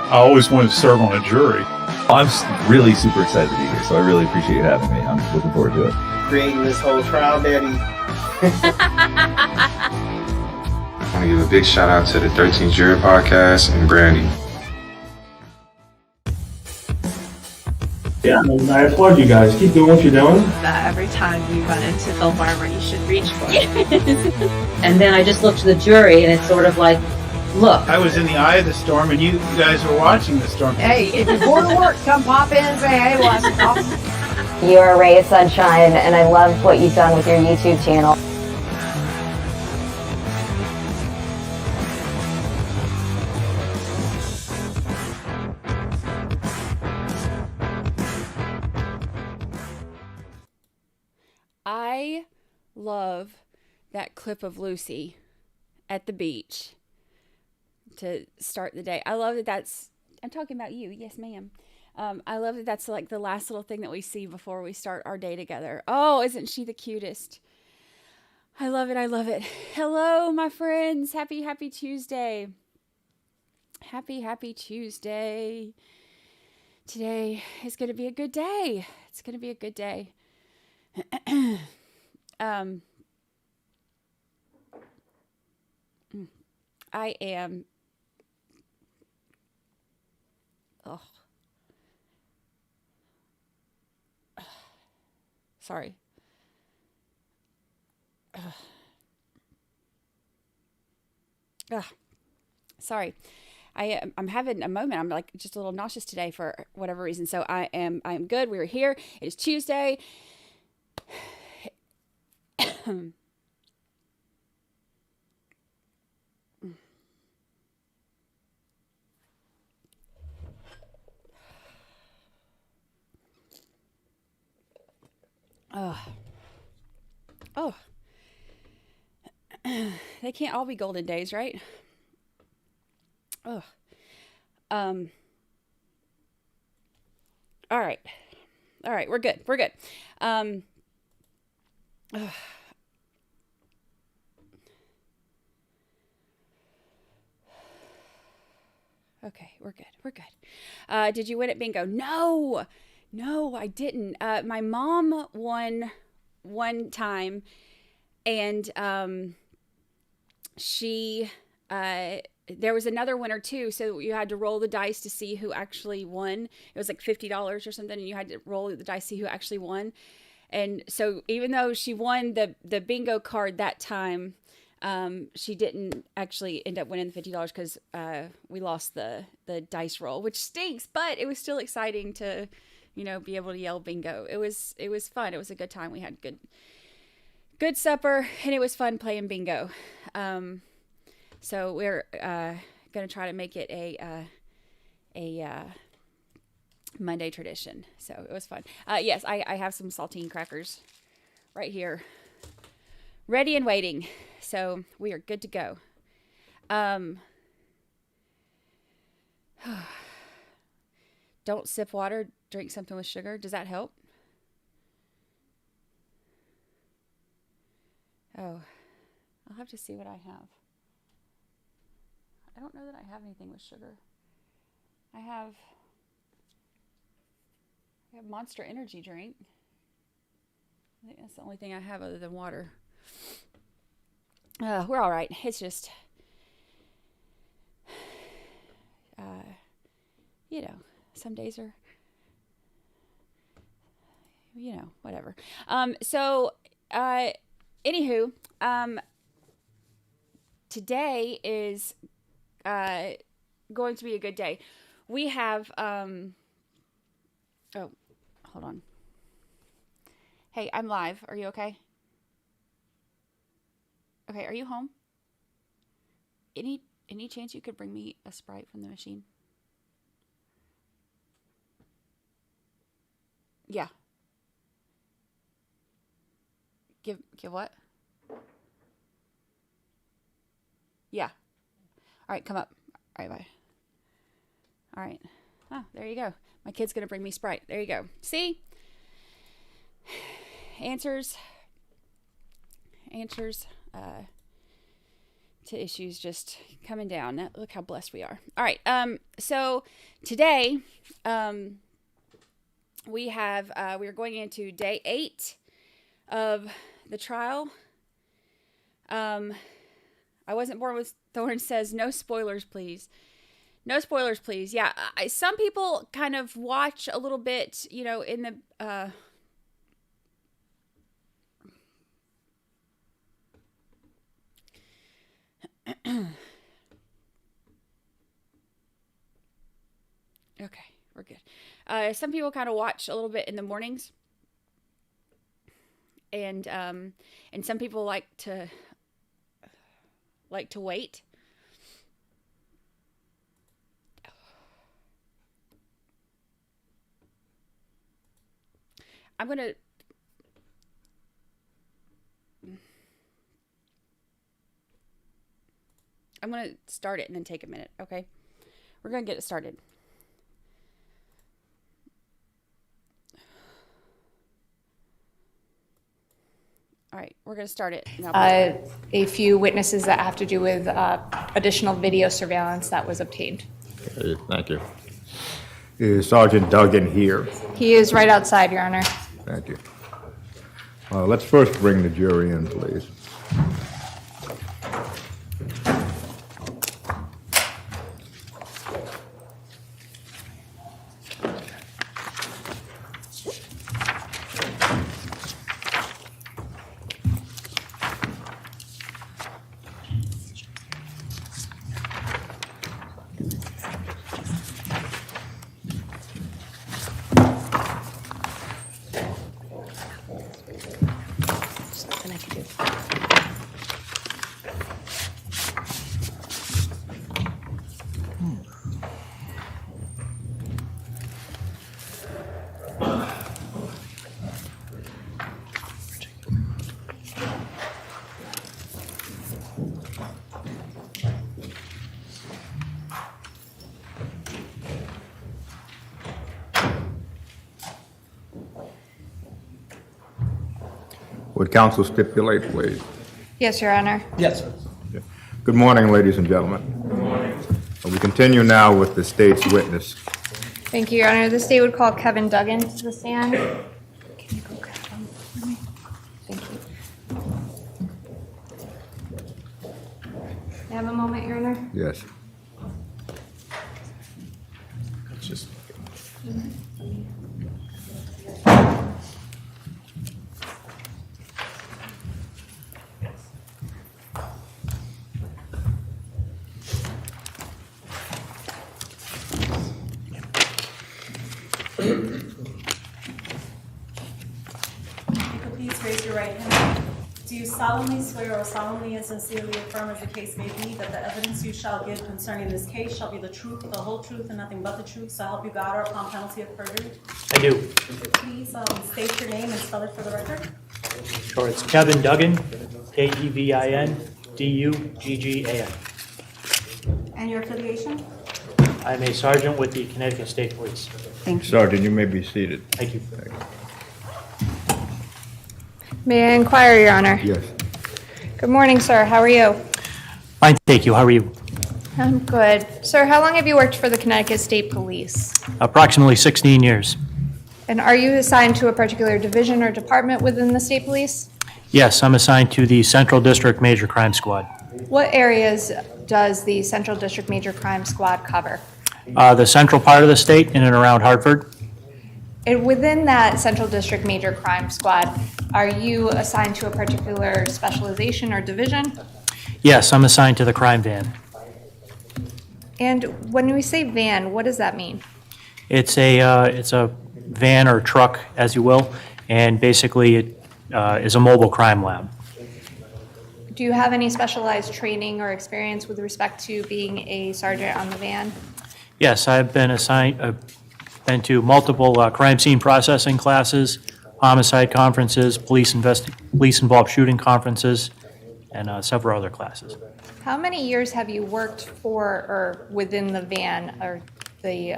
I always wanted to serve on a jury. I'm really super excited to be here, so I really appreciate you having me. I'm looking forward to it. Creating this whole trial, Daddy. I want to give a big shout out to the 13th Jury Podcast and Brandi. Yeah, I applaud you guys. Keep doing what you're doing. Every time you run into Phil Barber, you should reach for it. And then I just looked to the jury, and it's sort of like, look. I was in the eye of the storm, and you guys were watching the storm. Hey, if you're bored of work, come pop in and say, hey, watch it. You are a ray of sunshine, and I love what you've done with your YouTube channel. I love that clip of Lucy at the beach to start the day. I love that I'm talking about you. Yes, ma'am. I love that that's like the last little thing that we see before we start our day together. Oh, isn't she the cutest? I love it. I love it. Hello, my friends. Happy Tuesday. Happy Tuesday. Today is going to be a good day. It's going to be a good day. I am sorry. Sorry. I'm having a moment. I'm like just a little nauseous today for whatever reason. So I am good. We're here. It is Tuesday. Oh. They can't all be golden days, right? Oh. All right. We're good. Okay, we're good. Did you win at bingo? No, I didn't. My mom won one time, and she there was another winner too, so you had to roll the dice to see who actually won. It was like $50 or something, and you had to roll the dice to see who actually won. And so even though she won the bingo card that time, she didn't actually end up winning the $50 because we lost the dice roll, which stinks, but it was still exciting to, be able to yell bingo. It was fun. It was a good time. We had good supper, and it was fun playing bingo. So we're going to try to make it a Monday tradition. So it was fun. Yes, I have some saltine crackers right here, ready and waiting. So we are good to go. Don't sip water, drink something with sugar. Does that help? Oh, I'll have to see what I have. I don't know that I have anything with sugar. I have Monster Energy drink. I think that's the only thing I have other than water. We're all right. It's just, some days are, whatever. Anywho, today is going to be a good day. We have, oh, hold on. Hey, I'm live. Are you okay? Okay, are you home? Any chance you could bring me a Sprite from the machine? Yeah. Give what? Yeah. All right, come up. All right, bye. All right. Oh, there you go. My kid's going to bring me Sprite. There you go. See? Answers to issues just coming down. Look how blessed we are. All right. So today, we're going into day 8 of the trial. I wasn't born with thorns says no spoilers, please. No spoilers, please. Yeah, some people kind of watch a little bit, in the okay, we're good. Some people kind of watch a little bit in the mornings, and some people like to wait. I'm gonna start it and then take a minute, okay? We're gonna get it started. All right, we're gonna start it. A few witnesses that have to do with additional video surveillance that was obtained. Okay, thank you. Is Sergeant Dugen here? He is right outside, Your Honor. Thank you. Let's first bring the jury in, please. Would counsel stipulate, please? Yes, Your Honor. Yes, sir. Good morning, ladies and gentlemen. Good morning. We continue now with the state's witness. Thank you, Your Honor. The state would call Kevin Dugen to the stand. Can you go grab him for me? Thank you. You have a moment, Your Honor? Yes. It's just. Please raise your right hand. Do you solemnly swear or solemnly and sincerely affirm, as the case may be, that the evidence you shall give concerning this case shall be the truth, the whole truth, and nothing but the truth, so help you God, or upon penalty of perjury? I do. Please state your name and spell it for the record. Sure, it's Kevin Dugen, KEVINDUGGAN. And your affiliation? I'm a sergeant with the Connecticut State Police. Thank you. Sergeant, you may be seated. Thank you. Thank you. May I inquire, Your Honor? Yes. Good morning, sir. How are you? Fine, thank you. How are you? I'm good. Sir, how long have you worked for the Connecticut State Police? Approximately 16 years. And are you assigned to a particular division or department within the state police? Yes, I'm assigned to the Central District Major Crime Squad. What areas does the Central District Major Crime Squad cover? The central part of the state, in and around Hartford. And within that Central District Major Crime Squad, are you assigned to a particular specialization or division? Yes, I'm assigned to the crime van. And when we say van, what does that mean? It's a van or truck, as you will, and basically it is a mobile crime lab. Do you have any specialized training or experience with respect to being a sergeant on the van? Yes, I've been to multiple crime scene processing classes, homicide conferences, police-involved shooting conferences, and several other classes. How many years have you worked for or within the van or the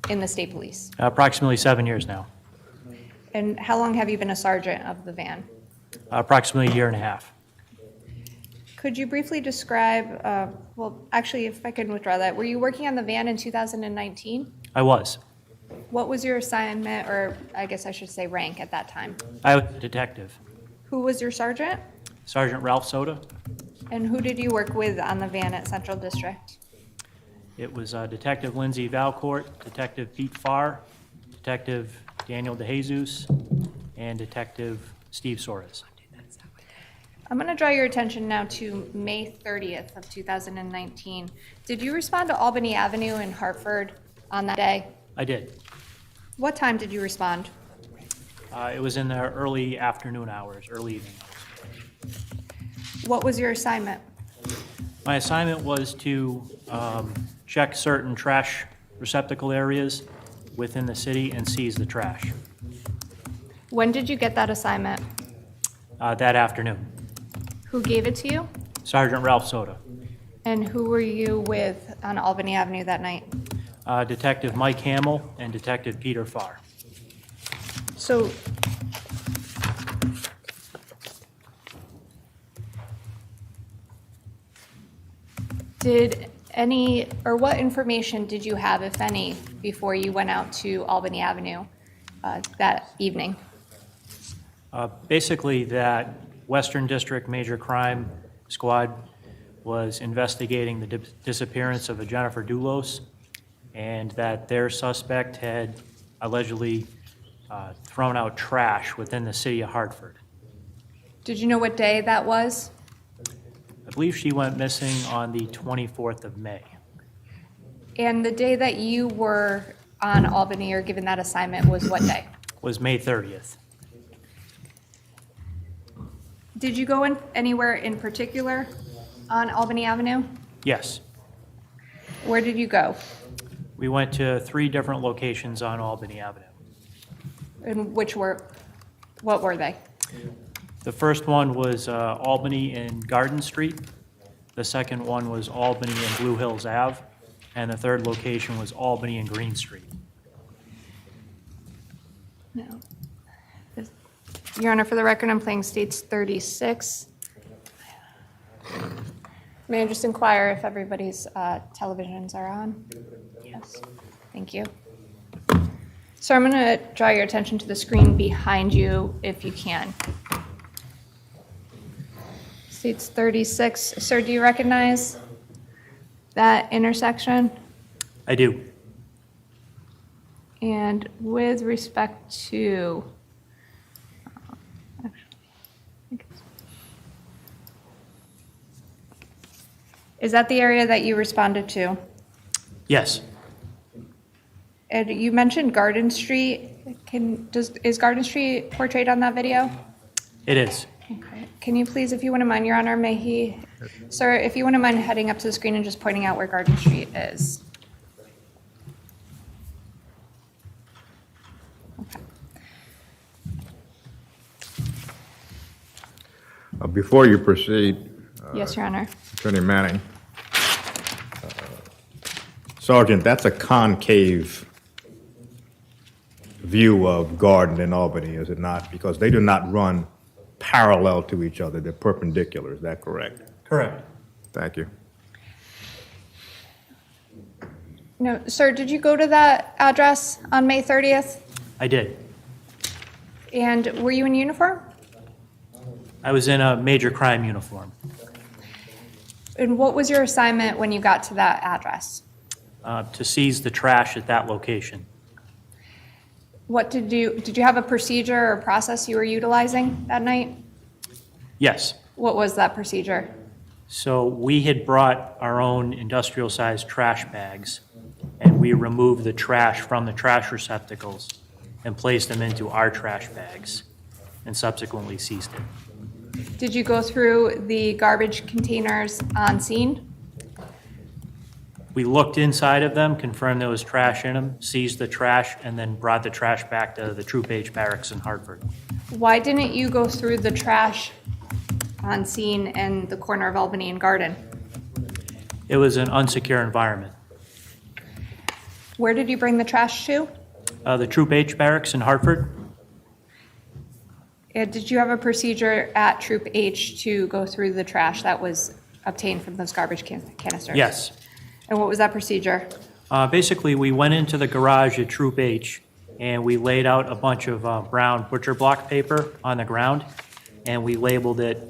in the state police? Approximately 7 years now. And how long have you been a sergeant of the van? Approximately a year and a half. Could you briefly describe, well, actually, if I can withdraw that, were you working on the van in 2019? I was. What was your assignment, or I guess I should say rank at that time? I was a detective. Who was your sergeant? Sergeant Ralph Soda. And who did you work with on the van at Central District? It was Detective Lindsay Valcourt, Detective Pete Farr, Detective Daniel DeJesus, and Detective Steve Soares. I'm going to draw your attention now to May 30th of 2019. Did you respond to Albany Avenue in Hartford on that day? I did. What time did you respond? It was in the early afternoon hours, early evening hours. What was your assignment? My assignment was to check certain trash receptacle areas within the city and seize the trash. When did you get that assignment? That afternoon. Who gave it to you? Sergeant Ralph Soda. And who were you with on Albany Avenue that night? Detective Mike Hamill and Detective Peter Farr. So, did any, or what information did you have, if any, before you went out to Albany Avenue that evening? Basically, that Western District Major Crime Squad was investigating the disappearance of a Jennifer Dulos, and that their suspect had allegedly thrown out trash within the city of Hartford. Did you know what day that was? I believe she went missing on the 24th of May. And the day that you were on Albany or given that assignment was what day? Was May 30th. Did you go in anywhere in particular on Albany Avenue? Yes. Where did you go? We went to 3 different locations on Albany Avenue. And what were they? The first one was Albany and Garden Street. The second one was Albany and Blue Hills Ave. And the third location was Albany and Green Street. No. Your Honor, for the record, I'm playing States 36. May I just inquire if everybody's televisions are on? Yes. Thank you. So I'm going to draw your attention to the screen behind you if you can. States 36. Sir, do you recognize that intersection? I do. And with respect to, is that the area that you responded to? Yes. And you mentioned Garden Street. Is Garden Street portrayed on that video? It is. Okay. Can you please, if you wouldn't mind, Your Honor, sir, if you wouldn't mind heading up to the screen and just pointing out where Garden Street is. Okay. Before you proceed, Yes, Your Honor. Attorney Manning, Sergeant, that's a concave view of Garden and Albany, is it not? Because they do not run parallel to each other. They're perpendicular. Is that correct? Correct. Thank you. No, sir, did you go to that address on May 30th? I did. And were you in uniform? I was in a major crime uniform. And what was your assignment when you got to that address? To seize the trash at that location. What did you have a procedure or process you were utilizing that night? Yes. What was that procedure? So we had brought our own industrial-sized trash bags, and we removed the trash from the trash receptacles and placed them into our trash bags, and subsequently seized it. Did you go through the garbage containers on scene? We looked inside of them, confirmed there was trash in them, seized the trash, and then brought the trash back to the Troop H barracks in Hartford. Why didn't you go through the trash on scene in the corner of Albany and Garden? It was an unsecure environment. Where did you bring the trash to? The Troop H barracks in Hartford. And did you have a procedure at Troop H to go through the trash that was obtained from those garbage canisters? Yes. And what was that procedure? Basically, we went into the garage at Troop H, and we laid out a bunch of brown butcher block paper on the ground, and we labeled it.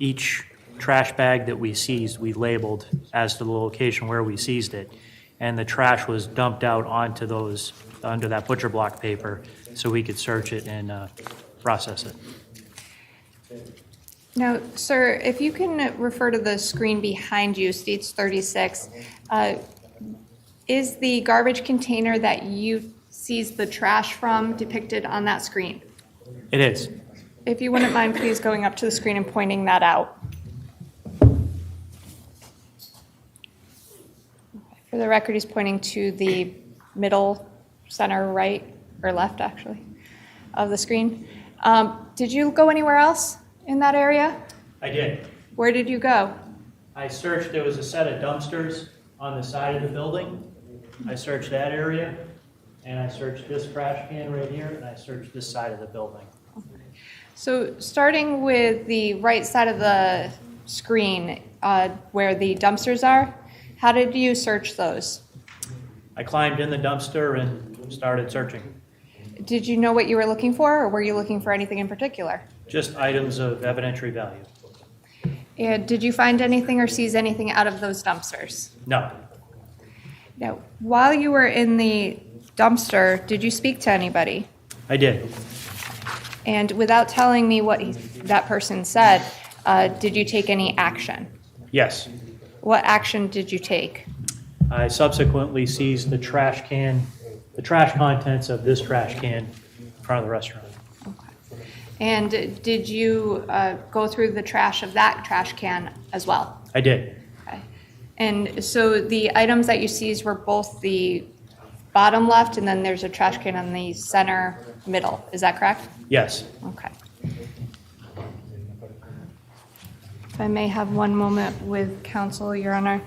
Each trash bag that we seized, we labeled as to the location where we seized it. And the trash was dumped out onto those, under that butcher block paper, so we could search it and process it. Now, sir, if you can refer to the screen behind you, states 36, is the garbage container that you seized the trash from depicted on that screen? It is. If you wouldn't mind, please going up to the screen and pointing that out. For the record, he's pointing to the middle, center, right, or left, actually, of the screen. Did you go anywhere else in that area? I did. Where did you go? I searched, there was a set of dumpsters on the side of the building. I searched that area, and I searched this trash can right here, and I searched this side of the building. So starting with the right side of the screen where the dumpsters are, how did you search those? I climbed in the dumpster and started searching. Did you know what you were looking for, or were you looking for anything in particular? Just items of evidentiary value. And did you find anything or seize anything out of those dumpsters? No. Now, while you were in the dumpster, did you speak to anybody? I did. And without telling me what that person said, did you take any action? Yes. What action did you take? I subsequently seized the trash can, the trash contents of this trash can in front of the restaurant. Okay. And did you go through the trash of that trash can as well? I did. Okay. And so the items that you seized were both the bottom left, and then there's a trash can on the center middle. Is that correct? Yes. Okay. If I may have one moment with counsel, Your Honor.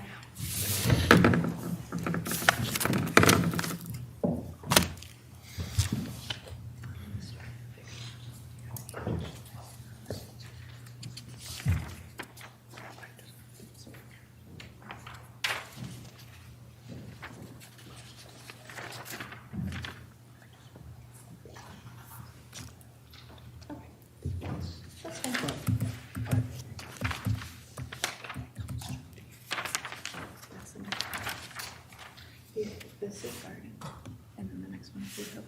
This is garden, and then the next one is the house.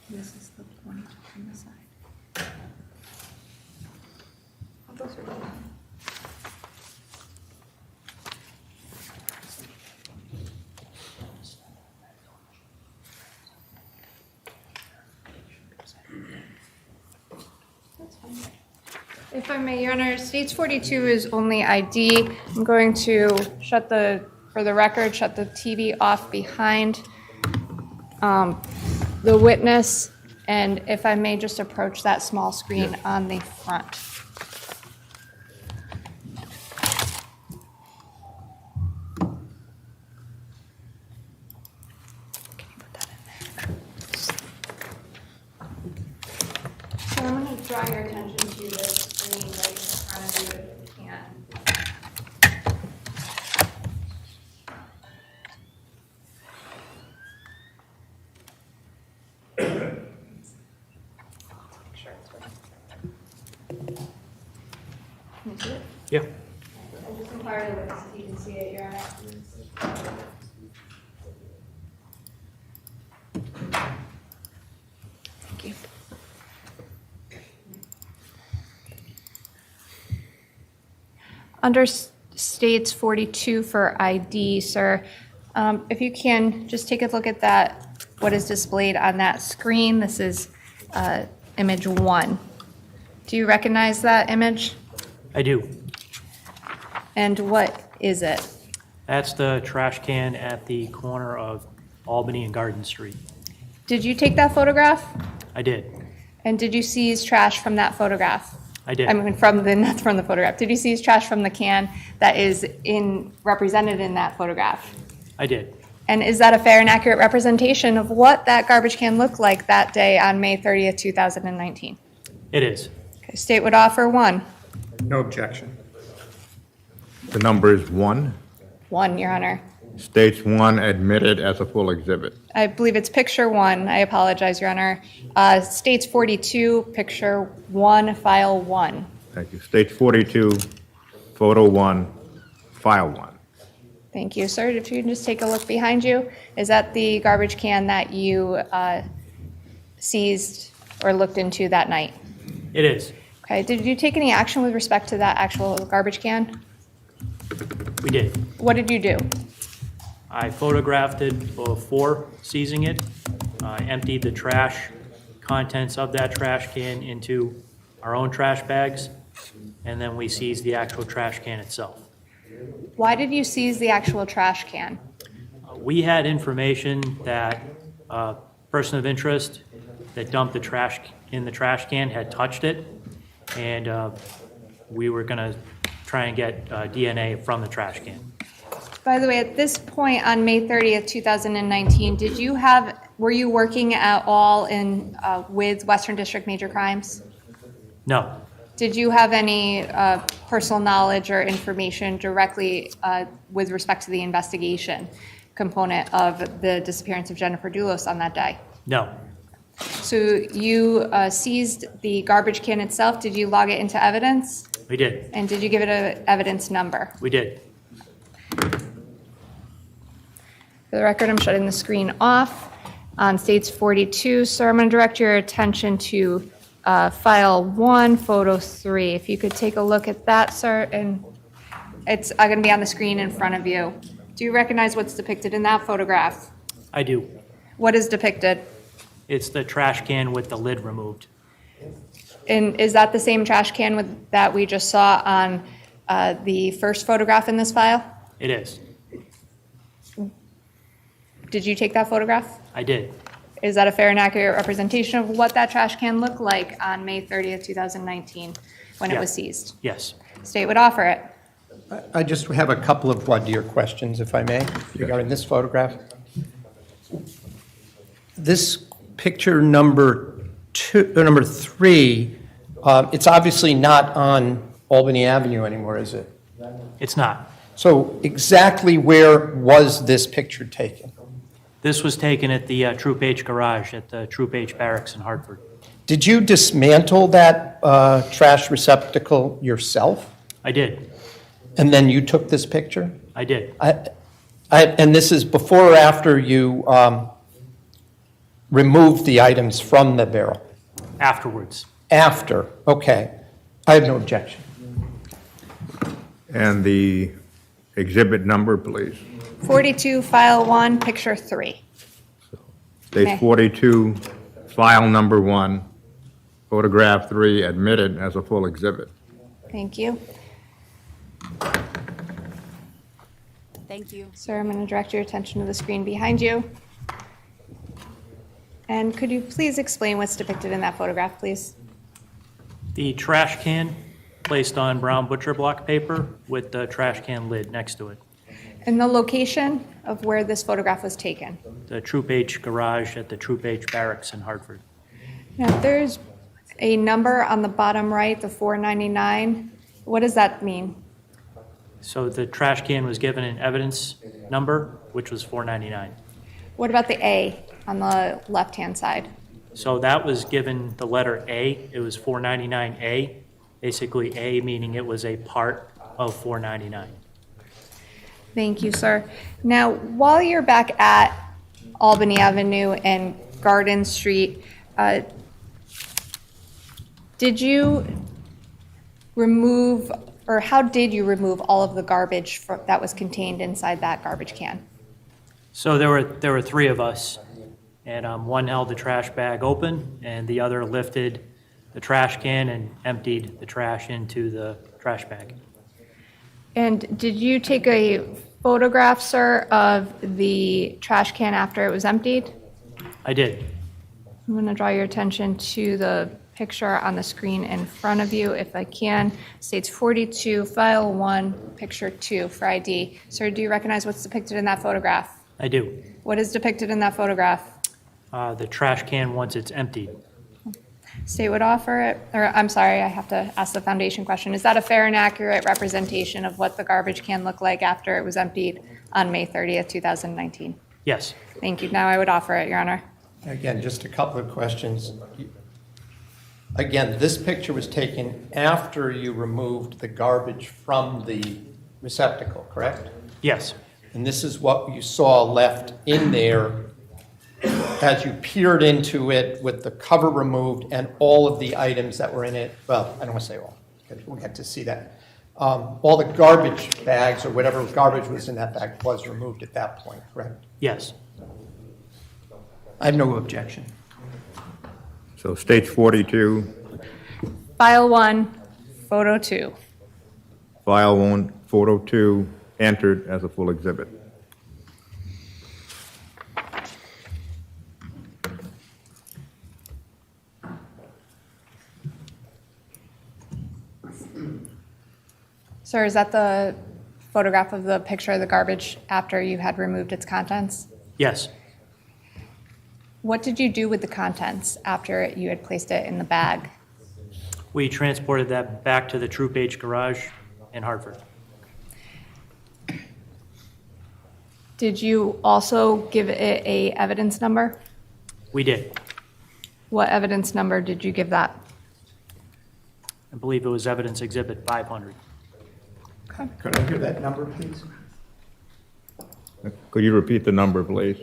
This is the point on the side. Those are good. That's fine. If I may, Your Honor, States 42 is only ID. I'm going to for the record, shut the TV off behind the witness, and if I may just approach that small screen on the front. Can you put that in there? So I'm going to draw your attention to this screen right in front of you if you can. Can you see it? Yeah. I just inquired the witness if you can see it, Your Honor. Thank you. Under States 42 for ID, sir, if you can, just take a look at that, what is displayed on that screen. This is image 1. Do you recognize that image? I do. And what is it? That's the trash can at the corner of Albany and Garden Street. Did you take that photograph? I did. And did you seize trash from that photograph? I did. I mean, not from the photograph. Did you seize trash from the can that is represented in that photograph? I did. And is that a fair and accurate representation of what that garbage can looked like that day on May 30th, 2019? It is. Okay, state would offer 1. No objection. The number is 1. 1, Your Honor. States 1 admitted as a full exhibit. I believe it's picture 1. I apologize, Your Honor. States 42, picture 1, file 1. Thank you. States 42, photo 1, file 1. Thank you, sir. If you can just take a look behind you, is that the garbage can that you seized or looked into that night? It is. Okay. Did you take any action with respect to that actual garbage can? We did. What did you do? I photographed it before seizing it, emptied the trash contents of that trash can into our own trash bags, and then we seized the actual trash can itself. Why did you seize the actual trash can? We had information that a person of interest that dumped the trash in the trash can had touched it, and we were going to try and get DNA from the trash can. By the way, at this point on May 30th, 2019, were you working at all with Western District Major Crimes? No. Did you have any personal knowledge or information directly with respect to the investigation component of the disappearance of Jennifer Dulos on that day? No. So you seized the garbage can itself. Did you log it into evidence? We did. And did you give it an evidence number? We did. For the record, I'm shutting the screen off. On States 42, sir, I'm going to direct your attention to file 1, photo 3. If you could take a look at that, sir, and it's going to be on the screen in front of you. Do you recognize what's depicted in that photograph? I do. What is depicted? It's the trash can with the lid removed. And is that the same trash can that we just saw on the first photograph in this file? It is. Did you take that photograph? I did. Is that a fair and accurate representation of what that trash can looked like on May 30th, 2019, when it was seized? Yes. State would offer it. I just have a couple of voir dire questions, if I may, regarding this photograph. This picture number 3, it's obviously not on Albany Avenue anymore, is it? It's not. So exactly where was this picture taken? This was taken at the Troop H garage at the Troop H barracks in Hartford. Did you dismantle that trash receptacle yourself? I did. And then you took this picture? I did. And this is before or after you removed the items from the barrel? Afterwards. After, okay. I have no objection. And the exhibit number, please. 42, file 1, picture 3. States 42, file number 1, photograph 3, admitted as a full exhibit. Thank you. Thank you. Sir, I'm going to direct your attention to the screen behind you. And could you please explain what's depicted in that photograph, please? The trash can placed on brown butcher block paper with the trash can lid next to it. And the location of where this photograph was taken? The Troop H garage at the Troop H barracks in Hartford. Now, there's a number on the bottom right, the 499. What does that mean? So the trash can was given an evidence number, which was 499. What about the A on the left-hand side? So that was given the letter A. It was 499A. Basically, A meaning it was a part of 499. Thank you, sir. Now, while you're back at Albany Avenue and Garden Street, did you remove, or how did you remove all of the garbage that was contained inside that garbage can? So there were 3 of us, and one held the trash bag open, and the other lifted the trash can and emptied the trash into the trash bag. And did you take a photograph, sir, of the trash can after it was emptied? I did. I'm going to draw your attention to the picture on the screen in front of you, if I can. States 42, file 1, picture 2 for ID. Sir, do you recognize what's depicted in that photograph? I do. What is depicted in that photograph? The trash can once it's emptied. State would offer it, or I'm sorry, I have to ask the foundation question. Is that a fair and accurate representation of what the garbage can looked like after it was emptied on May 30th, 2019? Yes. Thank you. Now I would offer it, Your Honor. Again, just a couple of questions. Again, this picture was taken after you removed the garbage from the receptacle, correct? Yes. And this is what you saw left in there as you peered into it with the cover removed and all of the items that were in it. Well, I don't want to say all, because we'll get to see that. All the garbage bags or whatever garbage was in that bag was removed at that point, correct? Yes. I have no objection. So States 42, File 1, Photo 2. File 1, Photo 2, entered as a full exhibit. Sir, is that the photograph of the picture of the garbage after you had removed its contents? Yes. What did you do with the contents after you had placed it in the bag? We transported that back to the Troop H garage in Hartford. Did you also give it a evidence number? We did. What evidence number did you give that? I believe it was Evidence Exhibit 500. Could I hear that number, please? Could you repeat the number, please?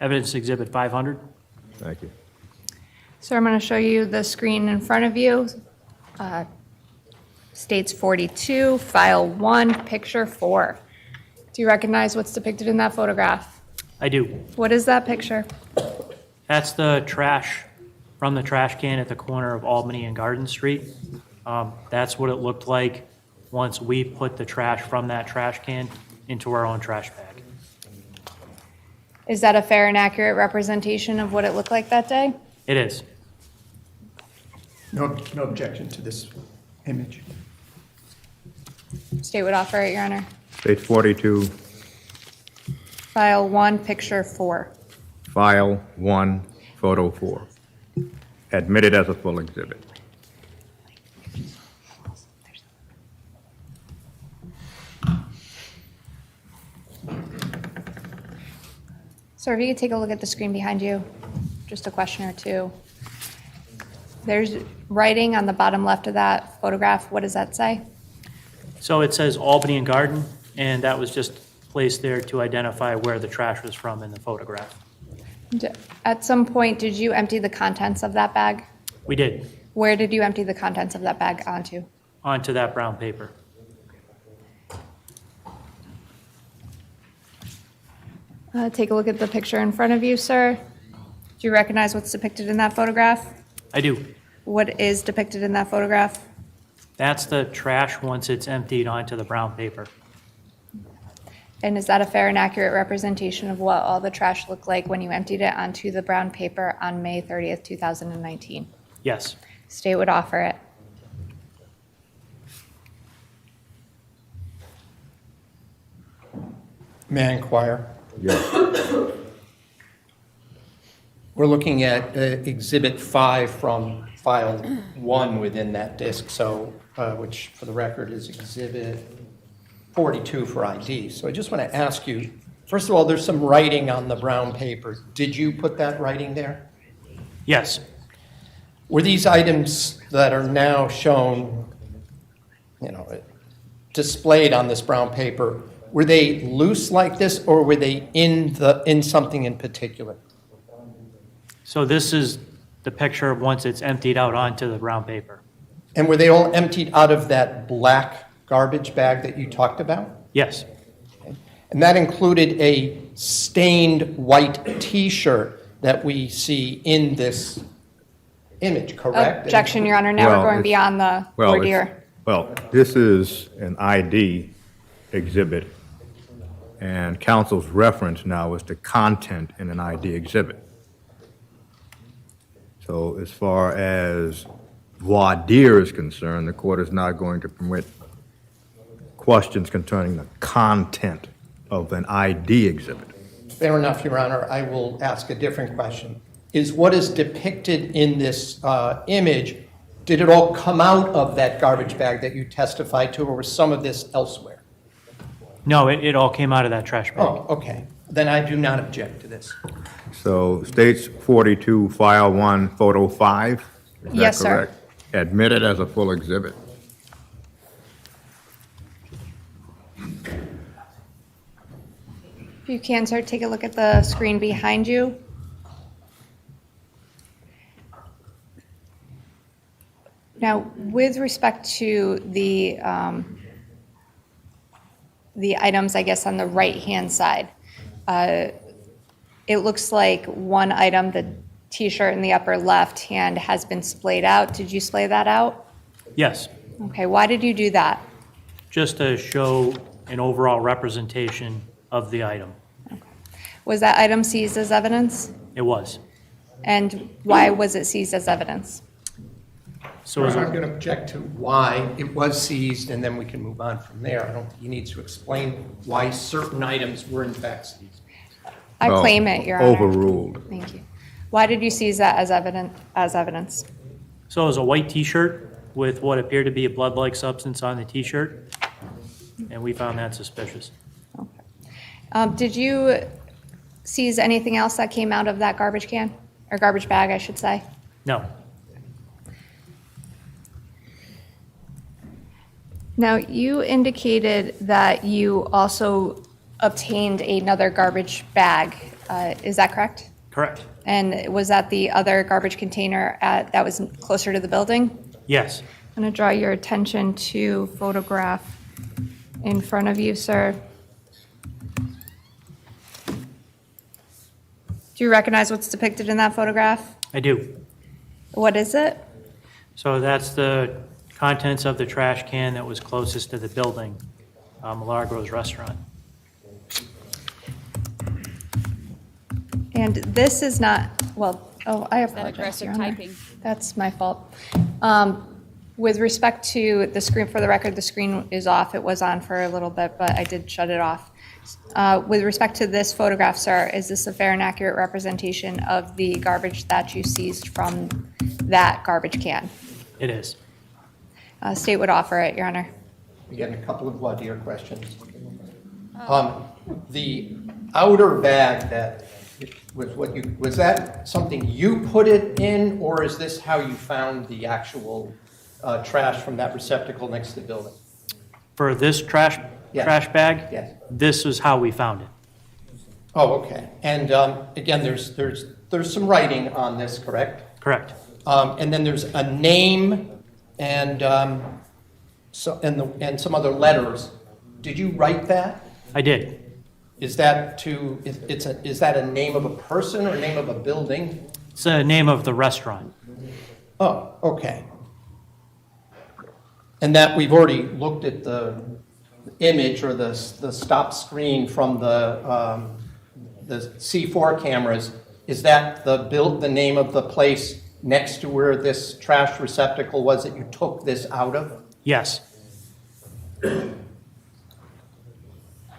Evidence Exhibit 500. Thank you. So I'm going to show you the screen in front of you. States 42, File 1, Picture 4. Do you recognize what's depicted in that photograph? I do. What is that picture? That's the trash from the trash can at the corner of Albany and Garden Street. That's what it looked like once we put the trash from that trash can into our own trash bag. Is that a fair and accurate representation of what it looked like that day? It is. No objection to this image. State would offer it, Your Honor. States 42, File 1, Picture 4. File 1, Photo 4. Admitted as a full exhibit. Sir, if you could take a look at the screen behind you, just a question or two. There's writing on the bottom left of that photograph. What does that say? So it says Albany and Garden, and that was just placed there to identify where the trash was from in the photograph. At some point, did you empty the contents of that bag? We did. Where did you empty the contents of that bag onto? Onto that brown paper. Take a look at the picture in front of you, sir. Do you recognize what's depicted in that photograph? I do. What is depicted in that photograph? That's the trash once it's emptied onto the brown paper. And is that a fair and accurate representation of what all the trash looked like when you emptied it onto the brown paper on May 30th, 2019? Yes. State would offer it. May I inquire? Yes. We're looking at Exhibit 5 from File 1 within that disk, so which for the record is Exhibit 42 for ID. So I just want to ask you, first of all, there's some writing on the brown paper. Did you put that writing there? Yes. Were these items that are now shown, displayed on this brown paper, were they loose like this, or were they in something in particular? So this is the picture once it's emptied out onto the brown paper. And were they all emptied out of that black garbage bag that you talked about? Yes. Okay. And that included a stained white T-shirt that we see in this image, correct? Objection, Your Honor. Now we're going beyond the voir dire. Well, this is an ID exhibit, and counsel's reference now is to content in an ID exhibit. So as far as voir dire is concerned, the court is not going to permit questions concerning the content of an ID exhibit. Fair enough, Your Honor. I will ask a different question. Is what is depicted in this image, did it all come out of that garbage bag that you testified to, or was some of this elsewhere? No, it all came out of that trash bag. Oh, okay. Then I do not object to this. So states 42, file 1, photo 5? Is that Yes, sir. correct? Admitted as a full exhibit. If you can, sir, take a look at the screen behind you. Now, with respect to the items, I guess, on the right-hand side, it looks like one item, the T-shirt in the upper left hand, has been splayed out. Did you splay that out? Yes, Okay, why did you do that? just to show an overall representation of the item. Was that item seized as evidence? It was. And why was it seized as evidence? So as I'm a- going to object to why it was seized, and then we can move on from there. I don't think he needs to explain why certain items were in fact seized. I Well, claim it, Your Honor. Overruled. Thank you. Why did you seize that as evidence? So it was a white T-shirt with what appeared to be a blood-like substance on the T-shirt, and we found that suspicious. Did you seize anything else that came out of that garbage can, or garbage bag, I should say? No, Now, you indicated that you also obtained another garbage bag. Is that correct? correct. And was that the other garbage container that was closer to the building? Yes, I'm going to draw your attention to photograph in front of you, sir. Do you recognize what's depicted in that photograph? I do. What is it? So that's the contents of the trash can that was closest to the building, Milagros Restaurant. And this is not, well, oh, I That apologize, aggressive Your Honor. typing. That's my fault. With respect to the screen, for the record, the screen is off. It was on for a little bit, but I did shut it off. With respect to this photograph, sir, is this a fair and accurate representation of the garbage that you seized from that garbage can? It is. State would offer it, Your Honor. Again, a couple of bloodier questions. The outer bag that was that something you put it in, or is this how you found the actual trash from that receptacle next to the building? For this trash bag, Yes. this is how we found it. Oh, okay. And again, there's some writing on this, correct? Correct. And then there's a name and some other letters. Did you write that? I did. Is that is that a name of a person or a name of a building? It's the name of the restaurant. Oh, okay. And that we've already looked at the image or the stop screen from the C4 cameras. Is that the name of the place next to where this trash receptacle was that you took this out of? Yes.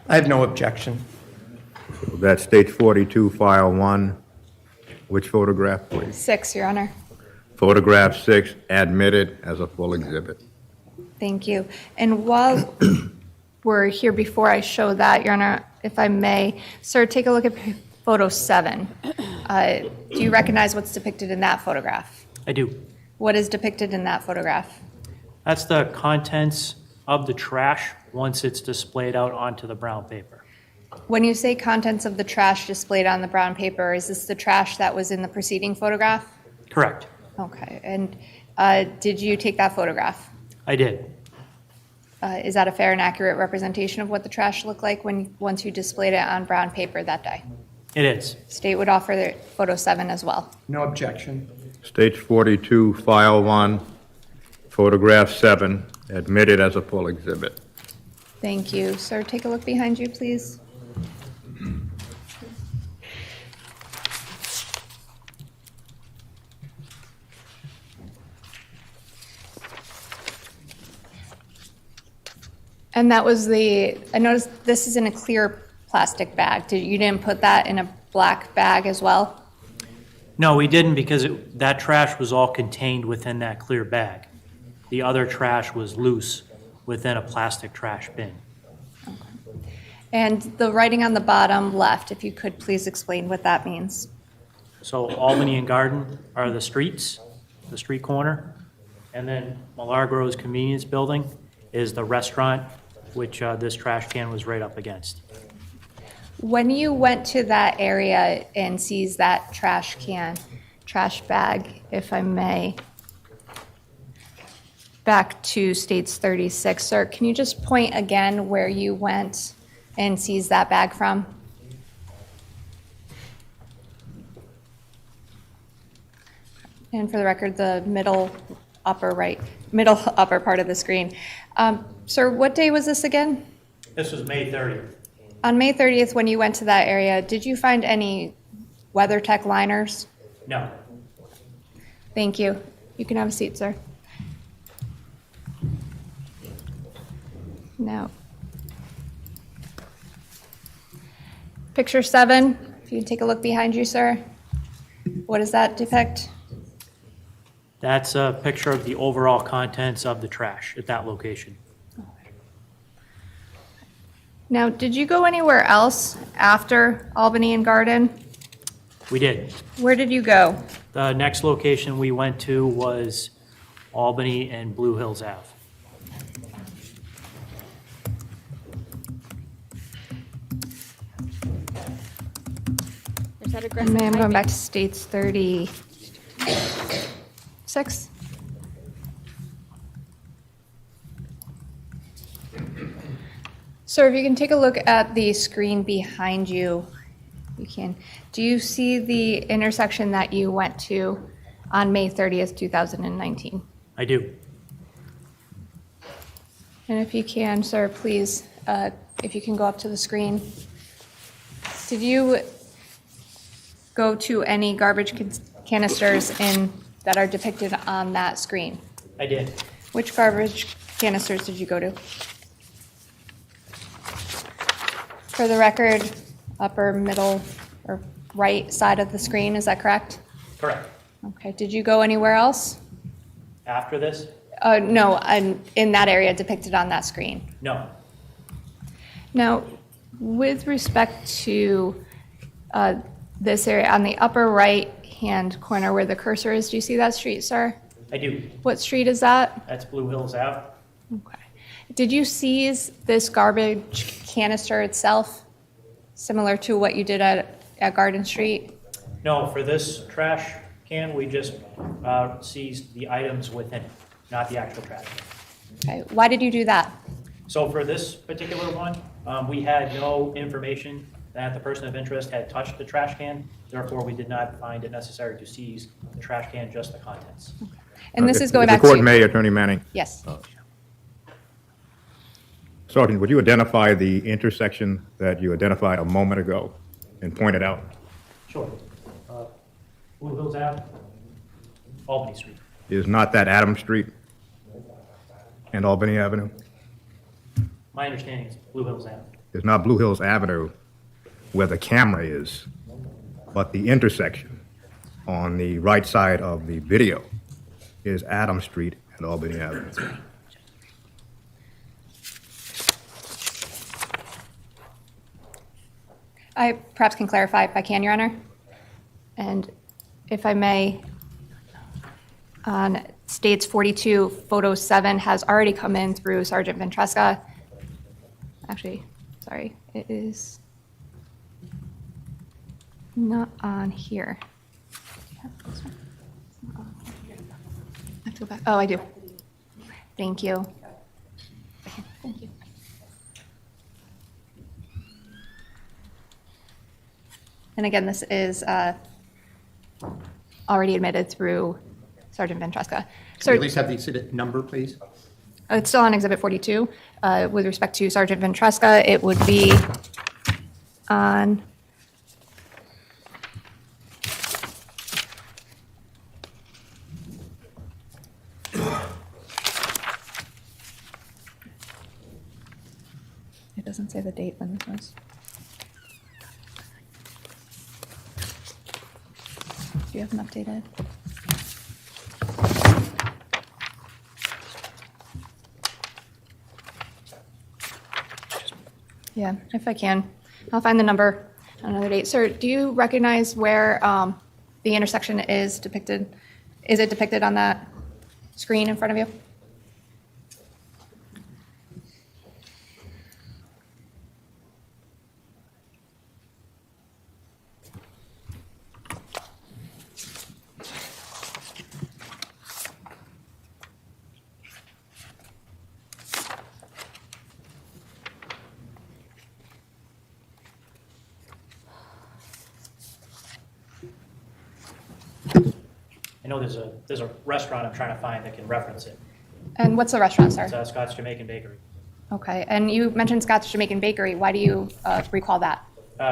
I have no objection. So that's state 42, file 1. Which photograph, please? 6, Your Honor. Photograph 6, admitted as a full exhibit. Thank you. And while we're here, before I show that, Your Honor, if I may, sir, take a look at photo 7. Do you recognize what's depicted in that photograph? I do. What is depicted in that photograph? That's the contents of the trash once it's displayed out onto the brown paper. When you say contents of the trash displayed on the brown paper, is this the trash that was in the preceding photograph? Correct. Okay. And did you take that photograph? I did. Is that a fair and accurate representation of what the trash looked like once you displayed it on brown paper that day? It is. State would offer the photo 7 as well. No objection. State 42, file 1, photograph 7, admitted as a full exhibit. Thank you. Sir, take a look behind you, please. And that was I noticed this is in a clear plastic bag. You didn't put that in a black bag as well? No, we didn't because that trash was all contained within that clear bag. The other trash was loose within a plastic trash bin. And the writing on the bottom left, if you could please explain what that means. So Albany and Garden are the streets, the street corner. And then Milagros Convenience Building is the restaurant, which this trash can was right up against. When you went to that area and seized that trash bag, if I may, back to States 36, sir, can you just point again where you went and seized that bag from? And for the record, the middle upper part of the screen. Sir, what day was this again? This was May 30th. On May 30th, when you went to that area, did you find any WeatherTech liners? No. Thank you. You can have a seat, sir. Now, picture 7, if you take a look behind you, sir, what does that depict? That's a picture of the overall contents of the trash at that location. Now, did you go anywhere else after Albany and Garden? We did. Where did you go? The next location we went to was Albany and Blue Hills Ave. There's that aggressive I'm going typing. back to States 36. Sir, if you can take a look at the screen behind you, you can. Do you see the intersection that you went to on May 30th, 2019? I do. And if you can, sir, please, if you can go up to the screen. Did you go to any garbage canisters that are depicted on that screen? I did. Which garbage canisters did you go to? For the record, upper, middle, or right side of the screen, is that correct? Correct. Okay, did you go anywhere else? After this? No, in that area depicted on that screen. No. Now, with respect to this area, on the upper right-hand corner where the cursor is, do you see that street, sir? I do. What street is that? That's Blue Hills Ave. Okay. Did you seize this garbage canister itself, similar to what you did at Garden Street? No, for this trash can, we just seized the items within it, not the actual trash. Okay. Why did you do that? So for this particular one, we had no information that the person of interest had touched the trash can. Therefore, we did not find it necessary to seize the trash can, just the contents. Okay. And this is going If back the court to... may, Attorney Manning. Yes. Sergeant, would you identify the intersection that you identified a moment ago and pointed out? Sure. Blue Hills Ave, Albany Street. Is not that Adams Street and Albany Avenue? My understanding is Blue Hills Ave. It's not Blue Hills Avenue where the camera is, but the intersection on the right side of the video is Adams Street and Albany Avenue. I perhaps can clarify if I can, Your Honor. And if I may, on States 42, photo 7 has already come in through Sergeant Ventresca. Actually, sorry, it is not on here. I have to go back. Oh, I do. Thank you. Thank you. And again, this is already admitted through Sergeant Ventresca. Can you at least have the exhibit number, please? It's still on Exhibit 42. With respect to Sergeant Ventresca, it would be on it doesn't say the date when this was. Do you have an updated? Yeah, if I can. I'll find the number on another date. Sir, do you recognize where the intersection is depicted? Is it depicted on that screen in front of you? I know there's a restaurant I'm trying to find that can reference it. And what's the restaurant, sir? It's Scott's Jamaican Bakery. Okay, and you mentioned Scott's Jamaican Bakery. Why do you recall that?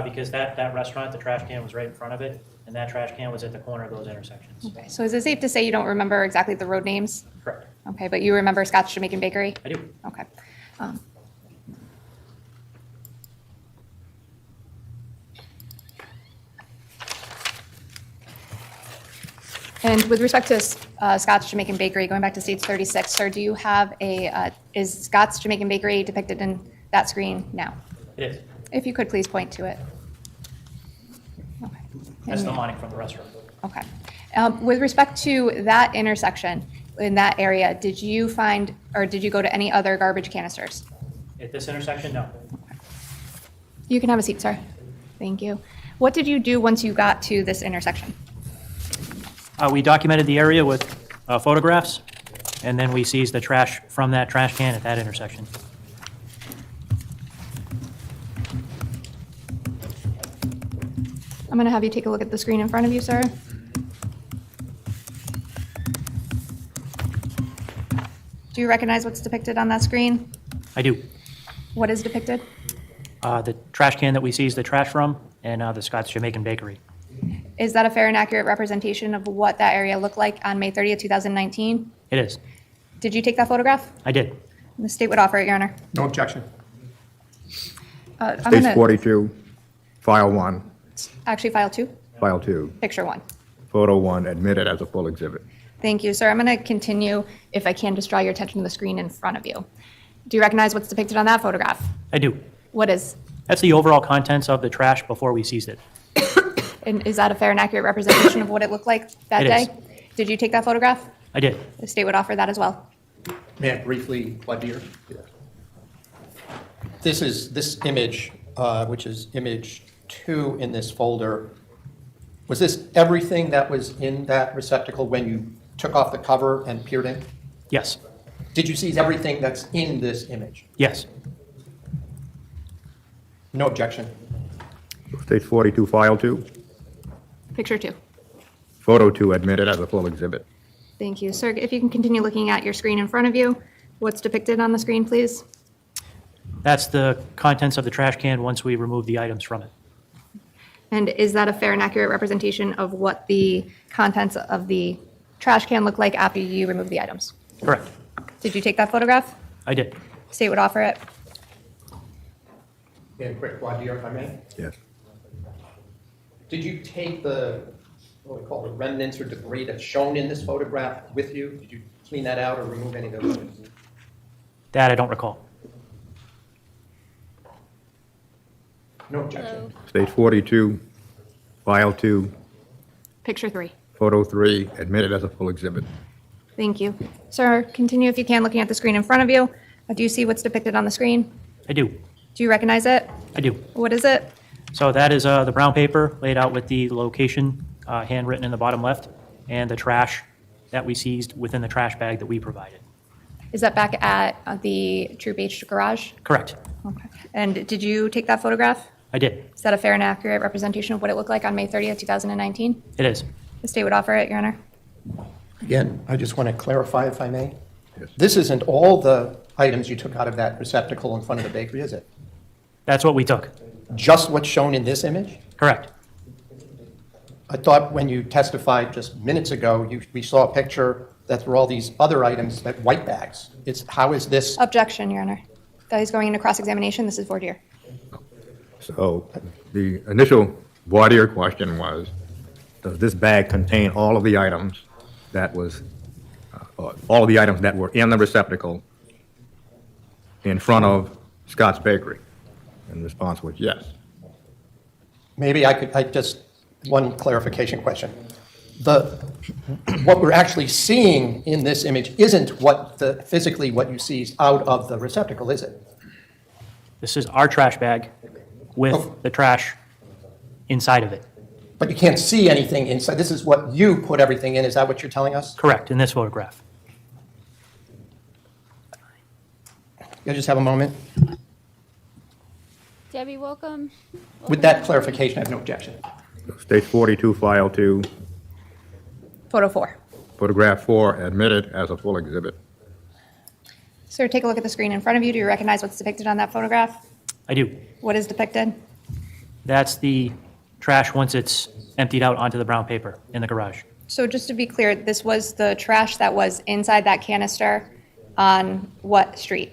Because that restaurant, the trash can was right in front of it, and that trash can was at the corner of those intersections. Okay, so is it safe to say you don't remember exactly the road names? Correct. Okay, but you remember Scott's Jamaican Bakery? I do. Okay. And with respect to Scott's Jamaican Bakery, going back to States 36, sir, do you have is Scott's Jamaican Bakery depicted in that screen now? It is. If you could please point to it. Okay. That's the awning from the restaurant. Okay. With respect to that intersection in that area, did you find or did you go to any other garbage canisters? At this intersection, no. Okay. You can have a seat, sir. Thank you. What did you do once you got to this intersection? We documented the area with photographs, and then we seized the trash from that trash can at that intersection. I'm going to have you take a look at the screen in front of you, sir. Do you recognize what's depicted on that screen? I do. What is depicted? The trash can that we seized the trash from, and the Scott's Jamaican Bakery. Is that a fair and accurate representation of what that area looked like on May 30th, 2019? It is. Did you take that photograph? I did. The state would offer it, Your Honor. No objection. Stage 42, file 1. Actually, file 2, File 2. picture 1. Photo 1 admitted as a full exhibit. Thank you, sir. I'm going to continue, if I can, just draw your attention to the screen in front of you. Do you recognize what's depicted on that photograph? I do. What is? That's the overall contents of the trash before we seized it. And is that a fair and accurate representation of what it looked like that It day? is. Did you take that photograph? I did. The state would offer that as well. May I briefly, Vladimir? This image, which is image 2 in this folder, was this everything that was in that receptacle when you took off the cover and peered in? Yes. Did you seize everything that's in this image? Yes. No objection. Stage 42, file 2. Picture 2. Photo 2 admitted as a full exhibit. Thank you. Sir, if you can continue looking at your screen in front of you, what's depicted on the screen, please? That's the contents of the trash can once we remove the items from it. And is that a fair and accurate representation of what the contents of the trash can look like after you remove the items? Correct. Did you take that photograph? I did. State would offer it. Yeah, quick, Vladimir, if I may. Yes. Did you take the, what we call the remnants or debris that's shown in this photograph with you? Did you clean that out or remove any of those? That I don't recall. No objection. Stage 42, file 2. Picture 3. Photo 3 admitted as a full exhibit. Thank you. Sir, continue if you can looking at the screen in front of you. Do you see what's depicted on the screen? I do. Do you recognize it? I do. What is it? So that is the brown paper laid out with the location handwritten in the bottom left, and the trash that we seized within the trash bag that we provided. Is that back at the Troop H garage? Correct. Okay. And did you take that photograph? I did. Is that a fair and accurate representation of what it looked like on May 30th, 2019? It is. The state would offer it, Your Honor. Again, I just want to clarify, if I may. Yes. This isn't all the items you took out of that receptacle in front of the bakery, is it? That's what we took. Just what's shown in this image? Correct. I thought when you testified just minutes ago, we saw a picture that there were all these other items, that white bags. How is this? Objection, Your Honor. That is going into cross-examination. This is voir dire. So the initial voir dire question was, does this bag contain all of the items that was, all of the items that were in the receptacle in front of Scott's Bakery? And the response was yes. Maybe I just, one clarification question. What we're actually seeing in this image isn't physically what you see out of the receptacle, is it? This is our trash bag with the trash inside of it. But you can't see anything inside. This is what you put everything in. Is that what you're telling us? Correct, in this photograph. You just have a moment. Debbie, welcome. With that clarification, I have no objection. Stage 42, file 2, Photo 4. photograph 4, admitted as a full exhibit. Sir, take a look at the screen in front of you. Do you recognize what's depicted on that photograph? I do. What is depicted? That's the trash once it's emptied out onto the brown paper in the garage. So just to be clear, this was the trash that was inside that canister on what street?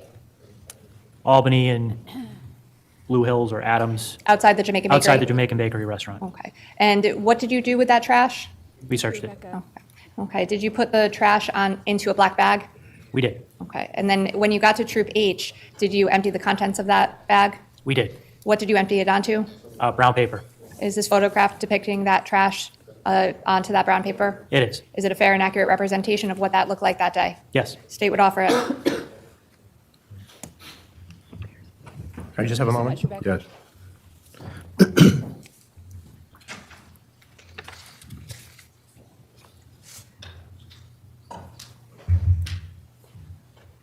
Albany and Blue Hills or Adams. Outside the Jamaican Bakery? Outside the Jamaican Bakery restaurant. Okay. And what did you do with that trash? We searched it. Okay. Okay. Did you put the trash into a black bag? We did. Okay. And then when you got to Troop H, did you empty the contents of that bag? We did. What did you empty it onto? Brown paper. Is this photograph depicting that trash onto that brown paper? It is. Is it a fair and accurate representation of what that looked like that day? Yes. State would offer it. Can I just have a moment? Yes.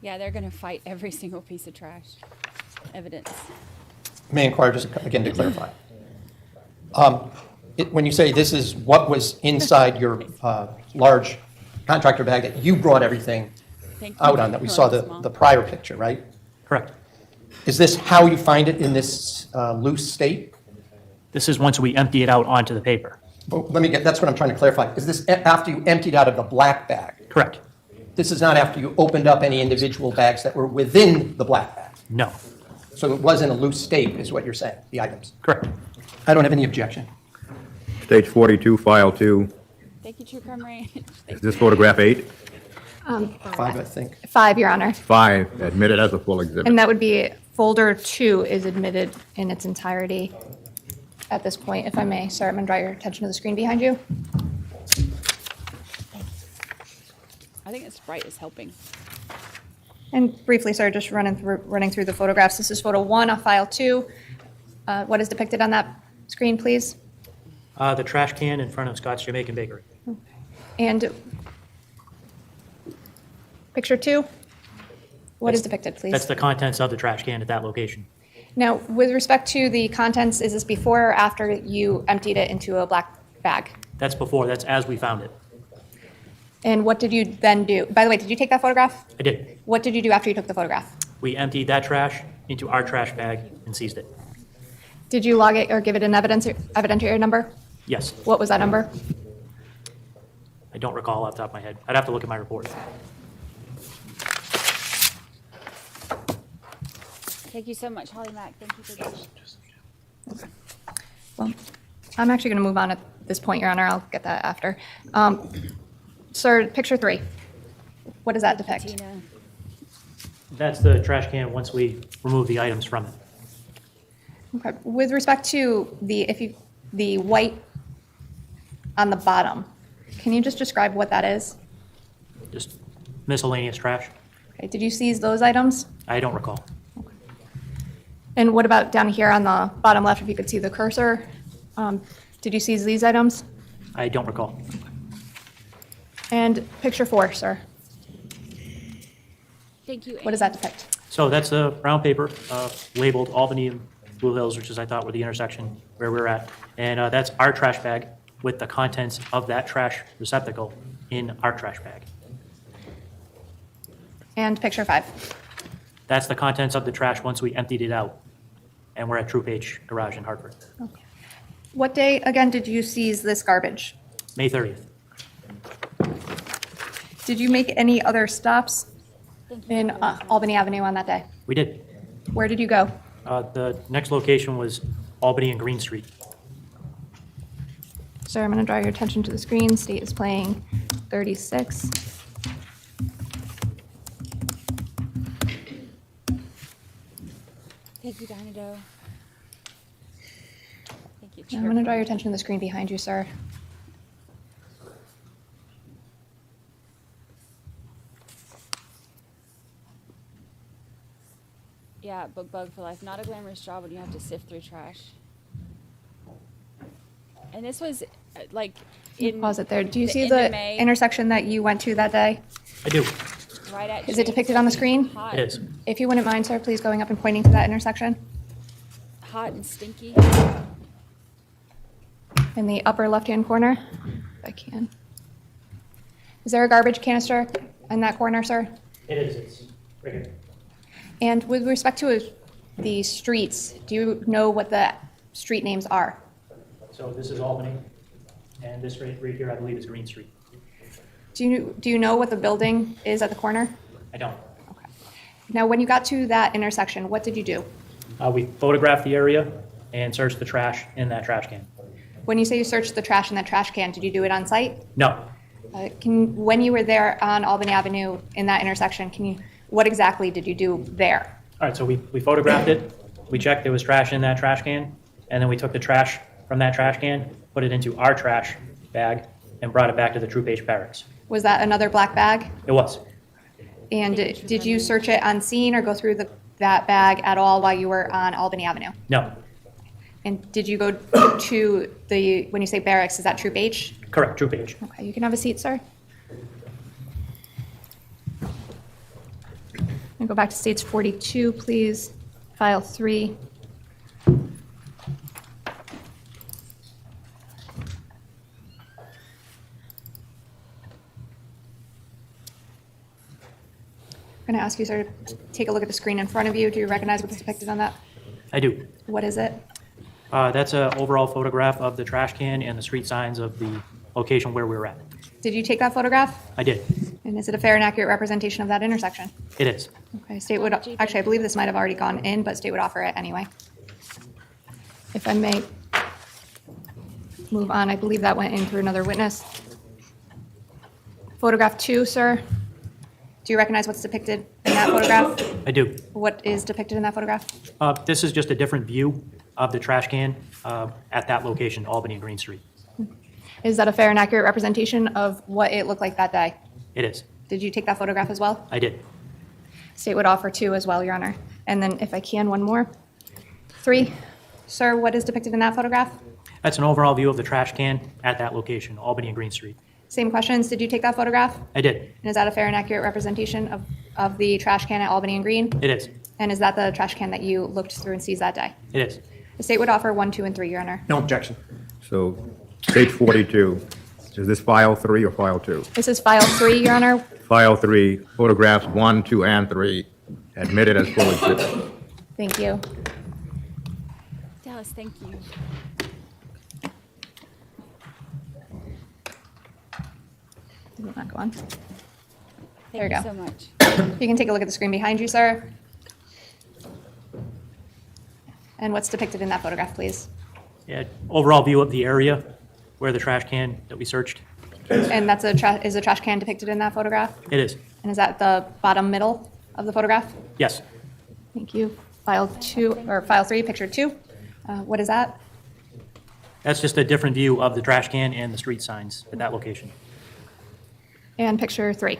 Yeah, they're going to fight every single piece of trash evidence. May I inquire just again to clarify? When you say this is what was inside your large contractor bag, that you brought everything out on, that we saw the prior picture, right? Correct. Is this how you find it in this loose state? This is once we empty it out onto the paper. Well, that's what I'm trying to clarify. Is this after you emptied out of the black bag? Correct. This is not after you opened up any individual bags that were within the black bag? No. So it was in a loose state, is what you're saying, the items? Correct. I don't have any objection. Stage 42, file 2. Thank you, True Crime. Is this photograph 8? 5, I think. 5, Your Honor. 5, admitted as a full exhibit. And that would be folder 2 is admitted in its entirety at this point, if I may. Sir, I'm going to draw your attention to the screen behind you. I think this bright is helping. And briefly, sir, just running through the photographs. This is photo 1 of file 2. What is depicted on that screen, please? The trash can in front of Scott's Jamaican Bakery. And picture 2, what is depicted, please? That's the contents of the trash can at that location. Now, with respect to the contents, is this before or after you emptied it into a black bag? That's before. That's as we found it. And what did you then do? By the way, did you take that photograph? I did. What did you do after you took the photograph? We emptied that trash into our trash bag and seized it. Did you log it or give it an evidentiary number? Yes. What was that number? I don't recall off the top of my head. I'd have to look at my report. Thank you so much, Holly Mack. Thank you for this. Well, I'm actually going to move on at this point, Your Honor. I'll get that after. Sir, picture 3. What does that depict? Tina. That's the trash can once we remove the items from it. Okay. With respect to the white on the bottom, can you just describe what that is? Just miscellaneous trash. Okay. Did you seize those items? I don't recall. Okay. And what about down here on the bottom left, if you could see the cursor? Did you seize these items? I don't recall. And picture 4, sir. Thank you. What does that depict? So that's a brown paper labeled Albany and Blue Hills, which is I thought were the intersection where we're at. And that's our trash bag with the contents of that trash receptacle in our trash bag. And picture 5. That's the contents of the trash once we emptied it out. And we're at Troop H Garage in Hartford. Okay. What day, again, did you seize this garbage? May 30th. Did you make any other stops in Albany Avenue on that day? We did. Where did you go? The next location was Albany and Green Street. Sir, I'm going to draw your attention to the screen. State is playing 36. Thank you, Dynado. Thank you, I'm going to draw your attention to the screen behind you, sir. Yeah, book bug for life. Not a glamorous job when you have to sift through trash. And this was like in Pause it there. Do you see end of the May, intersection that you went to that day? I do. right at Is it depicted on the screen? Hot. It is. If you wouldn't mind, sir, please going up and pointing to that intersection. Hot and stinky. In the upper left-hand corner, if I can. Is there a garbage canister in that corner, sir? It is. It's right here. And with respect to the streets, do you know what the street names are? So this is Albany, and this right here, I believe, is Green Street. Do you know what the building is at the corner? I don't. Okay. Now, when you got to that intersection, what did you do? We photographed the area and searched the trash in that trash can. When you say you searched the trash in that trash can, did you do it on site? No. When you were there on Albany Avenue in that intersection, what exactly did you do there? All right, so we photographed it, we checked there was trash in that trash can, and then we took the trash from that trash can, put it into our trash bag, and brought it back to the Troop H barracks. Was that another black bag? It was. And did you search it on scene or go through that bag at all while you were on Albany Avenue? No. And did you go to when you say barracks, is that Troop H? Correct, Troop H. Okay, you can have a seat, sir. And go back to States 42, please. File 3. I'm going to ask you, sir, to take a look at the screen in front of you. Do you recognize what's depicted on that? I do. What is it? That's an overall photograph of the trash can and the street signs of the location where we were at. Did you take that photograph? I did. And is it a fair and accurate representation of that intersection? It is. Okay, state would, actually, I believe this might have already gone in, but state would offer it anyway. If I may move on, I believe that went in through another witness. Photograph 2, sir. Do you recognize what's depicted in that photograph? I do. What is depicted in that photograph? This is just a different view of the trash can at that location, Albany and Green Street. Is that a fair and accurate representation of what it looked like that day? It is. Did you take that photograph as well? I did. State would offer 2 as well, Your Honor. And then if I can, one more. 3, sir, what is depicted in that photograph? That's an overall view of the trash can at that location, Albany and Green Street. Same questions. Did you take that photograph? I did. And is that a fair and accurate representation of the trash can at Albany and Green? It is. And is that the trash can that you looked through and seized that day? It is. The state would offer 1, 2, and 3, Your Honor. No objection. So, page 42, is this file 3 or file 2? This is file 3, Your Honor. File 3, photographs 1, 2, and 3, admitted as full exhibit. Thank you. Dallas, thank you. Did it not go on? There you Thank go. you so much. You can take a look at the screen behind you, sir. And what's depicted in that photograph, please? Yeah, overall view of the area where the trash can that we searched. And that's is a trash can depicted in that photograph? It is. And is that the bottom middle of the photograph? Yes. Thank you. File 2 or file 3, picture 2. What is that? That's just a different view of the trash can and the street signs at that location. And picture 3.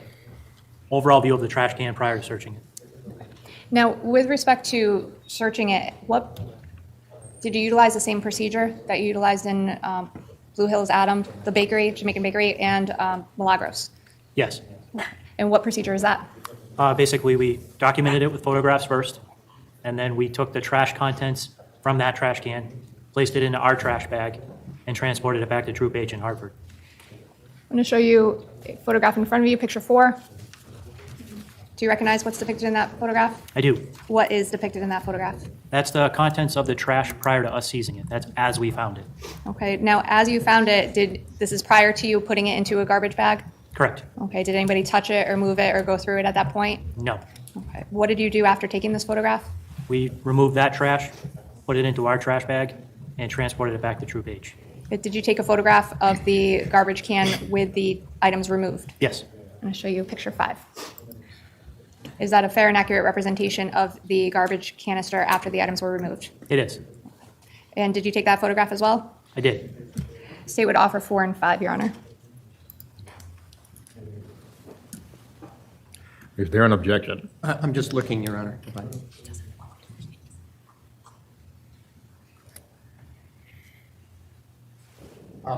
Overall view of the trash can prior to searching it. Now, with respect to searching it, did you utilize the same procedure that you utilized in Blue Hills Adam, the bakery, Jamaican bakery, and Milagros? Yes. And what procedure is that? Basically, we documented it with photographs first, and then we took the trash contents from that trash can, placed it into our trash bag, and transported it back to Troop H in Hartford. I'm going to show you a photograph in front of you, picture 4. Do you recognize what's depicted in that photograph? I do. What is depicted in that photograph? That's the contents of the trash prior to us seizing it. That's as we found it. Okay, now as you found it, this is prior to you putting it into a garbage bag? Correct. Okay, did anybody touch it or move it or go through it at that point? No. Okay, what did you do after taking this photograph? We removed that trash, put it into our trash bag, and transported it back to Troop H. Did you take a photograph of the garbage can with the items removed? Yes, I'm going to show you picture 5. Is that a fair and accurate representation of the garbage canister after the items were removed? it is. And did you take that photograph as well? I did. State would offer 4 and 5, Your Honor. Is there an objection? I'm just looking, Your Honor. I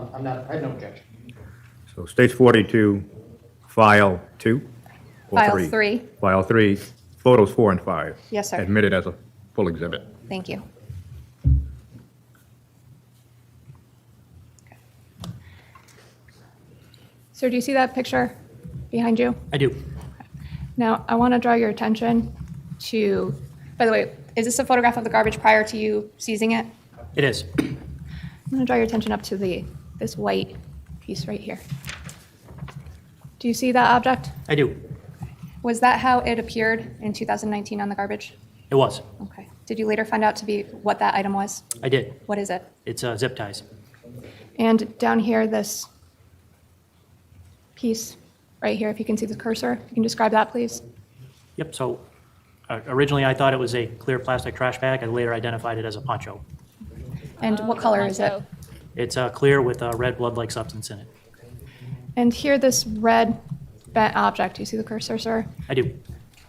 have no objection. So states 42, file 2? Or File 3. File 3, photos 4 and 5. Yes, sir. Admitted as a full exhibit. Thank you. Sir, do you see that picture behind you? I do. Now, I want to draw your attention to, by the way, is this a photograph of the garbage prior to you seizing it? It is. I'm going to draw your attention up to this white piece right here. Do you see that object? I do. Was that how it appeared in 2019 on the garbage? It was. Okay. Did you later find out to be what that item was? I did. What is it? It's zip ties. And down here, this piece right here, if you can see the cursor, you can describe that, please. Yep, so originally I thought it was a clear plastic trash bag. I later identified it as a poncho. And what color is it? It's clear with a red blood-like substance in it. And here, this red bent object, do you see the cursor, sir? I do.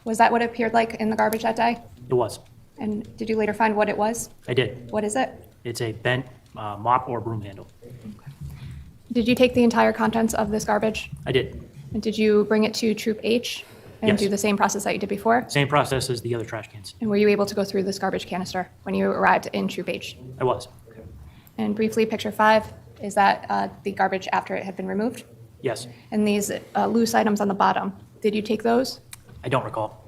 Was that what it appeared like in the garbage that day? It was. And did you later find what it was? I did. What is it? It's a bent mop or broom handle. Did you take the entire contents of this garbage? I did. And did you bring it to Troop H and Yes. do the same process that you did before? Same process as the other trash cans. And were you able to go through this garbage canister when you arrived in Troop H? I was. And briefly, picture 5, is that the garbage after it had been removed? Yes. And these loose items on the bottom, did you take those? I don't recall.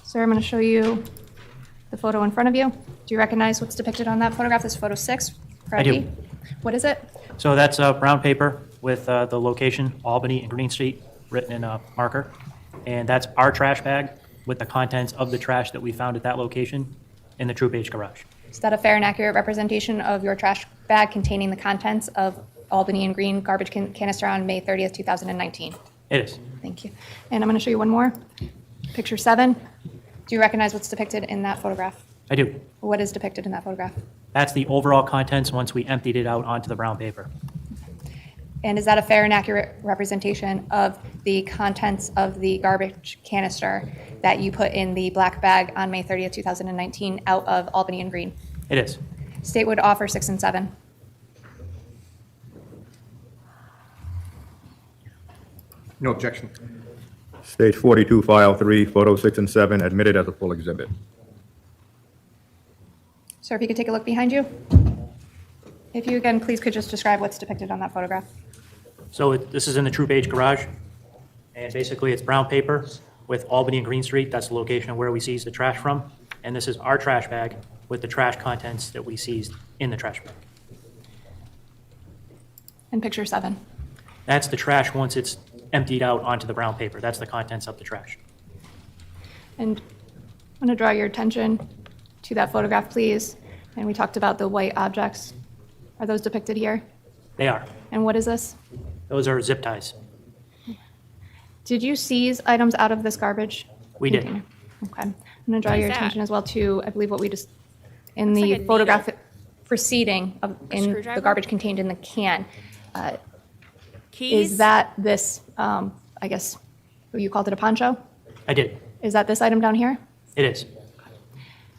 Sir, I'm going to show you the photo in front of you. Do you recognize what's depicted on that photograph? This is photo 6 for I do. ID. What is it? So that's brown paper with the location, Albany and Green Street, written in a marker. And that's our trash bag with the contents of the trash that we found at that location in the Troop H garage. Is that a fair and accurate representation of your trash bag containing the contents of Albany and Green garbage canister on May 30th, 2019? It is. Thank you. And I'm going to show you one more. Picture 7. Do you recognize what's depicted in that photograph? I do. What is depicted in that photograph? That's the overall contents once we emptied it out onto the brown paper. And is that a fair and accurate representation of the contents of the garbage canister that you put in the black bag on May 30th, 2019 out of Albany and Green? It is. State would offer 6 and 7. No objection. Stage 42, file 3, photo 6 and 7, admitted as a full exhibit. Sir, if you could take a look behind you. If you, again, please could just describe what's depicted on that photograph. So this is in the Troop H garage. And basically it's brown paper with Albany and Green Street. That's the location of where we seized the trash from. And this is our trash bag with the trash contents that we seized in the trash bag. And picture 7. That's the trash once it's emptied out onto the brown paper. That's the contents of the trash. And I'm going to draw your attention to that photograph, please. And we talked about the white objects. Are those depicted here? They are. And what is this? Those are zip ties. Did you seize items out of this garbage We did. container? Okay. I'm going to draw What is your that? attention as well to, I believe, what we just, in Looks the like a photograph needle. preceding of, in the screwdriver? garbage contained in the can. Keys? Is that this, I guess, you called it a poncho? I did. Is that this item down here? It is.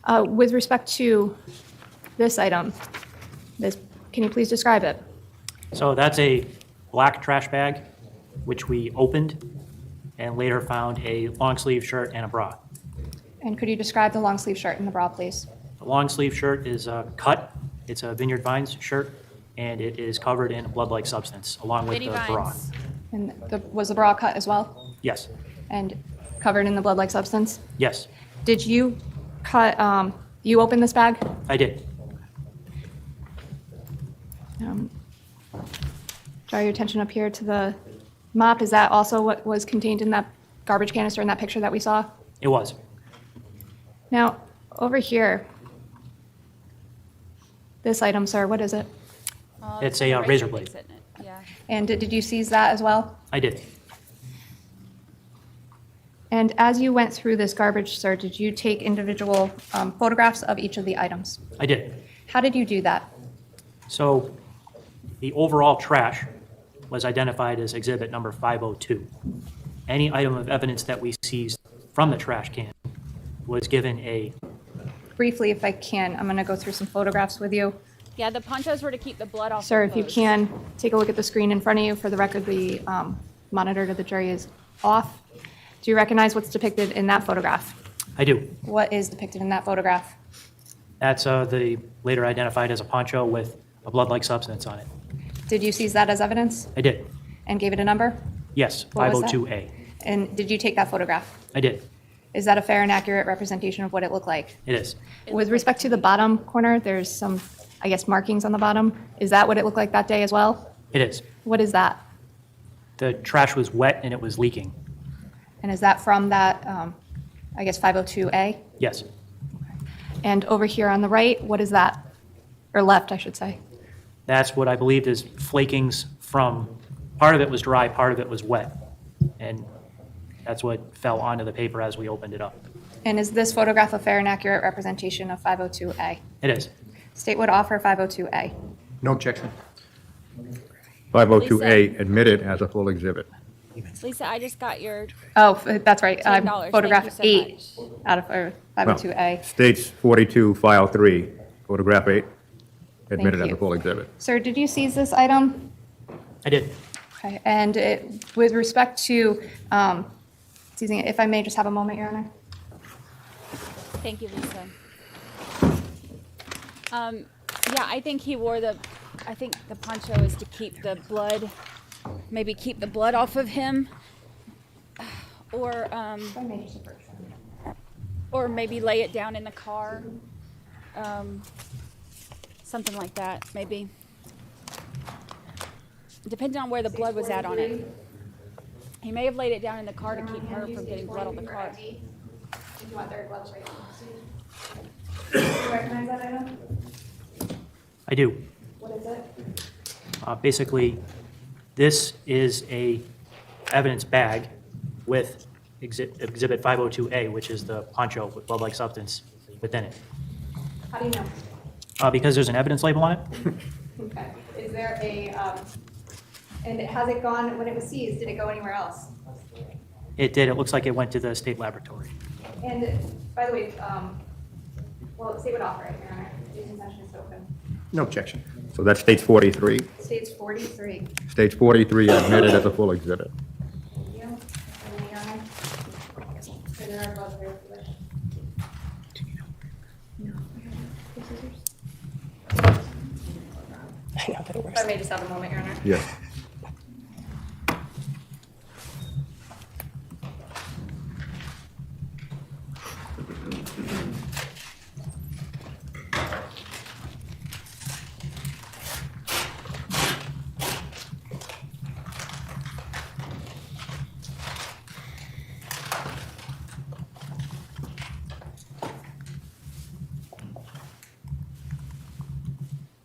With respect to this item, can you please describe it? So that's a black trash bag, which we opened and later found a long sleeve shirt and a bra. And could you describe the long sleeve shirt and the bra, please? The long sleeve shirt is cut. It's a Vineyard Vines shirt, and it is covered in a blood-like substance along with Vinny the bra. Vines. And was the bra cut as well? Yes. And covered in the blood-like substance? Yes, Did you cut, you opened this bag? I did. Draw your attention up here to the mop. Is that also what was contained in that garbage canister in that picture that we saw? It was. Now, over here, this item, sir, what is it? It's a razor blade. Yeah. And did you seize that as well? I did. And as you went through this garbage, sir, did you take individual photographs of each of the items? I did. How did you do that? So the overall trash was identified as exhibit number 502. Any item of evidence that we seized from the trash can was given a... Briefly, if I can, I'm going to go through some photographs with you. Yeah, the ponchos were to keep the blood off. Sir, the if you clothes. can, take a look at the screen in front of you. For the record, the monitor to the jury is off. Do you recognize what's depicted in that photograph? I do. What is depicted in that photograph? That's the later identified as a poncho with a blood-like substance on it. Did you seize that as evidence I did. and gave it a number? Yes, What was that? 502A. And did you take that photograph? I did. Is that a fair and accurate representation of what it looked like? It is. With respect to the bottom corner, there's some, I guess, markings on the bottom. Is that what it looked like that day as well? It is. What is that? The trash was wet and it was leaking. And is that from that, I guess, 502A? Yes. And over here on the right, what is that? Or left, I should say. That's what I believed is flakings from, part of it was dry, part of it was wet. And that's what fell onto the paper as we opened it up. And is this photograph a fair and accurate representation of 502A? It is. State would offer 502A. No objection. 502A admitted as a full exhibit. Lisa, I just got your. Oh, that's right. $10. Photograph Thank you so 8 out of 502A. States 42, file 3, photograph 8, admitted as you. a full exhibit. Sir, did you seize this item? I did. Okay. And with respect to seizing it, if I may just have a moment, Your Honor. Thank you, Lisa. Yeah, I think he wore the. I think the poncho is to keep the blood, maybe keep the blood off of him, or maybe lay it down in the car, something like that, maybe. Depending on where the blood was at on it. He may have laid it down in the car to keep her from getting blood on the car. Do you want their gloves right Do you recognize that item? I do. What is it? Basically, this is a evidence bag with exhibit 502A, which is the poncho with blood-like substance within it. How do you know? Because there's an evidence label on it. Okay. Is there a, and has it gone, when it was seized, did it go anywhere else? It did. It looks like it went to the state laboratory. And by the way, well, state would offer it, Your Honor. Use intention is open. No objection. So that's states 43. States 43. States 43 admitted as a full exhibit. Thank you. And then, Your Honor. Are there gloves there for this? No. If I may just have a moment, Your Honor. Yes.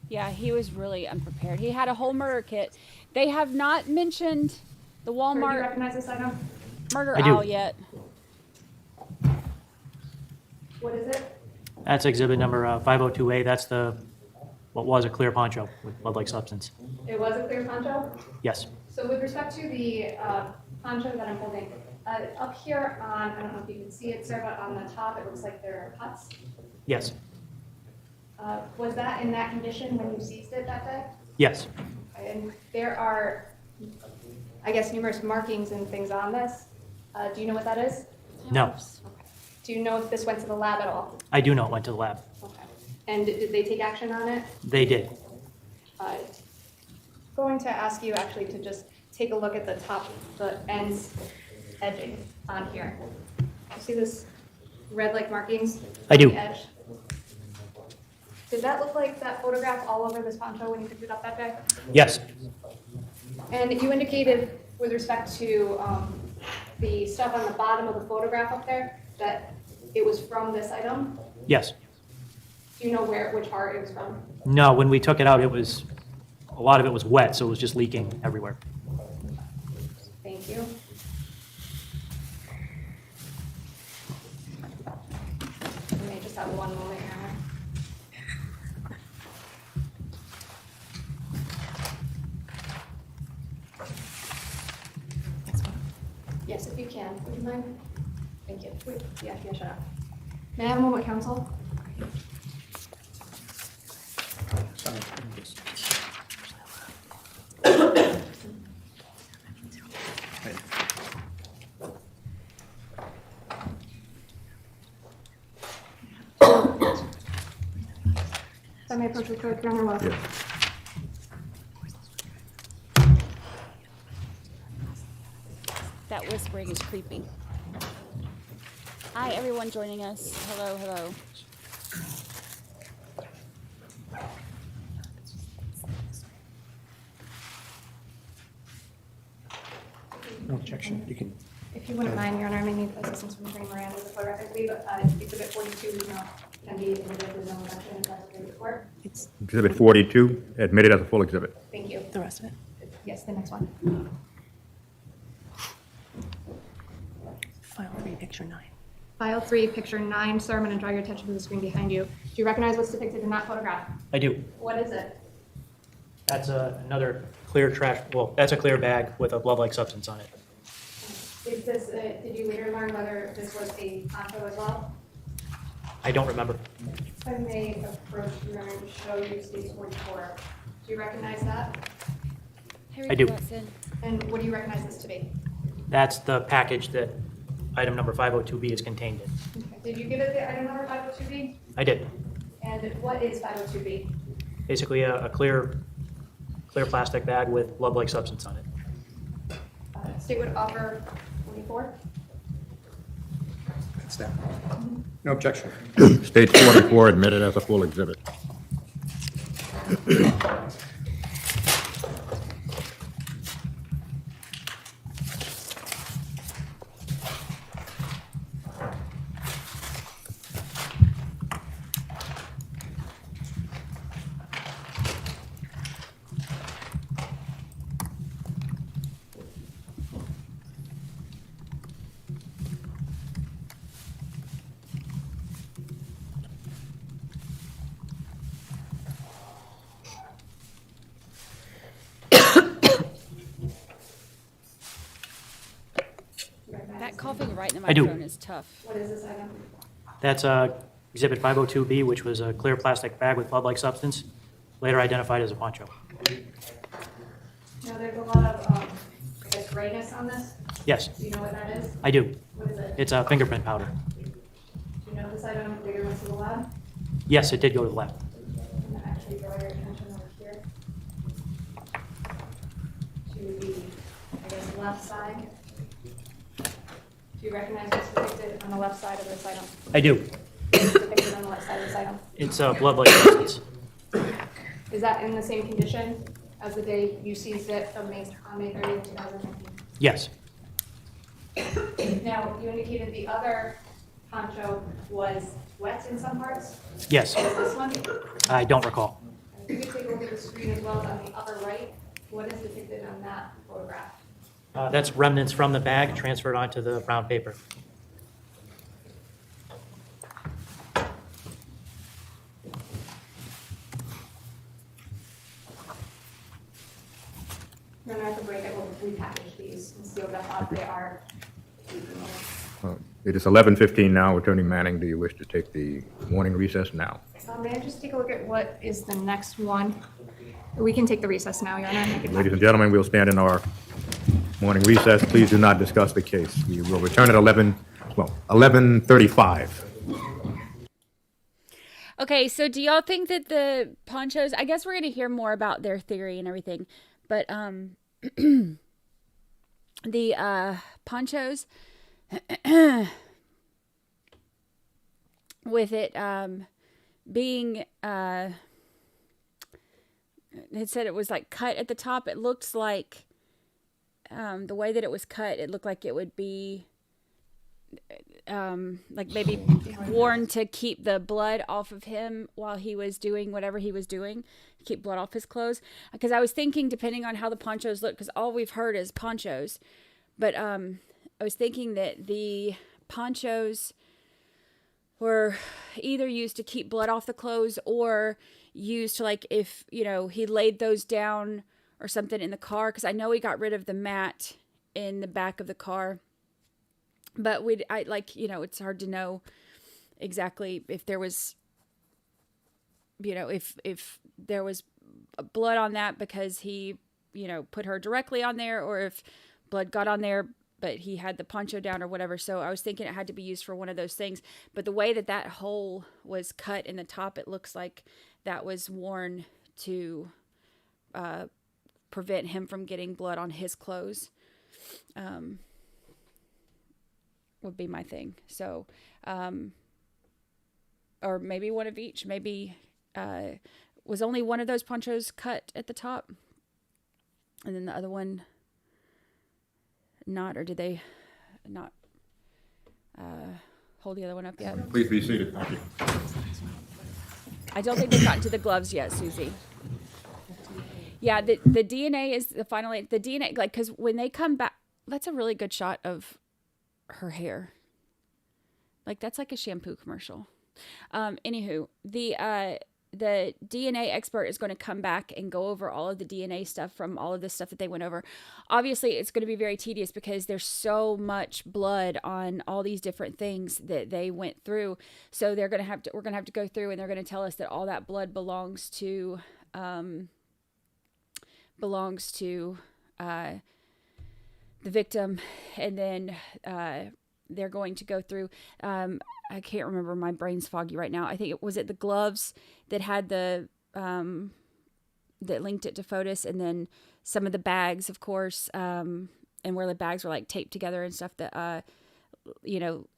Yeah, he was really unprepared. He had a whole murder kit. They have not mentioned the Do Walmart you recognize this item? murder I do. owl yet. What is it? That's exhibit number 502A. That's the what was a clear poncho with blood-like substance. It was a clear poncho? Yes. So with respect to the poncho that I'm holding, up here on, I don't know if you can see it, sir, but on the top, it looks like there are cuts. Yes. Was that in that condition when you seized it that day? Yes. And there are, I guess, numerous markings and things on this. Do you know what that is? No. Okay. Do you know if this went to the lab at all? I do know it went to the lab. Okay. And did they take action on it? They did. Going to ask you actually to just take a look at the top, the ends edging on here. You see this red-like markings? I do. On the edge? Did that look like that photograph all over this poncho when you picked it up that day? Yes. And you indicated with respect to the stuff on the bottom of the photograph up there, that it was from this item? Yes. Do you know which heart it was from? No, when we took it out, a lot of it was wet, so it was just leaking everywhere. Thank you. You may just have one moment, Your Honor. Yes, if you can. Would you mind? Thank you. Wait, yeah, shut up. May I have a moment, counsel? If I may approach the clerk, Your Honor, welcome. That whispering is creepy. Hi, everyone joining us. Hello, hello. No objection. You can. If you wouldn't mind, Your Honor, I may need assistance from Attorney Miranda with the photograph. I believe Exhibit 42 is now can be admitted as no objection if that's okay with the court. Exhibit 42, admitted as a full exhibit. Thank you. The rest of it. Yes, the next one. File 3, picture 9. File 3, picture 9. Sir, I'm going to draw your attention to the screen behind you. Do you recognize what's depicted in that photograph? I do. What is it? That's another clear trash, well, that's a clear bag with a blood-like substance on it. Is this, did you later learn whether this was a poncho as well? I don't remember. If I may approach you and show you State 44. Do you recognize that? I do. And what do you recognize this to be? That's the package that item number 502B is contained in. Okay. Did you give it the item number 502B? I did. And what is 502B? Basically a clear plastic bag with blood-like substance on it. State would offer 44. That's that. No objection. State 44, admitted as a full exhibit. That coughing right in the I do. microphone is tough. What is this item? That's Exhibit 502B, which was a clear plastic bag with blood-like substance, later identified as a poncho. Now, there's a lot of, I guess, grayness on this. Yes. Do you know what that is? I do. What is it? It's a fingerprint powder. Do you know this item later went to the lab? Yes, it did go to the lab. I'm going to actually draw your attention over here to the, I guess, left side. Do you recognize what's depicted on the left side of this item? I do. What's depicted on the left side of this item? It's a blood-like substance. Is that in the same condition as the day you seized it on May 30th, 2019? Yes. Now, you indicated the other poncho was wet in some parts? Yes. Is this one? I don't recall. If you could take a look at the screen as well as on the upper right, what is depicted on that photograph? That's remnants from the bag transferred onto the brown paper. Then after break, I will repackage these and seal them up. They are. It is 11:15 now. Attorney Manning, do you wish to take the morning recess now? May I just take a look at what is the next one? We can take the recess now, Your Honor. Ladies and gentlemen, we'll stand in our morning recess. Please do not discuss the case. We will return at 11:35. Okay, so do y'all think that the ponchos, I guess we're going to hear more about their theory and everything, but the ponchos with it being it said it was like cut at the top. It looked like the way that it was cut, it looked like it would be like maybe worn to keep the blood off of him while he was doing whatever he was doing, keep blood off his clothes. Because I was thinking, depending on how the ponchos look, because all we've heard is ponchos, but I was thinking that the ponchos were either used to keep blood off the clothes or used to, like, if, you know, he laid those down or something in the car, because I know he got rid of the mat in the back of the car. But I like, you know, it's hard to know exactly if there was, you know, if there was blood on that because he, you know, put her directly on there, or if blood got on there but he had the poncho down or whatever. So I was thinking it had to be used for one of those things. But the way that that hole was cut in the top, it looks like that was worn to prevent him from getting blood on his clothes. Would be my thing. So, or maybe one of each. Maybe was only one of those ponchos cut at the top, and then the other one not, or did they not hold the other one up yet? Please be seated. Thank you. I don't think they've gotten to the gloves yet, Susie. Yeah, the DNA is the final. The DNA, like, because when they come back, that's a really good shot of her hair. Like, that's like a shampoo commercial. Anywho, the DNA expert is going to come back and go over all of the DNA stuff from all of the stuff that they went over. Obviously, it's going to be very tedious because there's so much blood on all these different things that they went through. So we're going to have to go through, and they're going to tell us that all that blood belongs to the victim, and then they're going to go through, I can't remember, my brain's foggy right now. I think it was the gloves that had the, that linked it to Fotis, and then some of the bags, of course, and where the bags were like taped together and stuff that,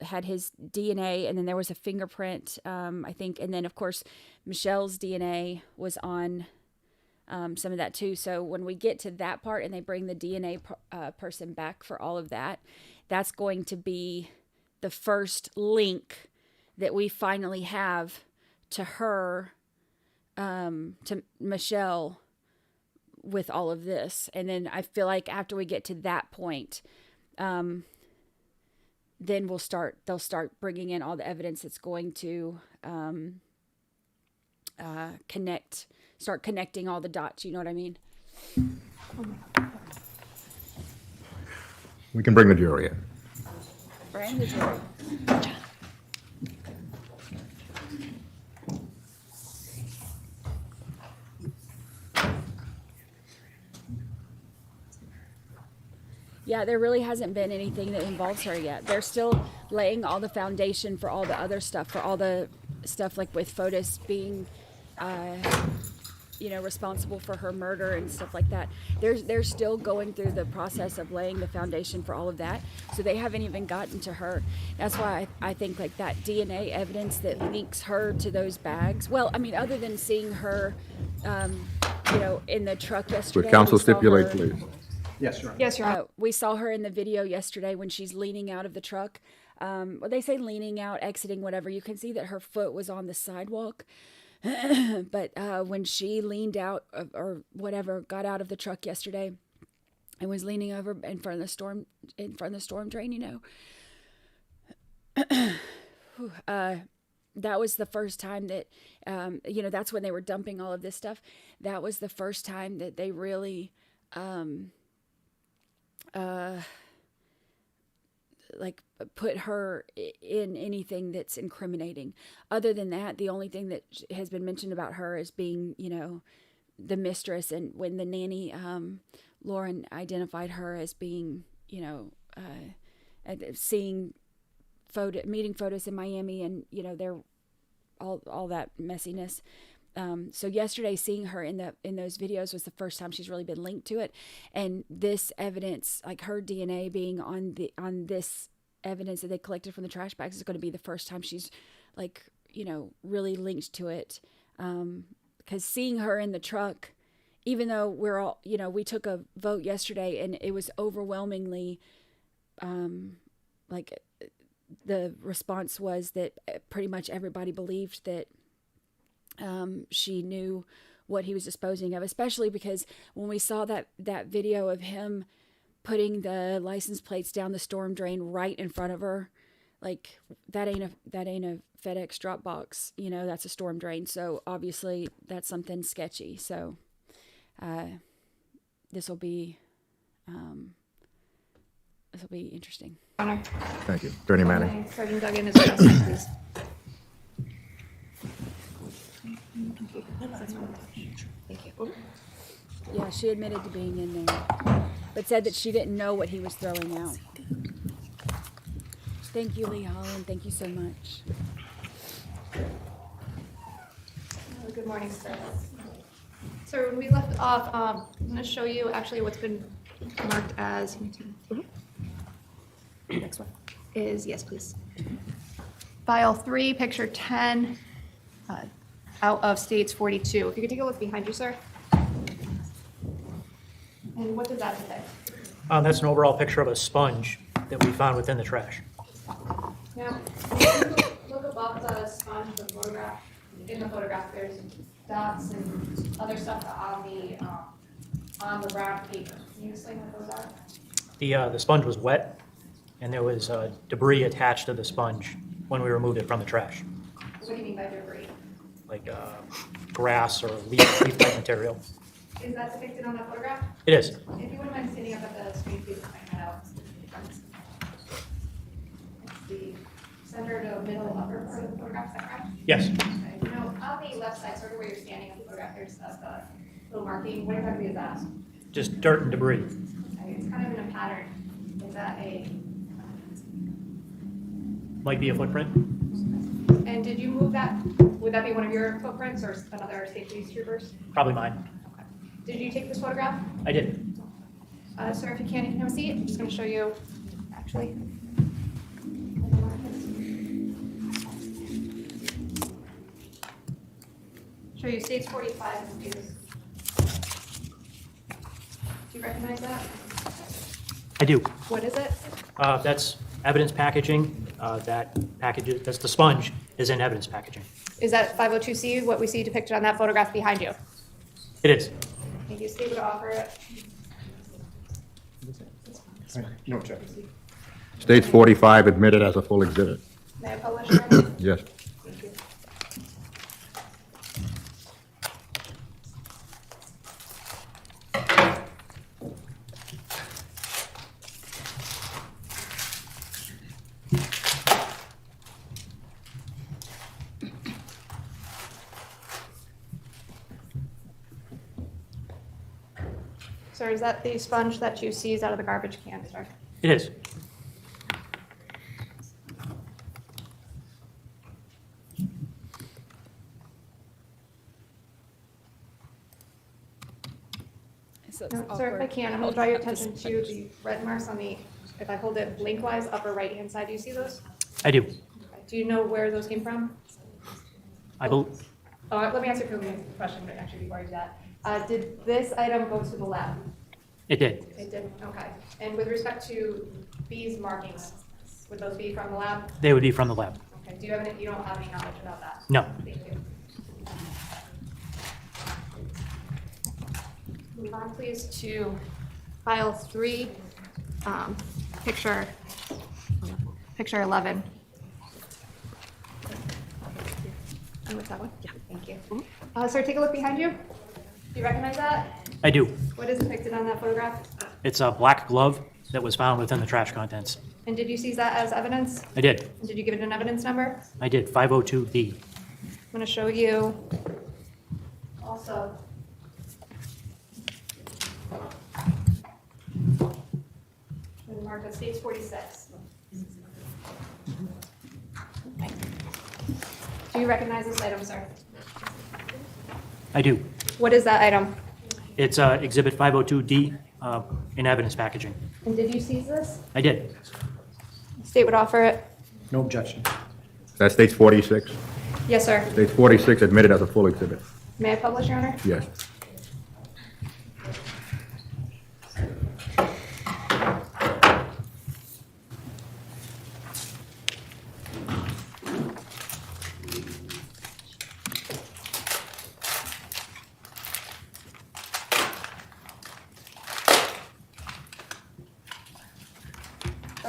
had his DNA, and then there was a fingerprint, I think, and then of course, Michelle's DNA was on some of that too. So when we get to that part and they bring the DNA person back for all of that, that's going to be the first link that we finally have to her, to Michelle, with all of this. And then I feel like after we get to that point, then they'll start bringing in all the evidence that's going to start connecting all the dots. You know what I mean? We can bring the jury in. Bring the jury. Yeah, there really hasn't been anything that involves her yet. They're still laying all the foundation for all the other stuff, for all the stuff like with Fotis being, responsible for her murder and stuff like that. They're still going through the process of laying the foundation for all of that. So they haven't even gotten to her. That's why I think like that DNA evidence that links her to those bags. Well, I mean, other than seeing her, in the truck yesterday. Would counsel stipulate, please? Yes, Your Honor. Yes, Your Honor. We saw her in the video yesterday when she's leaning out of the truck. Well, they say leaning out, exiting, whatever. You can see that her foot was on the sidewalk. But when she leaned out or whatever, got out of the truck yesterday and was leaning over in front of the storm drain, that was the first time that, that's when they were dumping all of this stuff. That was the first time that they really, put her in anything that's incriminating. Other than that, the only thing that has been mentioned about her is being, the mistress. And when the nanny, Lauren, identified her as being, meeting Fotis in Miami, and they're all that messiness. So yesterday, seeing her in those videos was the first time she's really been linked to it, and this evidence, like her DNA being on this evidence that they collected from the trash bags, is going to be the first time she's really linked to it. Because seeing her in the truck even though we're all, we took a vote yesterday and it was overwhelmingly, like the response was that pretty much everybody believed that she knew what he was disposing of, especially because when we saw that video of him putting the license plates down the storm drain right in front of her, like that ain't a FedEx drop box, that's a storm drain. So obviously that's something sketchy. So this will be interesting. Thank you. Attorney Manning. Sergeant Dugen is present, please. Thank you. Yeah, she admitted to being in there, but said that she didn't know what he was throwing out. Thank you, Lee Holland. Thank you so much. Good morning, sir. So when we left off, I'm going to show you actually what's been marked as. Next one is, yes, please. File 3, picture 10, out of states 42. If you could take a look behind you, sir. And what does that depict? That's an overall picture of a sponge that we found within the trash. Now, look above the sponge, the photograph. In the photograph, there's dots and other stuff on the brown paper. Can you explain what those are? The sponge was wet, and there was debris attached to the sponge when we removed it from the trash, What do you mean by debris? like grass or leaf-like material. Is that depicted on that photograph? It is. If you wouldn't mind standing up at the screen, please, and find that out. It's the center to middle upper part of the photograph, is that correct? Yes. Okay. On the left side, sort of where you're standing on the photograph, there's a little marking. What exactly is that? Just dirt and debris. Okay, it's kind of in a pattern. Is that Might be a footprint. and did you move that? Would that be one of your footprints or another state police troopers? Probably mine. Okay. Did you take this photograph? I did. Sir, if you can have a seat. I'm just going to show you, actually. Show you states 45 and states. Do you recognize that? I do. What is it? That's evidence packaging. That's the sponge is in evidence packaging. Is that 502C, what we see depicted on that photograph behind you? It is. Thank you. State would offer it. No objection. States 45 admitted as a full exhibit. May I publish it? Yes. Thank you. Sir, is that the sponge that you seized out of the garbage can, sir? It is. No, sir, if I can, I'm going to draw your attention to the red marks on the, if I hold it lengthwise, upper right-hand side. Do you see those? I do. Okay. Do you know where those came from? I believe. Let me answer a question, but actually before I do that. Did this item go to the lab? It did. It did, okay. And with respect to these markings, would those be from the lab? They would be from the lab. Okay, you don't have any knowledge about that? No. Thank you. Move on, please, to file 3, picture 11. And what's that one? Yeah, thank you. Sir, take a look behind you. Do you recognize that? I do. What is depicted on that photograph? It's a black glove that was found within the trash contents. And did you seize that as evidence? I did. And did you give it an evidence number? I did. 502B. I'm going to show you also. Marked as states 46. Do you recognize this item, sir? I do. What is that item? It's Exhibit 502D in evidence packaging. And did you seize this? I did. State would offer it. No objection. That states 46. Yes, sir. States 46 admitted as a full exhibit. May I publish, Your Honor? Yes.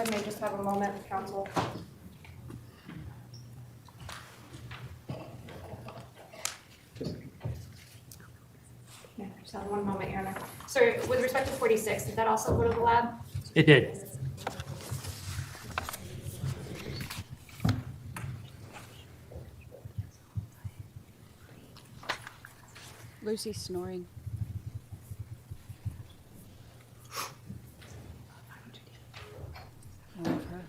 I may just have a moment, counsel. Yeah, just have one moment, Your Honor. Sir, with respect to 46, did that also go to the lab? It did. Lucy's snoring. I love her.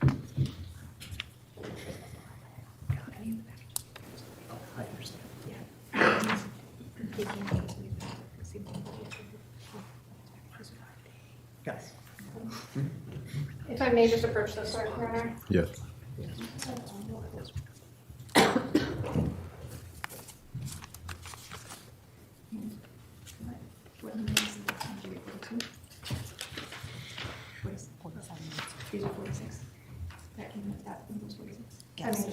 Yes. If I may just approach this, sir, Your Honor. Yes. Yes.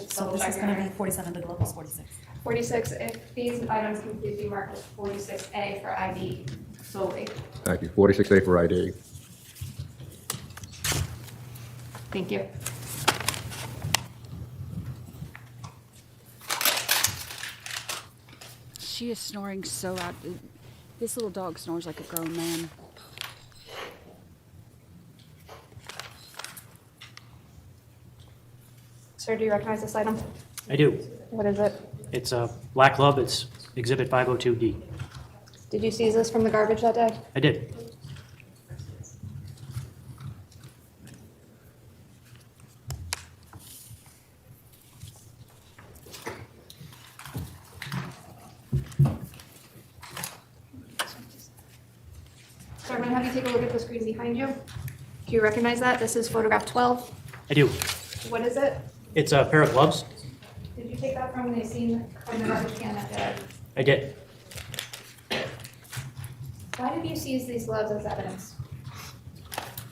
So this is going to be 47, the glove is 46. 46, if these items can please be marked as 46A for ID solely. Thank you. 46A for ID. Thank you. She is snoring so out. This little dog snores like a grown man. Sir, do you recognize this item? I do. What is it? It's a black glove. It's Exhibit 502D. Did you seize this from the garbage that day? I did. Sir, I'm going to have you take a look at the screen behind you. Do you recognize that? This is photograph 12. I do. What is it? It's a pair of gloves. Did you take that from the scene from the garbage can that day? I did. Why did you seize these gloves as evidence?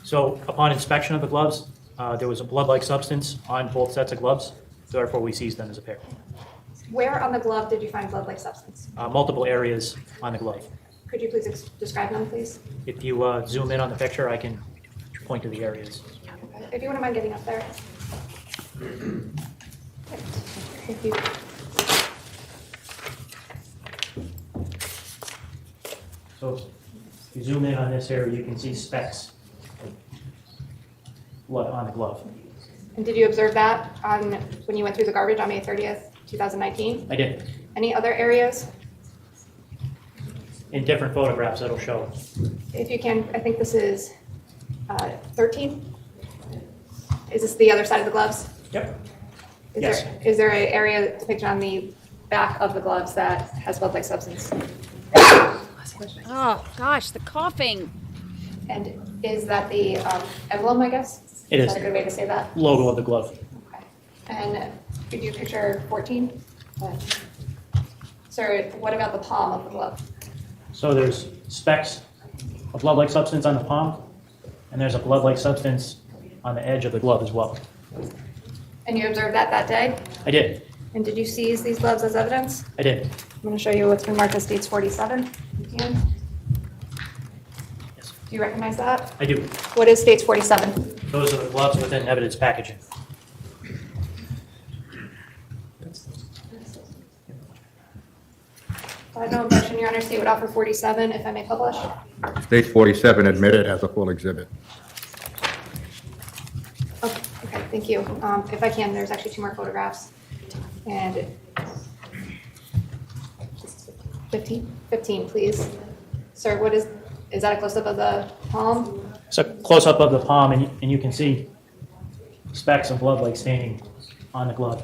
So upon inspection of the gloves, there was a blood-like substance on both sets of gloves. Therefore, we seized them as a pair. Where on the glove did you find blood-like substance? Multiple areas on the glove. Could you please describe them, please? If you zoom in on the picture, I can point to the areas. If you wouldn't mind getting up there. Thank you. So if you zoom in on this area, you can see specks of blood on the glove. And did you observe that on when you went through the garbage on May 30th, 2019? I did. Any other areas? In different photographs, it'll show. If you can, I think this is 13. Is this the other side of the gloves? Yep. Is there an area depicted on the back of the gloves that has blood-like substance? Oh, gosh, the coughing. And is that the emblem, I guess? It is. Is that a good way to say that? Logo of the glove. Okay. And could you picture 14? Sir, what about the palm of the glove? So there's specks of blood-like substance on the palm, and there's a blood-like substance on the edge of the glove as well. And you observed that day? I did. And did you seize these gloves as evidence? I did. I'm going to show you what's been marked as states 47. You can. Yes. Do you recognize that? I do. What is states 47? Those are the gloves within evidence packaging. I have no objection, Your Honor. State would offer 47 if I may publish. State 47 admitted as a full exhibit. Okay, thank you. If I can, there's actually 2 more photographs. And 15, please. Sir, what is that a close-up of the palm? It's a close-up of the palm, and you can see specks of blood-like staining on the glove.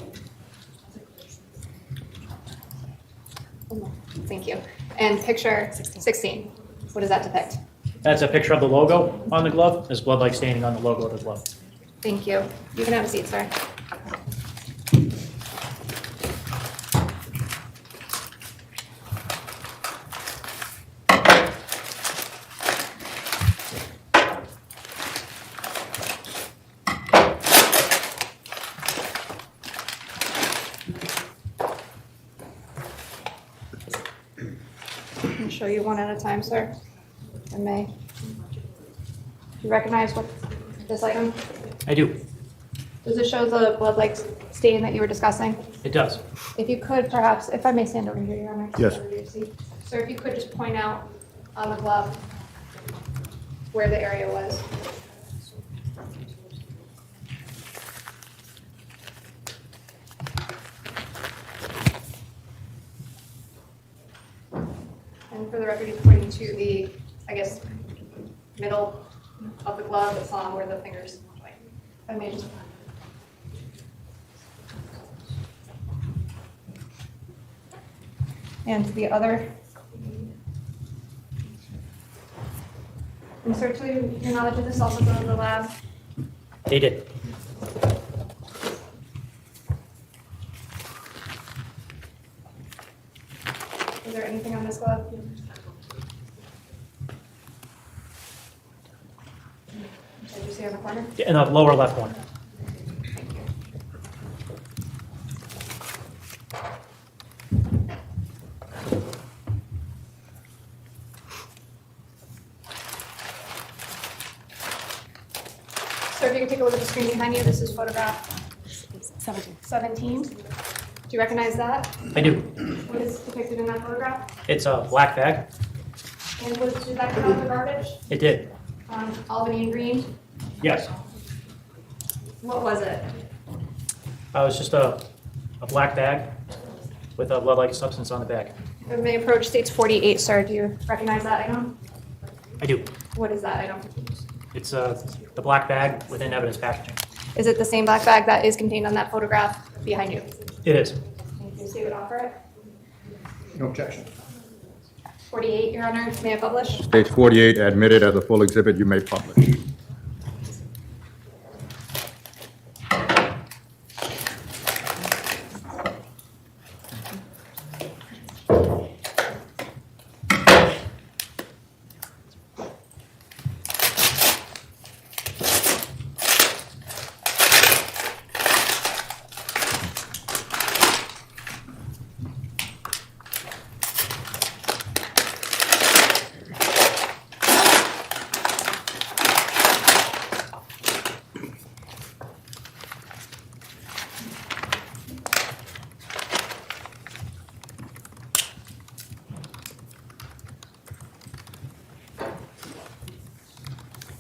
Thank you. And picture 16, what does that depict? That's a picture of the logo on the glove. There's blood-like staining on the logo of the glove. Thank you. You can have a seat, sir. I'll show you one at a time, sir. If I may. Do you recognize what this item? I do. Does it show the blood-like stain that you were discussing? It does. If you could, perhaps, if I may stand over here, Your Honor. Yes. Over your seat. Sir, if you could just point out on the glove where the area was. And for the record, he's pointing to the, I guess, middle of the glove that's on where the fingers join. If I may just. And to the other. And sir, to your knowledge, did this also go to the lab? They did. Is there anything on this glove? Did you see on the corner? In the lower left one. So if you can take a look at the screen behind you, this is photograph 17. Do you recognize that? I do. What is depicted in that photograph? It's a black bag. And did that come out of the garbage? It did. Albany and Green? Yes. What was it? It was just a black bag with a blood-like substance on the bag. It may approach states 48, sir. Do you recognize that item? I do. What is that item? It's the black bag within evidence packaging. Is it the same black bag that is contained on that photograph behind you? It is. Thank you. So you would offer it? No objection. 48, Your Honor. May I publish? Stage 48, admitted as a full exhibit, you may publish.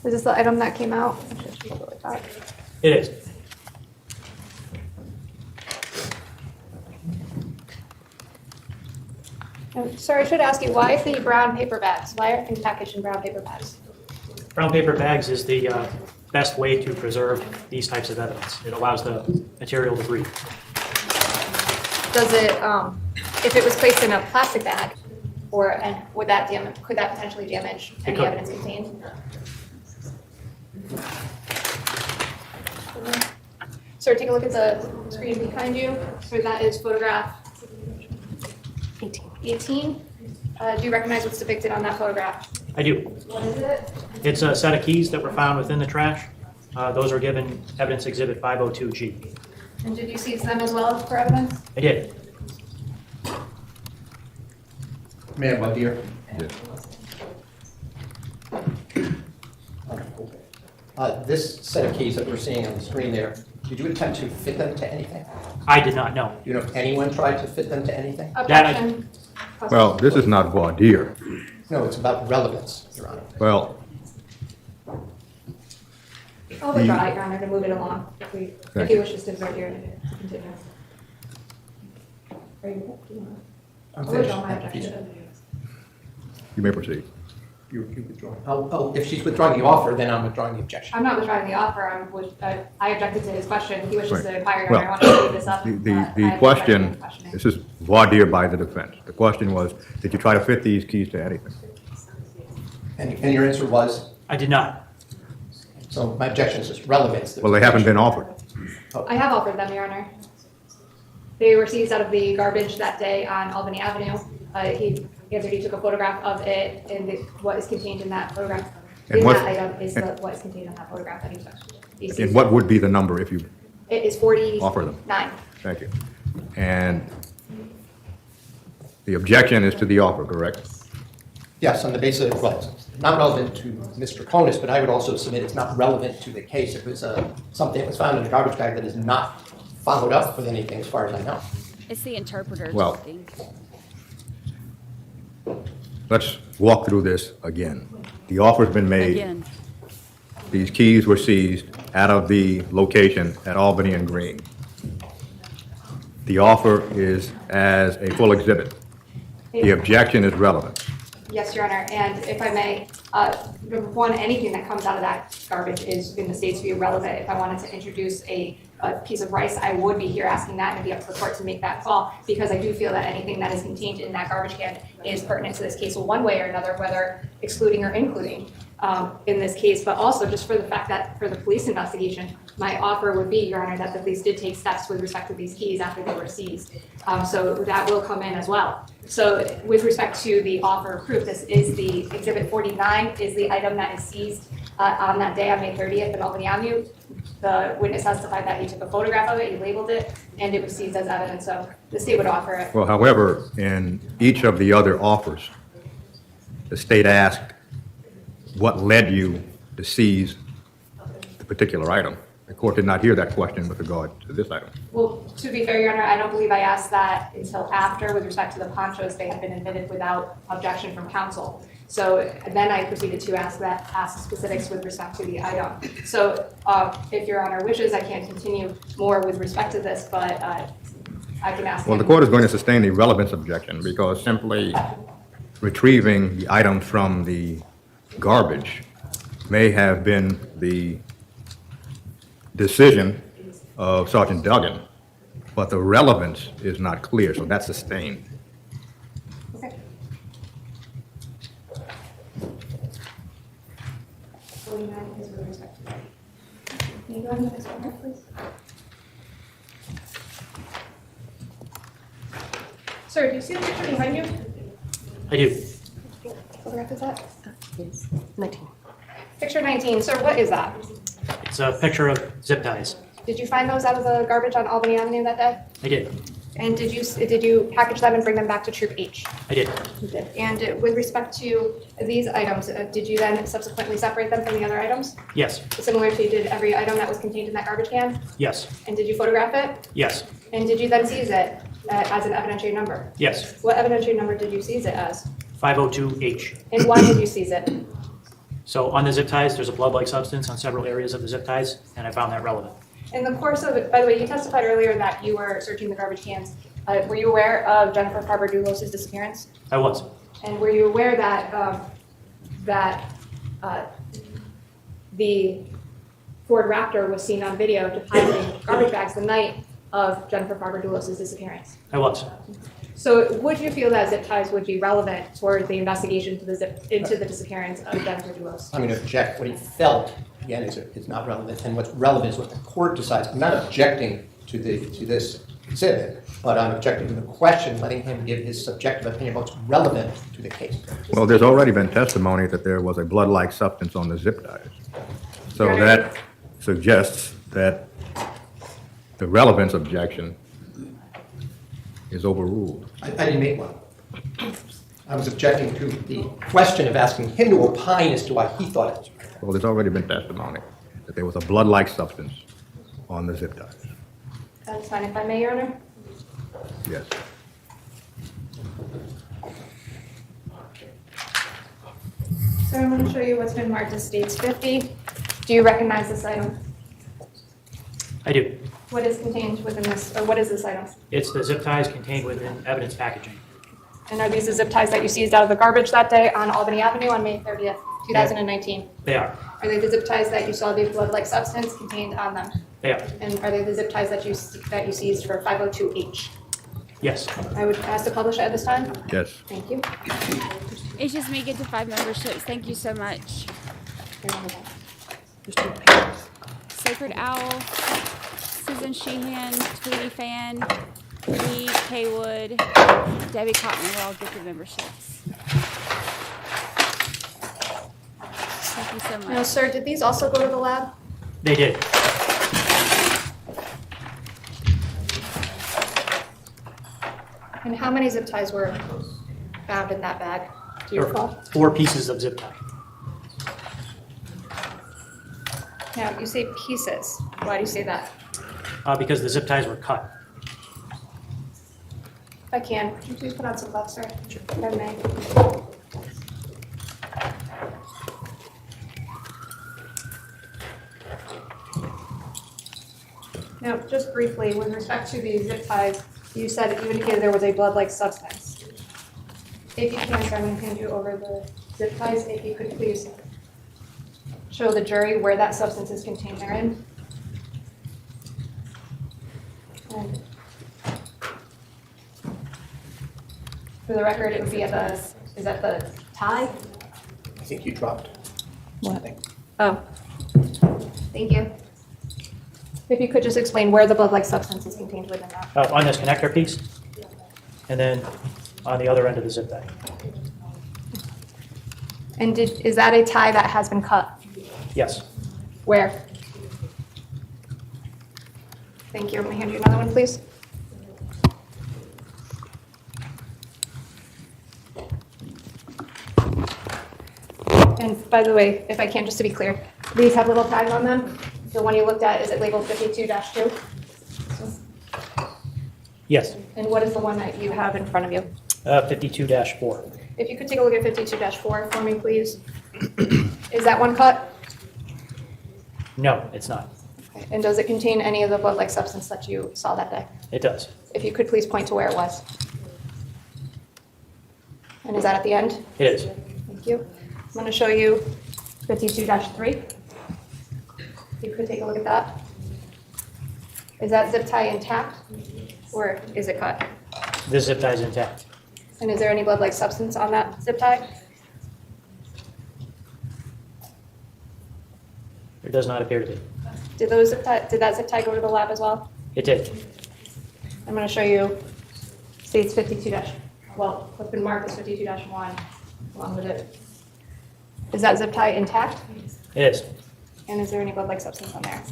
Is this the item that came out? It is. Sir, I should ask you, why the brown paper bags? Why are things packaged in brown paper bags? Brown paper bags is the best way to preserve these types of evidence. It allows the material to breathe. Does it, if it was placed in a plastic bag, and could that potentially damage any evidence contained? Sir, take a look at the screen behind you. So that is photograph 18. Do you recognize what's depicted on that photograph? I do. What is it? It's a set of keys that were found within the trash. Those are given evidence exhibit 502G. And did you seize them as well for evidence? I did. Ma'am, what dear? This set of keys that we're seeing on the screen there, did you attempt to fit them to anything? I did not know. Do you know if anyone tried to fit them to anything? Objection. Well, this is not voir dire. No, it's about relevance, Your Honor. Well, I'll withdraw, Your Honor, to move it along if he wishes to vote here to continue. Are you? I'm I'll withdraw finished. my objection. you may proceed. You withdraw. Oh, if she's withdrawing the offer, then I'm withdrawing the objection. I'm not withdrawing the offer. I objected to his question. He wishes Right. to inquire, Your Well, Honor. I want to leave this up. The question, this is voir dire by the defense. The question was, did you try to fit these keys to anything? And your answer was? I did not. So my objection is just relevance. Well, they haven't been offered. I have offered them, Your Honor. They were seized out of the garbage that day on Albany Avenue. He answered he took a photograph of it and what is contained in that photograph. And In what- that item is what is contained in that photograph that he seized. And what would be the number if you It is 49. offer them? Thank you. And the objection is to the offer, correct? Yes, on the basis of, well, not relevant to Mr. Troconis, but I would also submit it's not relevant to the case. It was something that was found in a garbage bag that is not followed up with anything as far as I know. It's the interpreter. Well, thing. let's walk through this again. The offer's been made. Again. These keys were seized out of the location at Albany and Green. The offer is as a full exhibit. The objection is relevant. Yes, Your Honor, and if I may, number one, anything that comes out of that garbage is in the state's view relevant. If I wanted to introduce a piece of rice, I would be here asking that and be up to the court to make that call, because I do feel that anything that is contained in that garbage can is pertinent to this case one way or another, whether excluding or including in this case, but also just for the fact that for the police investigation, my offer would be, Your Honor, that the police did take steps with respect to these keys after they were seized. So that will come in as well. So with respect to the offer of proof, this is the Exhibit 49 is the item that is seized on that day on May 30th at Albany Avenue. The witness testified that he took a photograph of it, he labeled it, and it was seized as evidence. So the state would offer it. Well, however, in each of the other offers, the state asked what led you to seize the particular item. The court did not hear that question with regard to this item. Well, to be fair, Your Honor, I don't believe I asked that until after. With respect to the ponchos, they had been admitted without objection from counsel. So then I proceeded to ask specifics with respect to the item. So if Your Honor wishes, I can't continue more with respect to this, but I can ask. Well, the court is going to sustain the relevance objection because simply retrieving the item from the garbage may have been the decision of Sergeant Dugen, but the relevance is not clear, so that's sustained. Okay. Can you go on the next one, please? Sir, do you see the picture behind you? I do. What photograph is that? Yes, 19. Picture 19. Sir, what is that? It's a picture of zip ties. Did you find those out of the garbage on Albany Avenue that day? I did. And did you package them and bring them back to Troop H? I did. You did. And with respect to these items, did you then subsequently separate them from the other items? Yes. Similar to you did every item that was contained in that garbage can? Yes. And did you photograph it? Yes. And did you then seize it as an evidentiary number? Yes. What evidentiary number did you seize it as? 502H. And why did you seize it? So on the zip ties, there's a blood-like substance on several areas of the zip ties, and I found that relevant. In the course of it, by the way, you testified earlier that you were searching the garbage cans. Were you aware of Jennifer Carver Dulos' disappearance? I was. And were you aware that the Ford Raptor was seen on video depositing garbage bags the night of Jennifer Carver Dulos' disappearance? I was. So would you feel that zip ties would be relevant toward the investigation into the disappearance of Jennifer Dulos? I'm going to object. What he felt, again, is not relevant, and what's relevant is what the court decides. I'm not objecting to this exhibit, but I'm objecting to the question, letting him give his subjective opinion about what's relevant to the case. Well, there's already been testimony that there was a blood-like substance on the zip ties. So that suggests that the relevance objection is overruled. I didn't make one. I was objecting to the question of asking him to opine as to why he thought it was right. Well, there's already been testimony that there was a blood-like substance on the zip ties. That's fine. If I may, Your Honor? Yes. So I'm going to show you what's been marked as States 50. Do you recognize this item? I do. What is contained within this, or what is this item? It's the zip ties contained within evidence packaging. And are these the zip ties that you seized out of the garbage that day on Albany Avenue on May 30th, 2019? They are. Are they the zip ties that you saw the blood-like substance contained on them? They are. And are they the zip ties that you seized for 502H? Yes. I would ask the publisher at this time. Yes. Thank you. It's just me get to 5 memberships. Thank you so much. Sacred Owl, Susan Sheehan, Tweety Fan, Lee Kaywood, Debbie Cotton will all get the memberships. Thank you so much. Now, sir, did these also go to the lab? They did. And how many zip ties were found in that bag? Do you recall? 4 pieces of zip tie. Now, you say pieces. Why do you say that? Because the zip ties were cut. If I can, could you please put on some gloves, sir? If I may. Now, just briefly, with respect to the zip ties, you said you indicated there was a blood-like substance. If you can, sir, I'm going to hand you over the zip ties. If you could please show the jury where that substance is contained therein. And for the record, it would be at the, is that the tie? I think you dropped something. Oh, thank you. If you could just explain where the blood-like substance is contained within that. On this connector piece, and then on the other end of the zip tie. And is that a tie that has been cut? Yes. Where? Thank you. I'm going to hand you another one, please. And by the way, if I can, just to be clear, these have little tags on them. The one you looked at, is it labeled 52-2? Yes. And what is the one that you have in front of you? 52-4. If you could take a look at 52-4 for me, please. Is that one cut? No, it's not. Okay. And does it contain any of the blood-like substance that you saw that day? It does. If you could please point to where it was. And is that at the end? It is. Thank you. I'm going to show you 52-3. If you could take a look at that. Is that zip tie intact or is it cut? This zip tie is intact. And is there any blood-like substance on that zip tie? There does not appear to be. Did that zip tie go to the lab as well? It did. I'm going to show you, see it's 52-, well, what's been marked as 52-1 along with it. Is that zip tie intact? It is. And is there any blood-like substance on there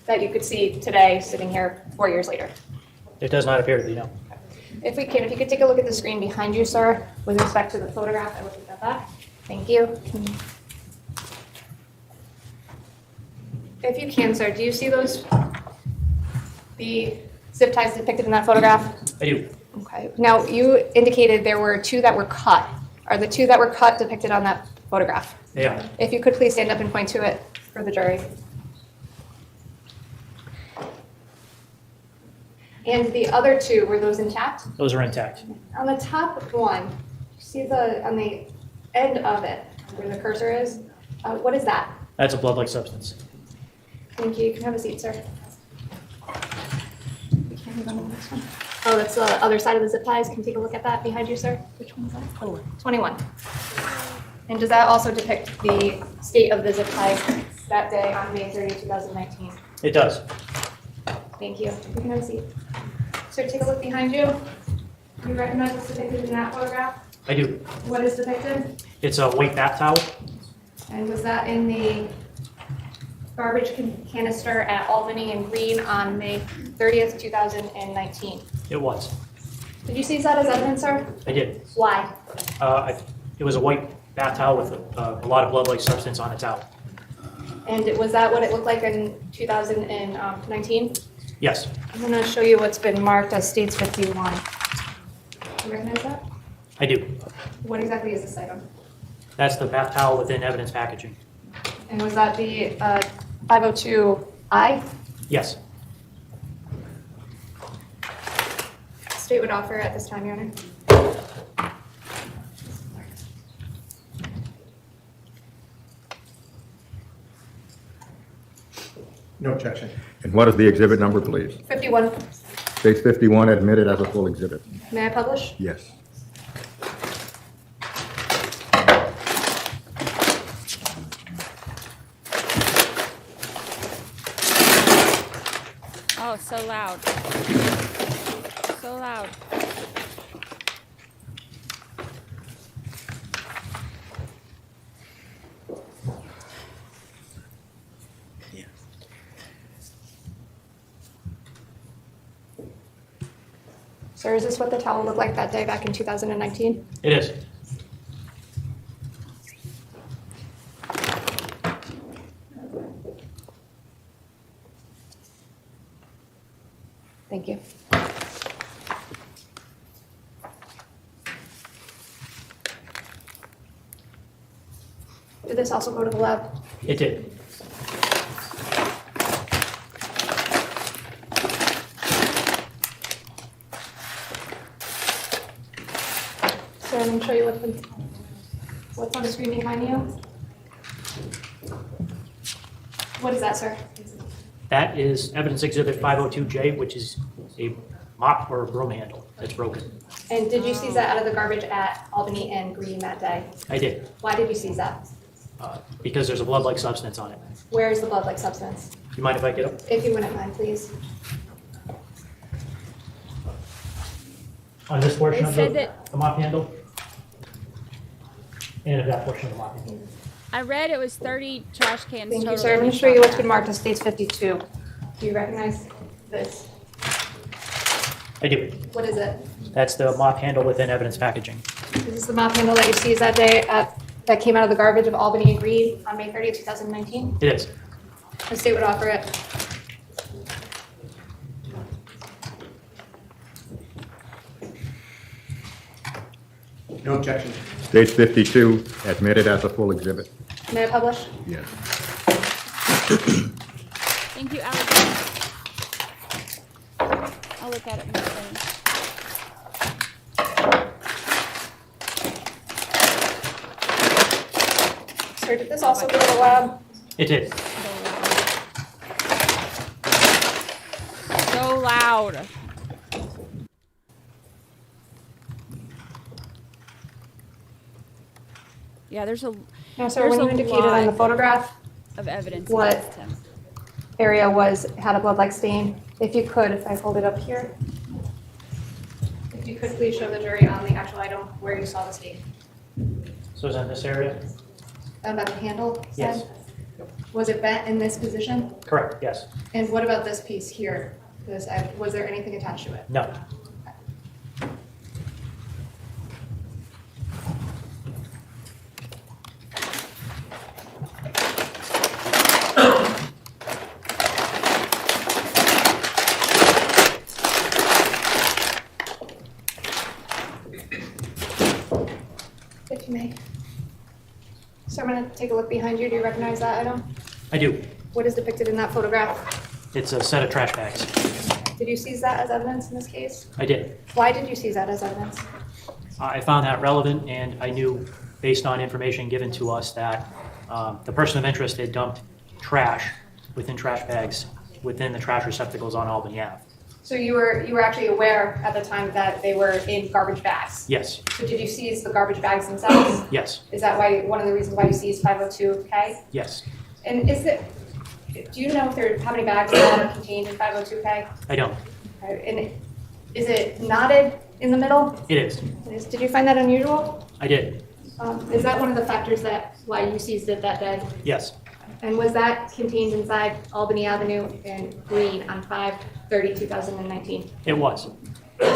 that you could see today sitting here 4 years later? It does not appear to be, no. If you could take a look at the screen behind you, sir, with respect to the photograph that was at that back. Thank you. If you can, sir, do you see the zip ties depicted in that photograph? I do. Okay. Now, you indicated there were two that were cut. Are the two that were cut depicted on that photograph? They are. If you could please stand up and point to it for the jury. And the other two, were those intact? Those are intact. On the top one, see on the end of it, where the cursor is, what is that? That's a blood-like substance. Thank you. You can have a seat, sir. We can't move on to the next one. Oh, that's the other side of the zip ties. Can you take a look at that behind you, sir? Which one is that? 21. 21. And does that also depict the state of the zip tie that day on May 30, 2019? It does. Thank you. You can have a seat. Sir, take a look behind you. Do you recognize what's depicted in that photograph? I do. What is depicted? It's a white bath towel. And was that in the garbage canister at Albany and Green on May 30th, 2019? It was. Did you seize that as evidence, sir? I did. Why? It was a white bath towel with a lot of blood-like substance on the towel. And was that what it looked like in 2019? Yes. I'm going to show you what's been marked as States 51. Do you recognize that? I do. What exactly is this item? That's the bath towel within evidence packaging. And was that the 502I? Yes. State would offer at this time, Your Honor. No objection. And what is the exhibit number, please? 51. States 51 admitted as a full exhibit. May I publish? Yes. Oh, so loud. So loud. Sir, is this what the towel looked like that day back in 2019? It is. Thank you. Did this also go to the lab? It did. So I'm going to show you what's on the screen behind you. What is that, sir? That is evidence exhibit 502J, which is a mop or a broom handle that's broken. And did you seize that out of the garbage at Albany and Green that day? I did, Why did you seize that? because there's a blood-like substance on it. Where is the blood-like substance? You mind if I get up? If you wouldn't mind, please. On this portion It of said the that- mop handle? And of that portion of the mop handle. I read it was 30 trash cans Thank you, total. sir. I'm going to show you what's been marked as states 52. Do you recognize this? I do. What is it? That's the mop handle within evidence packaging. This is the mop handle that you seized that day that came out of the garbage of Albany and Green on May 30th, 2019. It is. The state would offer it. No objection. States 52, admitted as a full exhibit. May I publish? Yes. Thank you, Alex. I'll look at it when it's finished. Sir, did this also go to the lab? It did. So loud. Yeah, there's a No, sir, there's when you a indicated on the lot photograph of evidence what against him. area had a blood-like stain, if you could, if I hold it up here, if you could please show the jury on the actual item where you saw the stain. So is that in this area? About the handle, Yes. said? Was it bent in this position? Correct, yes. And what about this piece here? Was there anything attached to it? No. If you may. So I'm going to take a look behind you. Do you recognize that item? I do. What is depicted in that photograph? It's a set of trash bags. Did you seize that as evidence in this case? I did. Why did you seize that as evidence? I found that relevant, and I knew, based on information given to us, that the person of interest had dumped trash within trash bags within the trash receptacles on Albany Ave. So you were actually aware at the time that they were in garbage bags? Yes. So did you seize the garbage bags themselves? Yes. Is that one of the reasons why you seized 502K? Yes. And do you know how many bags are contained in 502K? I don't. Okay. And is it knotted in the middle? It is. It is. Did you find that unusual? I did. Is that one of the factors why you seized it that day? Yes. And was that contained inside Albany Avenue and Green on 5/30/2019? It was. May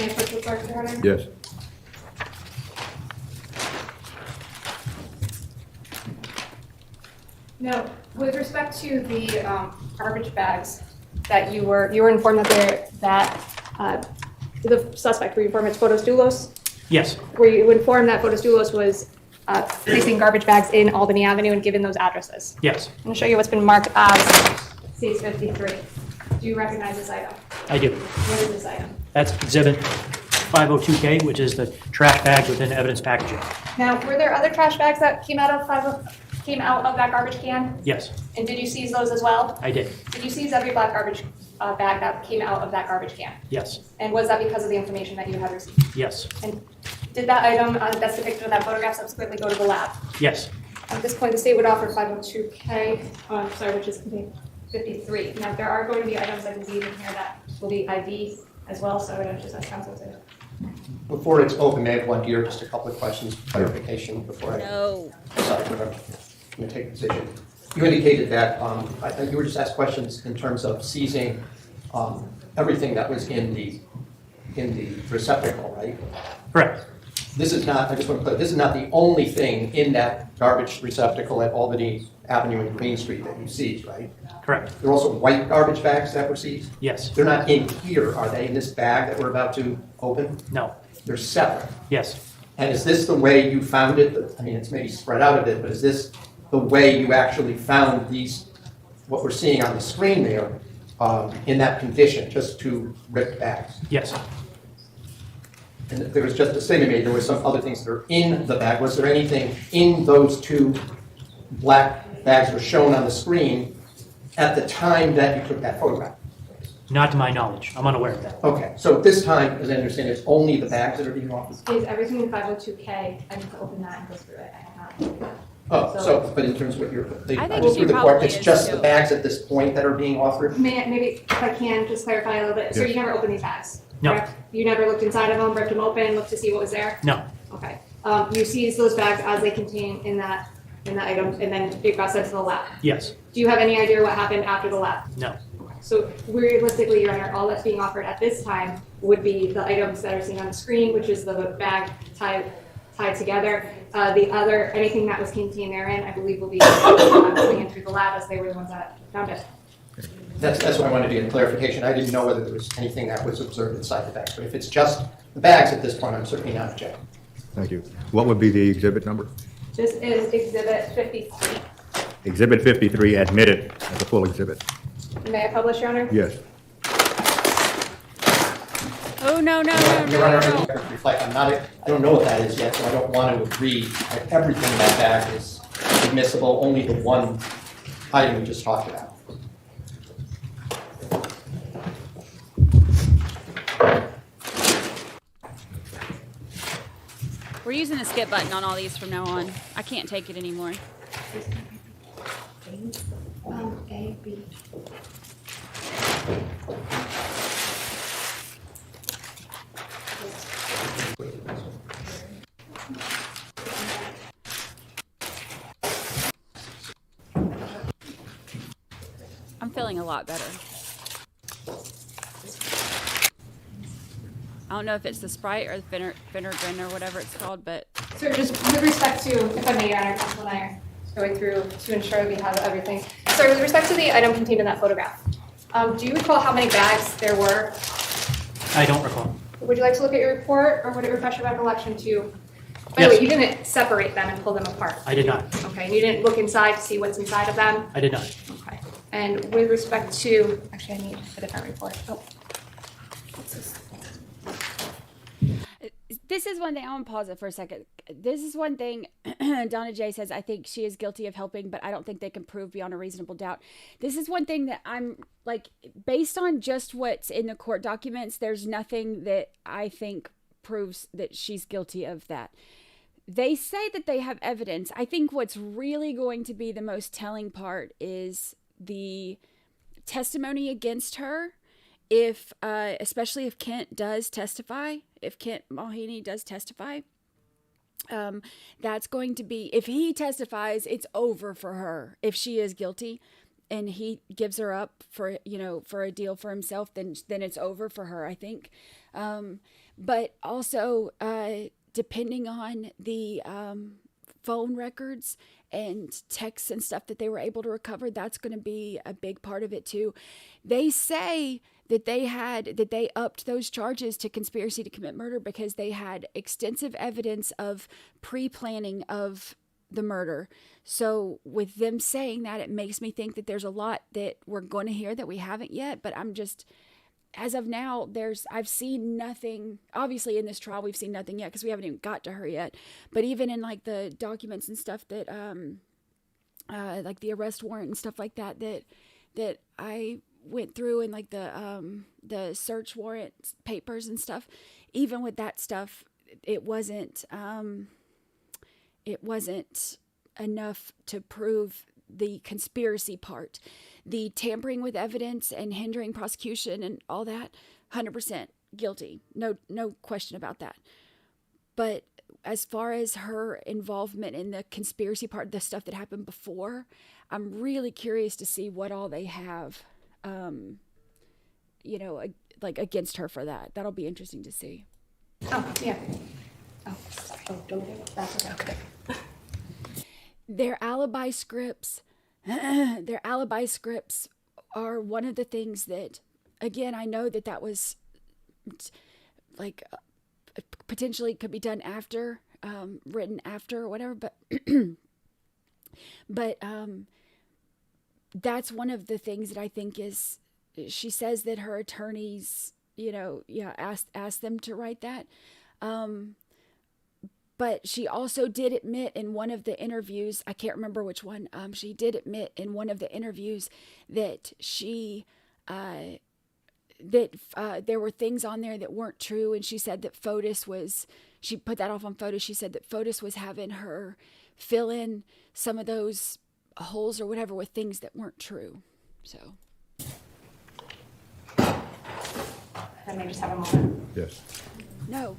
I put the clerk order? Yes. No, with respect to the garbage bags that you were informed that the suspect, were you informed it's Fotis Dulos? Yes. Were you informed that Fotis Dulos was placing garbage bags in Albany Avenue and given those addresses? Yes. I'm going to show you what's been marked as C53. Do you recognize this item? I do. What is this item? That's exhibit 502K, which is the trash bag within evidence packaging. Now, were there other trash bags that came out of that garbage can? Yes. And did you seize those as well? I did. Did you seize every black garbage bag that came out of that garbage can? Yes. And was that because of the information that you had received? Yes. And did that item that's depicted in that photograph subsequently go to the lab? Yes. At this point, the state would offer 502K, which is 53. Now, there are going to be items I believe in here that will be ID as well, so I would just ask counsel to. Before it's open, may I have one here, just a couple of questions, clarification before I decide whether I'm going to take a position. You indicated that you were just asked questions in terms of seizing everything that was in the receptacle, right? Correct. this is not, I just want to put, this is not the only thing in that garbage receptacle at Albany Avenue and Green Street that you seized, right? Correct. There are also white garbage bags that were seized? Yes. They're not in here, are they, in this bag that we're about to open? No. They're separate. Yes. And is this the way you found it? I mean, it's maybe spread out a bit, but is this the way you actually found these, what we're seeing on the screen there, in that condition, just two ripped bags? Yes. And there was just a statement made, there were some other things that are in the bag. Was there anything in those two black bags that were shown on the screen at the time that you took that photograph? Not to my knowledge. I'm unaware of that. Okay, so at this time, as I understand, it's only the bags that are being offered? Is everything in 502K? I need to open that and go through it. I cannot. Oh, so, but in terms of what you're, I think go she through the court, probably it's is just too. the bags at this point that are being offered? Maybe if I can just clarify a little bit. So Yes. you never opened these bags? No. Correct? You never looked inside of them, ripped them open, looked to see what was there? No. Okay. You seized those bags as they contain in that item, and then it got sent to the lab. Yes. Do you have any idea what happened after the lab? No. So realistically, Your Honor, all that's being offered at this time would be the items that are seen on the screen, which is the bag tied together. The other, anything that was contained therein, I believe will be going in through the lab as they were the ones that found it. That's what I wanted to get clarification. I didn't know whether there was anything that was observed inside the bags, but if it's just the bags at this point, I'm certainly not objecting. Thank you. What would be the exhibit number? This is Exhibit 53. Exhibit 53 admitted as a full exhibit. May I publish, Your Honor? Yes. Oh, no. Your Honor, I reflect, I don't know what that is yet, so I don't want to agree that everything in that bag is admissible, only the one item we just talked about. We're using the skip button on all these from now on. I can't take it anymore. A, B. I'm feeling a lot better. I don't know if it's the Sprite or the Finnergrin or whatever it's called, but... So just with respect to, if I may, Your Honor, when I'm going through to ensure we have everything. So with respect to the item contained in that photograph, do you recall how many bags there were? I don't recall. Would you like to look at your report, or would it refresh your recollection to... By the Yes. way, you didn't separate them and pull them apart. I did not. Okay, and you didn't look inside to see what's inside of them? I did not. Okay. And with respect to... Actually, I need a different report. Oh. What's this? This is one thing, I want to pause it for a second. This is one thing Donna J says, I think she is guilty of helping, but I don't think they can prove beyond a reasonable doubt. This is one thing that I'm like, based on just what's in the court documents, there's nothing that I think proves that she's guilty of that. They say that they have evidence. I think what's really going to be the most telling part is the testimony against her. If, especially if Kent does testify, if Kent Mulheny does testify, that's going to be, if he testifies, it's over for her. If she is guilty and he gives her up for, for a deal for himself, then it's over for her, I think. But also, depending on the, phone records and texts and stuff that they were able to recover, that's going to be a big part of it too. They say that they upped those charges to conspiracy to commit murder because they had extensive evidence of pre-planning of the murder. So with them saying that, it makes me think that there's a lot that we're going to hear that we haven't yet, but I'm just, as of now, I've seen nothing. Obviously in this trial, we've seen nothing yet because we haven't even got to her yet. But even in like the documents and stuff that, like the arrest warrant and stuff like that, that I went through, and like the search warrant papers and stuff, even with that stuff, it wasn't enough to prove the conspiracy part. The tampering with evidence and hindering prosecution and all that, 100% guilty. No question about that. But as far as her involvement in the conspiracy part, the stuff that happened before, I'm really curious to see what all they have, like against her for that. That'll be interesting to see. Oh, yeah. Oh. Oh, don't. That's okay. Their alibi scripts, are one of the things that, again, I know that was like potentially could be done after, written after or whatever, but that's one of the things that I think is, she says that her attorneys, asked them to write that. But she also did admit in one of the interviews, I can't remember which one, she did admit in one of the interviews that there were things on there that weren't true. And she said that she put that off on Fotis. She said that Fotis was having her fill in some of those holes or whatever with things that weren't true. So. Let me just have a moment. Yes. No.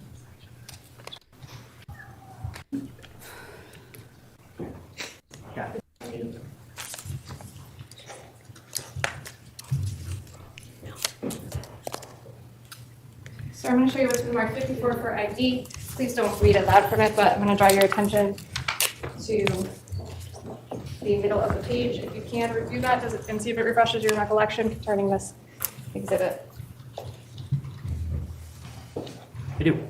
So I'm going to show you what's been marked 54 for ID. Please don't read it loud from it, but I'm going to draw your attention to the middle of the page. If you can review that and see if it refreshes your recollection concerning this exhibit. I do.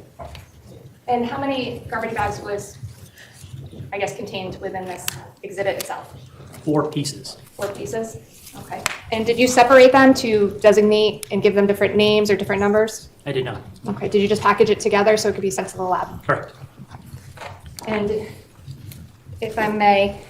And how many garbage bags was, I guess, contained within this exhibit itself? 4 pieces. 4 pieces? Okay. And did you separate them to designate and give them different names or different numbers? I did not. Okay. Did you just package it together so it could be sent to the lab? Correct. And if I may,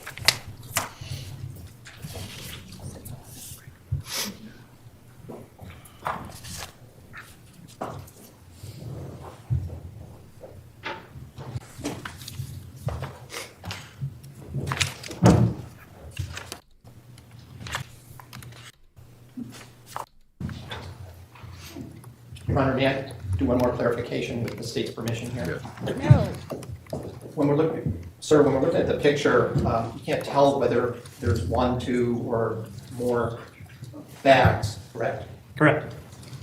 Your Honor, may I do one more clarification with the state's permission here? No. When we're looking at the picture, you can't tell whether there's 1, 2, or more bags, correct? Correct.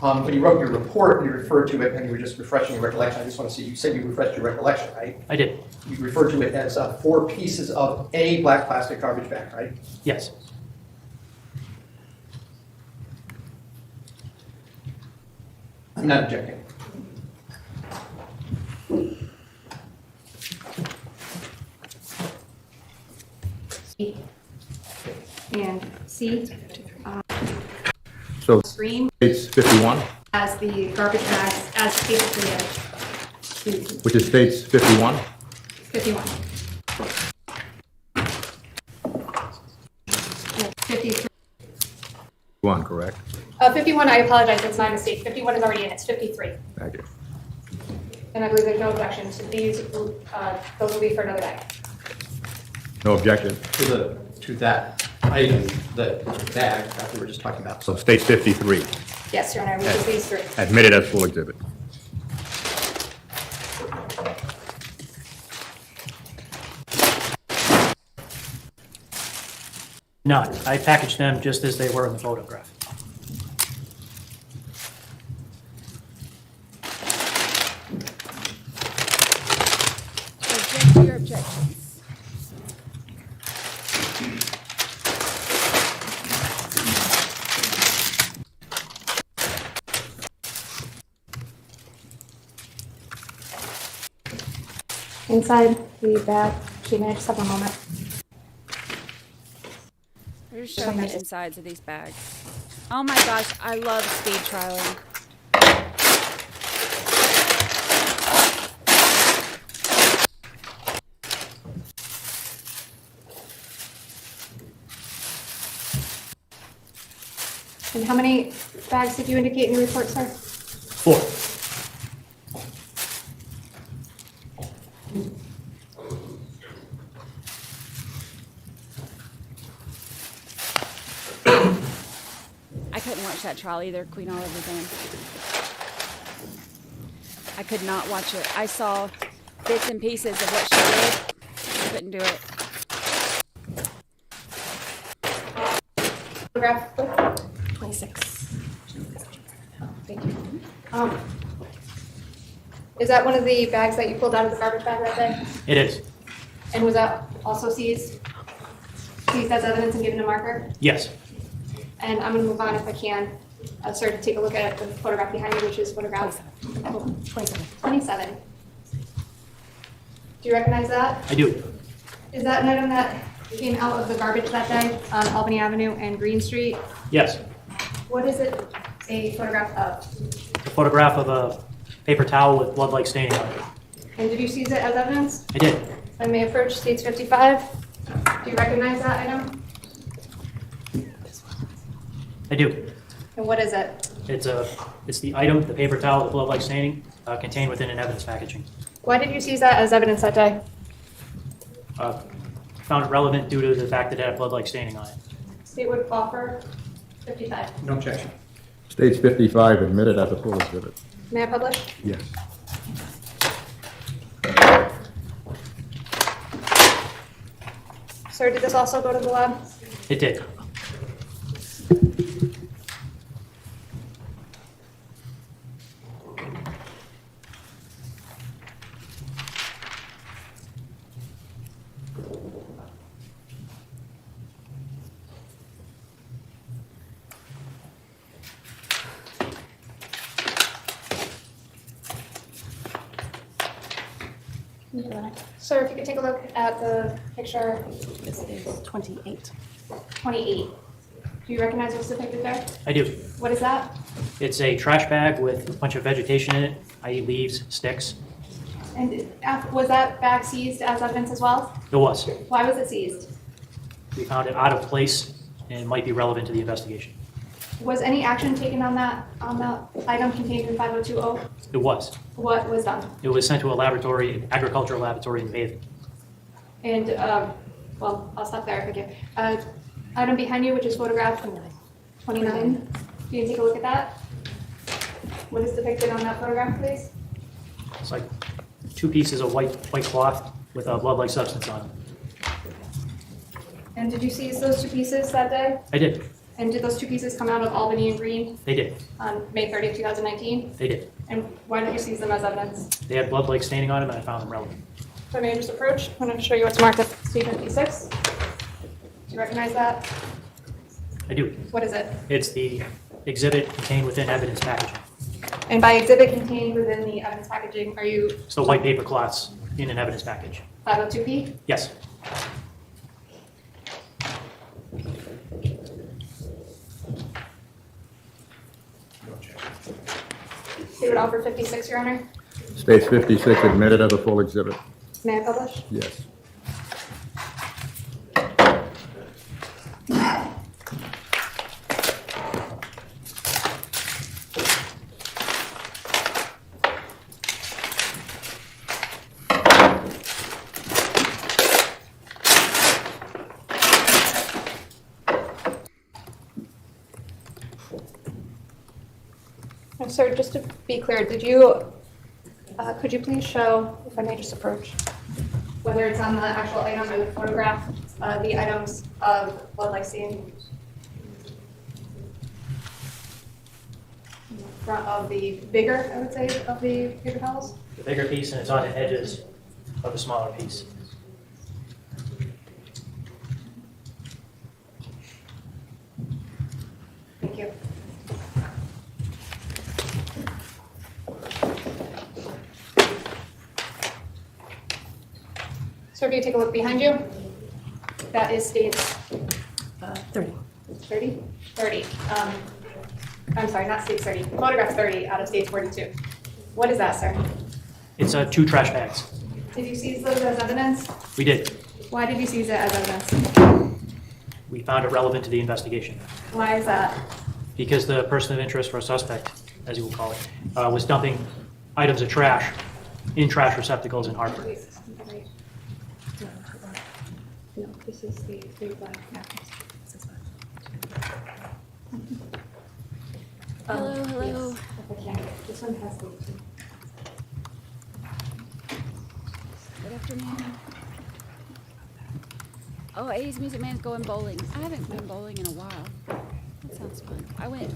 When you wrote your report, you referred to it, and you were just refreshing your recollection. I just want to see, you said you refreshed your recollection, right? I did. You referred to it as 4 pieces of a black plastic garbage bag, right? Yes. I'm not objecting. and C, So screen states 51, as the garbage bags as basically which is states 51. 51. 53. 51, correct? 51, I apologize, that's my mistake. 51 is already in, it's 53. Thank you. And I believe there's no objection to these, those will be for another day. No objection. To that item, the bag that we were just talking about. So states 53, Yes, Your Honor, we did these 3. admitted as full exhibit. Not. I packaged them just as they were in the photograph. Object to your objections. Inside the bag, she may just have a moment. They're just showing the insides of these bags. Oh my gosh, I love speed trialing. And how many bags did you indicate in your report, sir? 4. I couldn't watch that trial either, Queen Olive again. I could not watch it. I saw bits and pieces of what she did. I couldn't do it. Photograph 26. Thank you. Is that one of the bags that you pulled out of the garbage bag that day? It is. And was that also seized as evidence and given a marker? Yes. And I'm going to move on if I can. Sir, to take a look at the photograph behind you, which is photograph 27. Do you recognize that? I do. Is that an item that came out of the garbage that day on Albany Avenue and Green Street? Yes. What is it a photograph of? A photograph of a paper towel with blood-like staining on it. And did you seize it as evidence? I did. If I may approach, states 55. Do you recognize that item? I do. And what is it? It's the item, the paper towel with blood-like staining, contained within an evidence packaging. Why did you seize that as evidence that day? Found it relevant due to the fact that it had blood-like staining on it. State would offer 55. No objection. States 55 admitted as a full exhibit. May I publish? Yes. Sir, did this also go to the lab? It did. Sir, if you could take a look at the picture. This is 28. 28. Do you recognize what's depicted there? I do. What is that? It's a trash bag with a bunch of vegetation in it, i.e. leaves, sticks. And was that bag seized as evidence as well? It was. Why was it seized? We found it out of place and might be relevant to the investigation. Was any action taken on that item contained in 5020? It was. What was done? It was sent to a laboratory, agricultural laboratory in Bathing. And, well, I'll stop there if I can. Item behind you, which is photograph 29. You can take a look at that. What is depicted on that photograph, please? It's like 2 pieces of white cloth with a blood-like substance on it. And did you seize those 2 pieces that day? I did. And did those 2 pieces come out of Albany and Green They did. on May 30th, 2019? They did. And why did you seize them as evidence? They had blood-like staining on them, and I found them relevant. So may I just approach? I'm going to show you what's marked at C56. Do you recognize that? I do. What is it? It's the exhibit contained within evidence packaging. And by exhibit contained within the evidence packaging, are you It's the white paper cloths in an evidence package. 502P? Yes. You would offer 56, Your Honor? States 56 admitted as a full exhibit. May I publish? Yes. Sir, just to be clear, did you, could you please show, if I may just approach, whether it's on the actual item or the photograph, the items of blood-like stain in front of the bigger, I would say, of the paper towels? The bigger piece, and it's on the edges of the smaller piece. Thank you. Sir, if you take a look behind you, that is states 30. 30? 30. I'm sorry, not states 30. Photograph 30 out of states 42. What is that, sir? It's 2 trash bags. Did you seize those as evidence? We did. Why did you seize it as evidence? We found it relevant to the investigation. Why is that? Because the person of interest, or suspect, as you will call it, was dumping items of trash in trash receptacles in Hartford. No, this is the big black napkins. Hello, hello. Yes, if I can. This one has the. Good afternoon. Oh, 80s Music Man's going bowling. I haven't been bowling in a while. That sounds fun. I went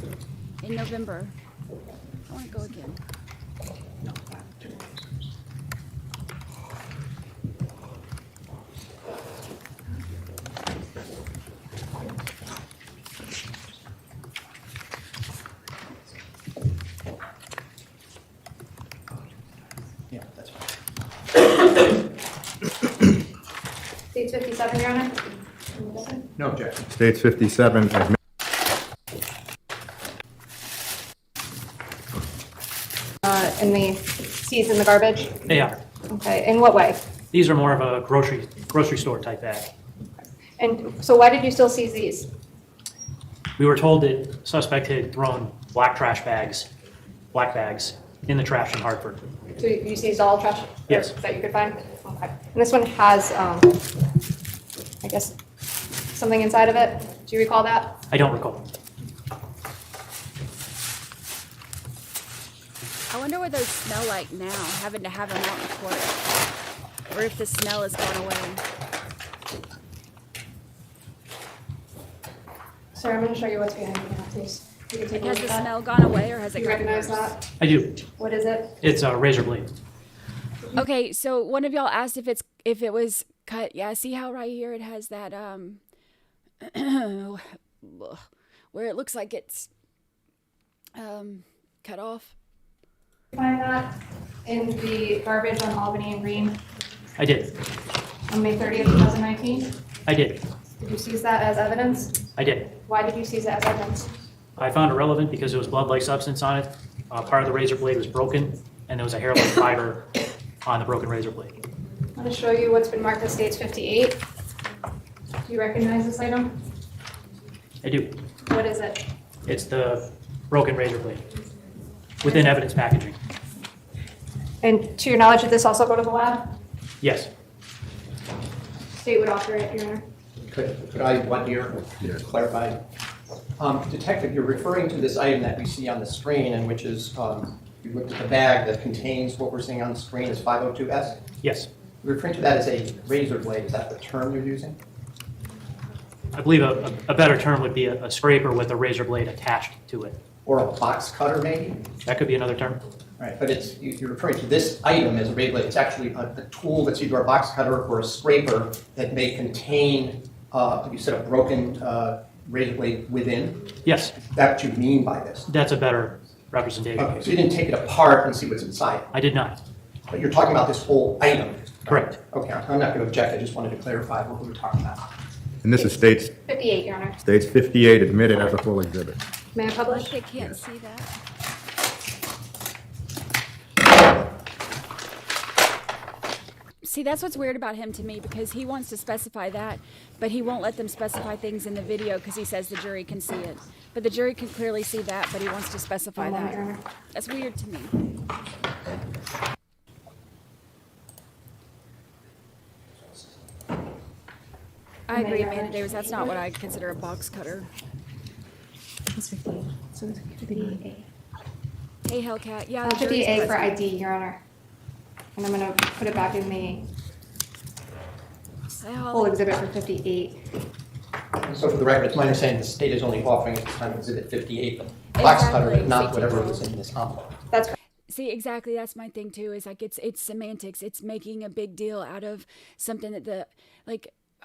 in November. I want to go again. 57, Your Honor. No objection. States 57 admitted. In the seeds in the garbage? They are. Okay, in what way? These are more of a grocery store type bag. And so why did you still seize these? We were told that suspect had thrown black bags, in the trash in Hartford. So you seized all trash? Yes. That you could find? Okay. And this one has, I guess, something inside of it? Do you recall that? I don't recall. I wonder what those smell like now, having to have them out in court. Or if the smell has gone away. Sir, I'm going to show you what's behind me now, please. You can take a Has look the at that. smell gone away or has it Do you gotten recognize worse? that? I do. What is it? It's a razor blade. Okay, so one of y'all asked if it was cut. Yeah, see how right here it has that where it looks like it's cut off. Find that in the garbage on Albany and Green I did. on May 30th, 2019? I did. Did you seize that as evidence? I did. Why did you seize it as evidence? I found it relevant because there was blood-like substance on it. Part of the razor blade was broken, and there was a hair-like fiber on the broken razor blade. I'm going to show you what's been marked as States 58. Do you recognize this item? I do. What is it? It's the broken razor blade within evidence packaging. And to your knowledge, did this also go to the lab? Yes. State would offer it, Your Honor. Could I, one here, clarify? Detective, you're referring to this item that we see on the screen, and which is, you looked at the bag that contains what we're seeing on the screen is 502S? Yes. You're referring to that as a razor blade. Is that the term you're using? I believe a better term would be a scraper with a razor blade attached to it. Or a box cutter, maybe? That could be another term. Right, but you're referring to this item as a razor blade. It's actually a tool that's either a box cutter or a scraper that may contain, you said, a broken razor blade within? Yes. That's what you mean by this? That's a better representation. Okay, so you didn't take it apart and see what's inside? I did not. But you're talking about this whole item? Correct. Okay, I'm not going to object. I just wanted to clarify what we were talking about. And this is States 58, Your Honor. 58 admitted as a full exhibit. May I publish? They can't see that. See, that's what's weird about him to me, because he wants to specify that, but he won't let them specify things in the video because he says the jury can see it. But the jury can clearly see that, but he wants to specify that. That's weird to me. I agree, Amanda Davis. That's not what I consider a box cutter. It's 58. So it's 58A. Hey, Hellcat. Yeah, the jury's 58A for present. ID, Your Honor. And I'm going to put it back in the Hi, Holly. full exhibit for 58. So for the record, it's my understanding the state is only offering at the time exhibit 58, the box cutter, Exactly. not whatever was in this envelope. That's See, exactly. That's my thing too. Is like it's semantics. It's making a big deal out of something that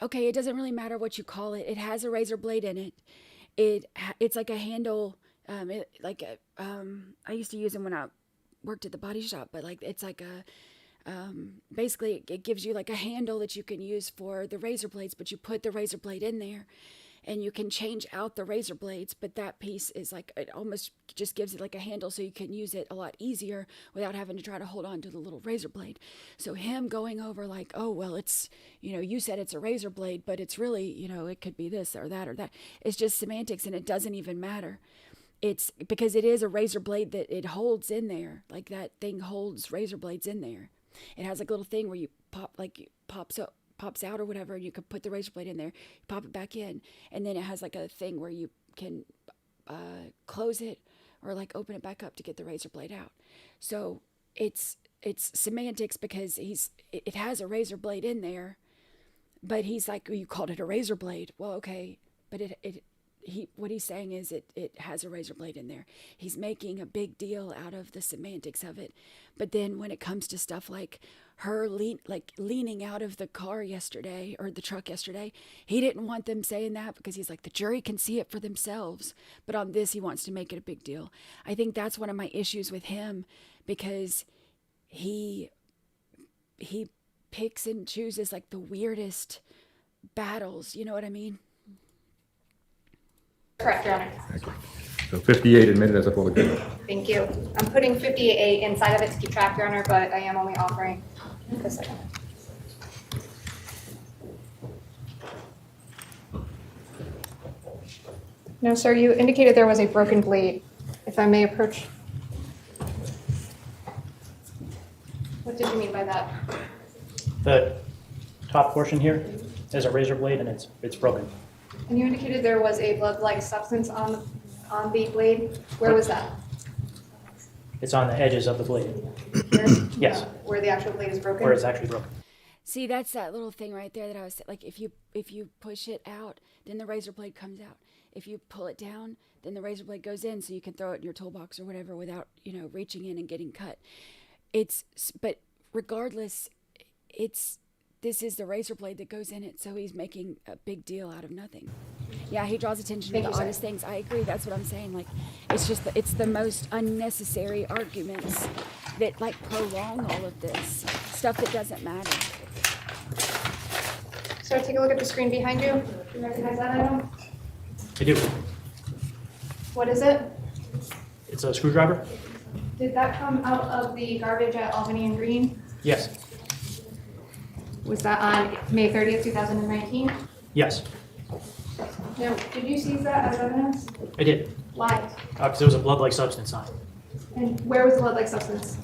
okay, it doesn't really matter what you call it. It has a razor blade in it. It's like a handle. I used to use them when I worked at the body shop, but like it's like a basically it gives you like a handle that you can use for the razor blades, but you put the razor blade in there. And you can change out the razor blades, but that piece is like, it almost just gives it like a handle so you can use it a lot easier without having to try to hold on to the little razor blade. So him going over like, oh, well, it's, you said it's a razor blade, but it's really, it could be this or that or that. It's just semantics, and it doesn't even matter. It's because it is a razor blade that it holds in there. Like that thing holds razor blades in there. It has like a little thing where you pops out or whatever, and you can put the razor blade in there, you pop it back in, and then it has like a thing where you can close it or like open it back up to get the razor blade out. So it's semantics because it has a razor blade in there, but he's like, you called it a razor blade. Well, okay, but what he's saying is it has a razor blade in there. He's making a big deal out of the semantics of it. But then when it comes to stuff like her leaning out of the car yesterday or the truck yesterday, he didn't want them saying that because he's like, the jury can see it for themselves. But on this, he wants to make it a big deal. I think that's one of my issues with him, because he picks and chooses like the weirdest battles. You know what I mean? Correct, Your Honor. So 58 admitted as a full exhibit. Thank you. I'm putting 58 inside of it to keep track, Your Honor, but I am only offering this item. No, sir, you indicated there was a broken blade. If I may approach. What did you mean by that? The top portion here is a razor blade and it's broken. And you indicated there was a blood-like substance on the blade. Where was that? It's on the edges of the blade. Here? Yes. Where the actual blade is broken? Where it's actually broken. See, that's that little thing right there that I was like, if you push it out, then the razor blade comes out. If you pull it down, then the razor blade goes in, so you can throw it in your toolbox or whatever without, reaching in and getting cut. But regardless, this is the razor blade that goes in it, so he's making a big deal out of nothing. Yeah, he draws attention to the oddest things. I agree. That's what I'm saying. Like, it's just it's the most unnecessary arguments that prolong all of this stuff that doesn't matter. Sir, take a look at the screen behind you. Do you recognize that item? I do. What is it? It's a screwdriver? Did that come out of the garbage at Albany and Green? Yes. Was that on May 30th, 2019? Yes. Now, did you seize that as evidence? I did. Why? Because there was a blood-like substance on it. And where was the blood-like substance?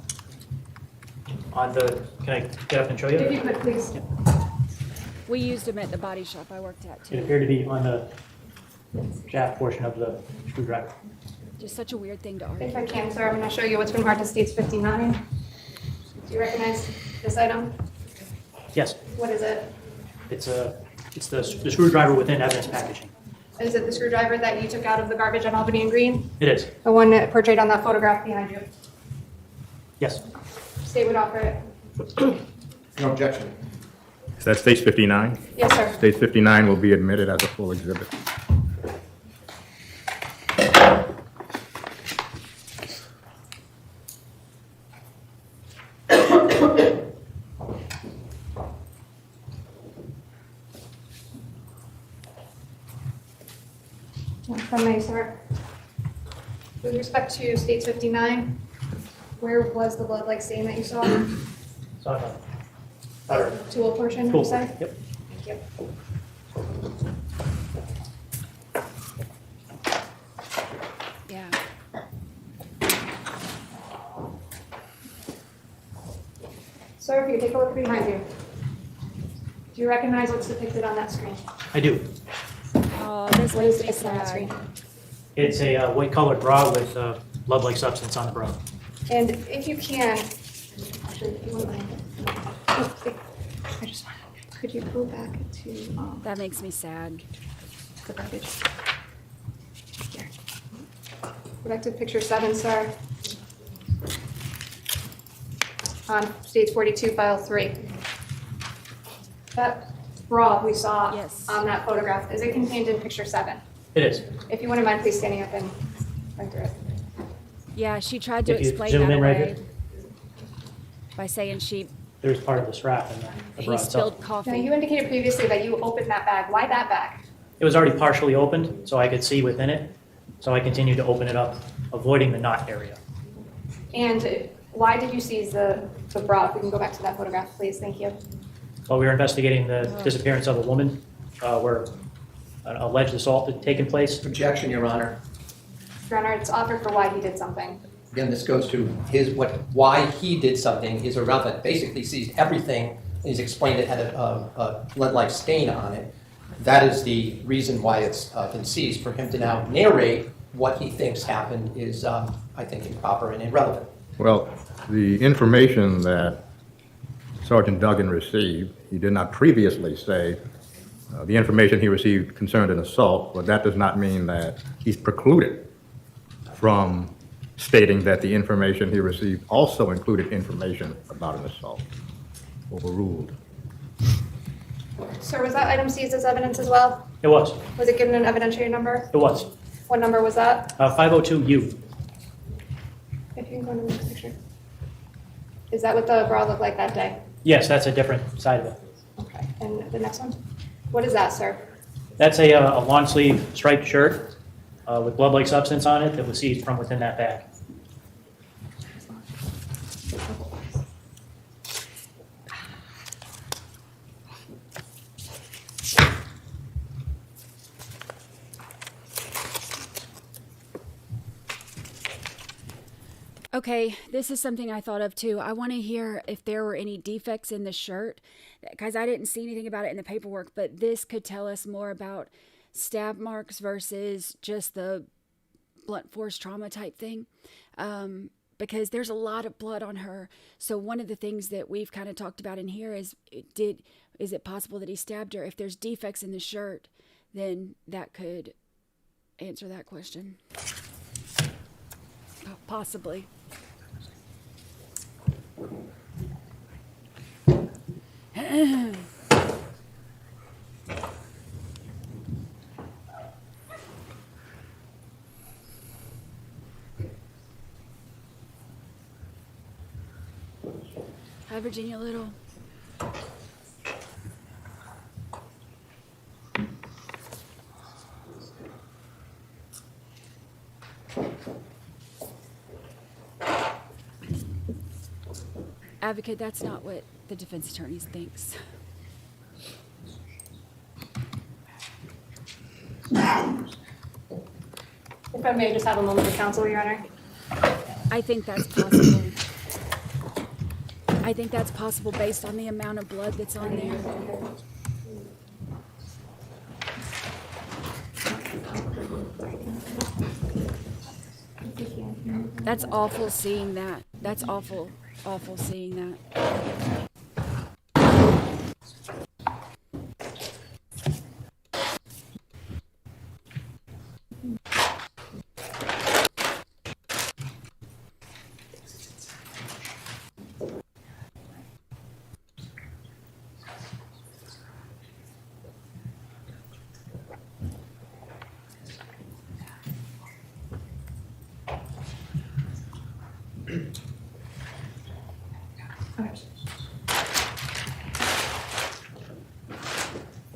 On the, can I get up and show you? If you could, please. We used them at the body shop I worked at, too. It appeared to be on the shaft portion of the screwdriver. Just such a weird thing to argue. If I can, sir, I'm going to show you what's been marked as States 59. Do you recognize this item? Yes. What is it? It's the screwdriver within evidence packaging. Is it the screwdriver that you took out of the garbage on Albany and Green? It is. The one that portrayed on that photograph behind you? Yes. State would offer it. No objection. Is that States 59? Yes, sir. States 59 will be admitted as a full exhibit. If I may, sir. With respect to States 59, where was the blood-like stain that you saw? Sorry. Butter. Tool portion, Tool you say? portion, yep. Thank you. Yeah. Sir, if you take a look behind you. Do you recognize what's depicted on that screen? I do. Oh, this What is makes me depicted on that sad. screen? It's a white-colored bra with blood-like substance on the bra. And if you can, actually, if you wouldn't mind, I just want, could you go back to That makes me sad. the garbage? Here. Go back to picture 7, sir. On States 42, file 3. That bra we saw on that photograph, is it contained in picture 7? It is. If you wouldn't mind, please standing up and run through it. Yeah, she tried to If you explain zoom that in right away here. by saying There's part of the strap in the bra he itself. spilled coffee. Now, you indicated previously that you opened that bag. Why that bag? It was already partially opened, so I could see within it. So I continued to open it up, avoiding the knot area. And why did you seize the bra? If we can go back to that photograph, please. Thank you. While we were investigating the disappearance of a woman, where an alleged assault had taken place. Objection, Your Honor. Your Honor, it's offered for why he did something. Again, this goes to why he did something is irrelevant. Basically, sees everything. He's explained it had a blood-like stain on it. That is the reason why it's been seized. For him to now narrate what he thinks happened is, I think, improper and irrelevant. Well, the information that Sergeant Dugen received, he did not previously say the information he received concerned an assault, but that does not mean that he's precluded from stating that the information he received also included information about an assault. Overruled. Sir, was that item seized as evidence as well? It was. Was it given an evidentiary number? It was. What number was that? 502U. If you can go to the next picture. Is that what the bra looked like that day? Yes, that's a different side of it. Okay. And the next one? What is that, sir? That's a long sleeve striped shirt with blood-like substance on it that was seized from within that bag. Okay, this is something I thought of too. I want to hear if there were any defects in the shirt, because I didn't see anything about it in the paperwork, but this could tell us more about stab marks versus just the blunt force trauma type thing. Because there's a lot of blood on her. So one of the things that we've kind of talked about in here is it possible that he stabbed her? If there's defects in the shirt, then that could answer that question. Possibly. Hi, Virginia Little. Advocate, that's not what the defense attorney thinks. If I may just have a moment of counsel, Your Honor. I think that's possible. I think that's possible based on the amount of blood that's on there. That's awful seeing that. That's awful seeing that.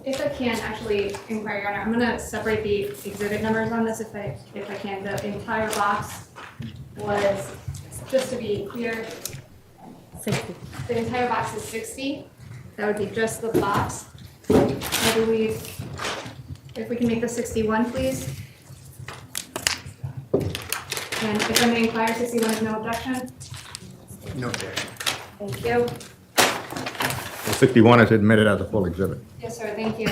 If I can actually inquire, Your Honor, I'm going to separate the exhibit numbers on this if I can. The entire box was, just to be clear, 60. The entire box is 60. That would be just the box. I believe if we can make the 61, please. And if I may inquire, 61 is no objection? No objection. Thank you. 61 is admitted as a full exhibit. Yes, sir, thank you.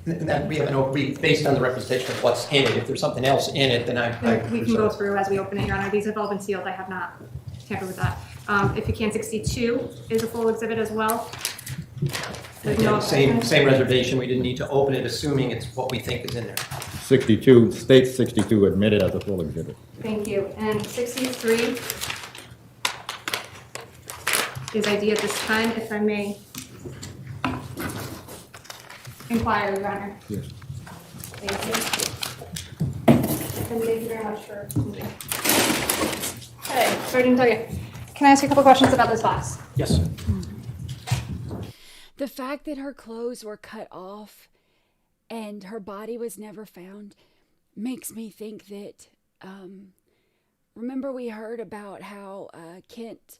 And that we have based on the representation of what's in it. If there's something else in it, then We can go through as we open it, Your Honor. These have all been sealed. I have not tampered with that. If you can, 62 is a full exhibit as well. There's no Again, same reservation. We didn't need to open it, assuming it's what we think is in there. 62, state 62 admitted as a full exhibit. Thank you. And 63 is ID at this time, if I may inquire, Your Honor. Yes. Thank you. And thank you very much for moving. Okay, Sergeant Dugen, can I ask you a couple questions about this box? Yes. The fact that her clothes were cut off and her body was never found makes me think that, remember we heard about how Kent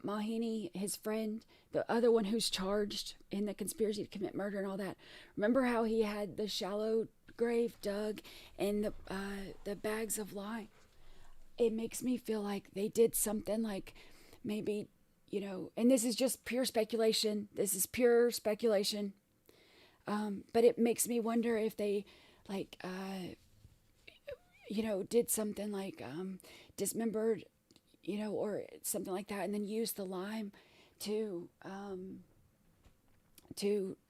Mahoney, his friend, the other one who's charged in the conspiracy to commit murder and all that, remember how he had the shallow grave dug and the bags of lime? It makes me feel like they did something like maybe, you know, and this is just pure speculation. This is pure speculation. But it makes me wonder if they like, you know, did something like dismembered, you know, or something like that, and then used the lime to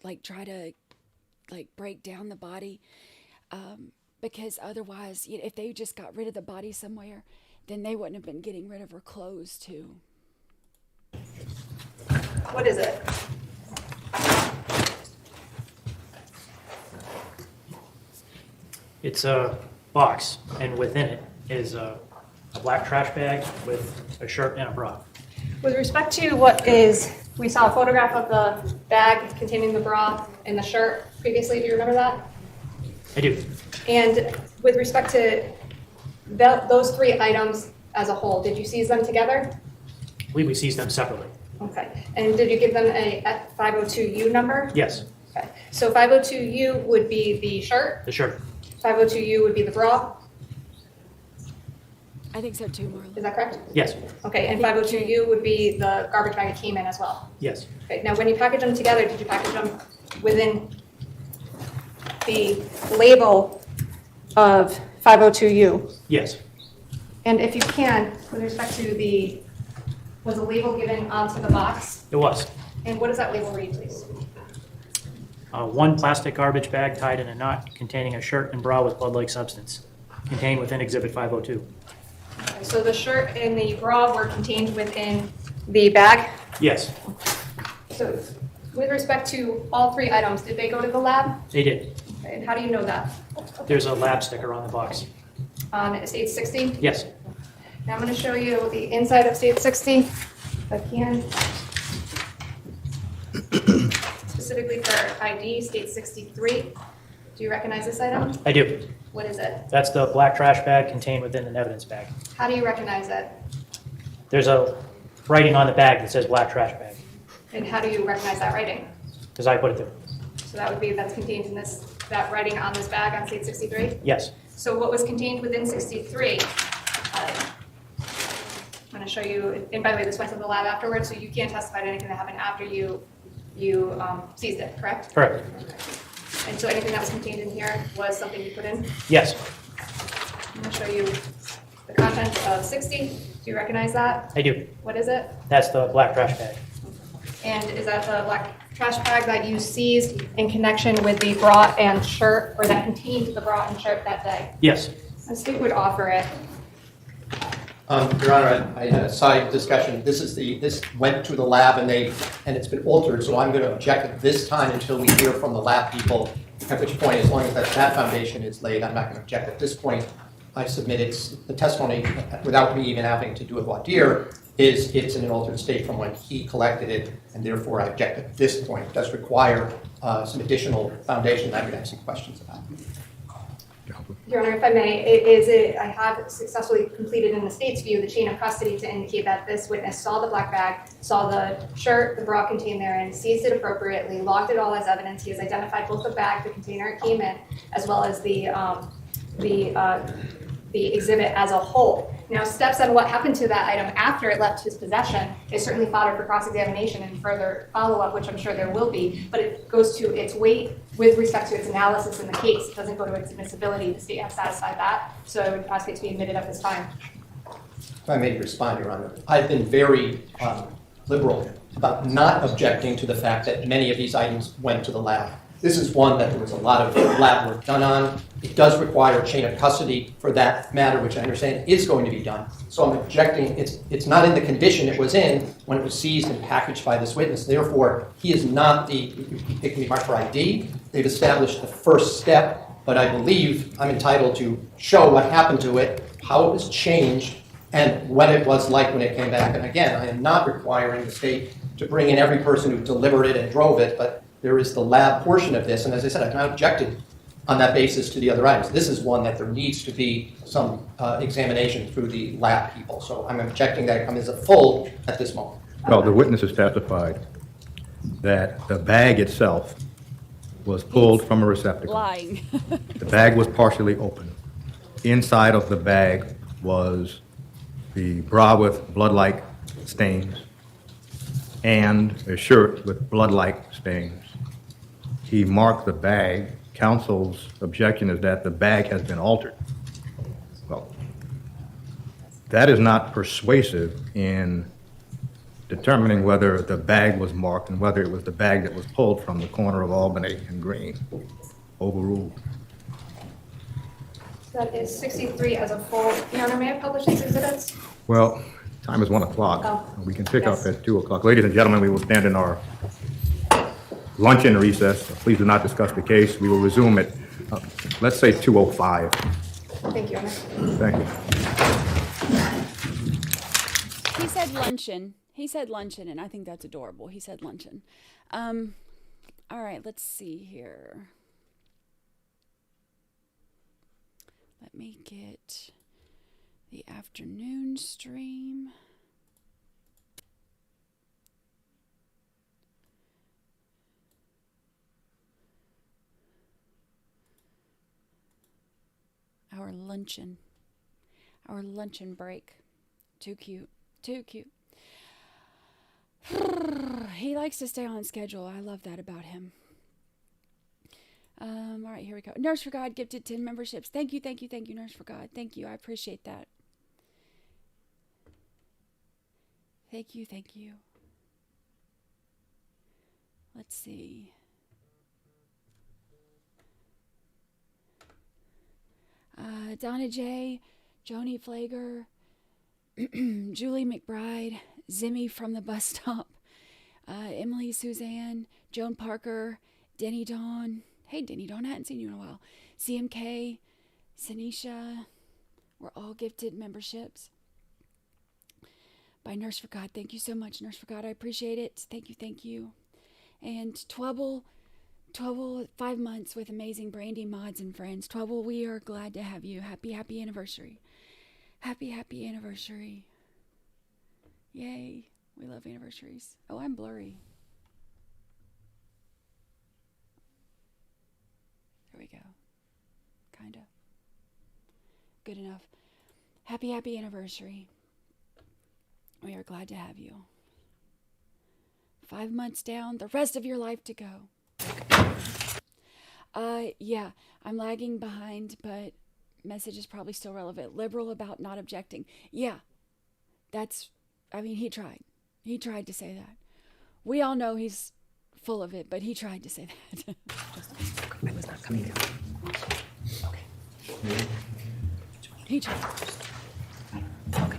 like try to like break down the body. Because otherwise, you know, if they just got rid of the body somewhere, then they wouldn't have been getting rid of her clothes too. What is it? It's a box, and within it is a black trash bag with a shirt and a bra. With respect to what is, we saw a photograph of the bag containing the bra and the shirt previously. Do you remember that? I do. And with respect to those three items as a whole, did you seize them together? I believe we seized them separately. Okay. And did you give them a 502U number? Yes. Okay. So 502U would be the shirt. The shirt. 502U would be the bra. I think so too, Marla. Is that correct? Yes. Okay. And 502U would be the garbage bag it came in as well. Yes. Okay. Now, when you package them together, did you package them within the label of 502U? Yes. And if you can, with respect to was a label given onto the box? It was. And what does that label read, please? One plastic garbage bag tied in a knot containing a shirt and bra with blood-like substance, contained within Exhibit 502. Okay, so the shirt and the bra were contained within the bag? Yes. So with respect to all three items, did they go to the lab? They did. Okay, and how do you know that? There's a lab sticker on the box. On state 60? Yes. Now I'm going to show you the inside of state 60, if I can. Specifically for ID, state 63. Do you recognize this item? I do. What is it? That's the black trash bag contained within an evidence bag. How do you recognize it? There's a writing on the bag that says black trash bag, And how do you recognize that writing? because I put it there. So that would be, that's contained in that writing on this bag on state 63? Yes. So what was contained within 63? I'm going to show you, and by the way, this went to the lab afterwards, so you can't testify to anything that happened after you seized it, correct? Correct. And so anything that was contained in here was something you put in? Yes. I'm going to show you the contents of 60. Do you recognize that? I do. What is it? That's the black trash bag. And is that the black trash bag that you seized in connection with the bra and shirt, or that contained the bra and shirt that day? Yes. The state would offer it. Your Honor, I had a side discussion. This went to the lab and it's been altered, so I'm going to object at this time until we hear from the lab people, at which point, as long as that foundation is laid, I'm not going to object. At this point, I submitted the testimony without me even having to do a voir dire, it's in an altered state from when he collected it, and therefore I object at this point. It does require some foundation that I would have some questions about. Your Honor, if I may, I have successfully completed in the state's view the chain of custody to indicate that this witness saw the black bag, saw the shirt, the bra contained therein, seized it appropriately, logged it all as evidence. He has identified both the bag, the container it came in, as well as the exhibit as a whole. Now, steps on what happened to that item after it left his possession is certainly fodder for cross-examination and further follow-up, which I'm sure there will be, but it goes to its weight with respect to its analysis in the case. It doesn't go to its admissibility. The state has satisfied that, so I would ask it to be admitted at this time. If I may respond, Your Honor, I've been very liberal about not objecting to the fact that many of these items went to the lab. This is one that there was a lot of lab work done on. It does require a chain of custody for that matter, which I understand is going to be done. So I'm objecting. It's not in the condition it was in when it was seized and packaged by this witness. Therefore, he is not picking me apart for ID. They've established the first step, but I believe I'm entitled to show what happened to it, how it was changed, and what it was like when it came back. And again, I am not requiring the state to bring in every person who delivered it and drove it, but there is the lab portion of this, and as I said, I've not objected on that basis to the other items. This is one that there needs to be some examination through the lab people, so I'm objecting that it comes as a full at this moment. Well, the witnesses testified that the bag itself was pulled from a receptacle. Lying. The bag was partially open. Inside of the bag was the bra with blood-like stains and a shirt with blood-like stains. He marked the bag. Counsel's objection is that the bag has been altered. Well, that is not persuasive in determining whether the bag was marked and whether it was the bag that was pulled from the corner of Albany and Green. Overruled. That is 63 as a full. Your Honor, may I publish these exhibits? Well, time is 1 o'clock. Oh, we can pick yes. up at 2 o'clock. Ladies and gentlemen, we will stand in our luncheon recess. Please do not discuss the case. We will resume at, let's say, 2:05. Thank you, Your Honor. Thank you. He said luncheon. He said luncheon, and I think that's adorable. He said luncheon. All right, let's see here. Let me get the afternoon stream. Our luncheon break. Too cute. He likes to stay on schedule. I love that about him. All right, here we go. Nurse for God gifted 10 memberships. Thank you, Nurse for God. Thank you. I appreciate that. Thank you. Let's see. Donna J, Joni Flager, Julie McBride, Zimmy from the bus stop, Emily Suzanne, Joan Parker, Denny Dawn. Hey, Denny Dawn, I hadn't seen you in a while. CMK, Sanisha, we're all gifted memberships by Nurse for God. Thank you so much, Nurse for God. I appreciate it. Thank you. And Twubble, 5 months with amazing Brandi mods and friends. Twubble, we are glad to have you. Happy anniversary. Happy anniversary. Yay. We love anniversaries. Oh, I'm blurry. There we go. Kinda. Good enough. Happy anniversary. We are glad to have you. 5 months down, the rest of your life to go. Yeah, I'm lagging behind, but message is probably still relevant. Liberal about not objecting. Yeah, he tried. He tried to say that. We all know he's full of it, but he tried to say that. I was not coming down. Okay. He tried. Okay.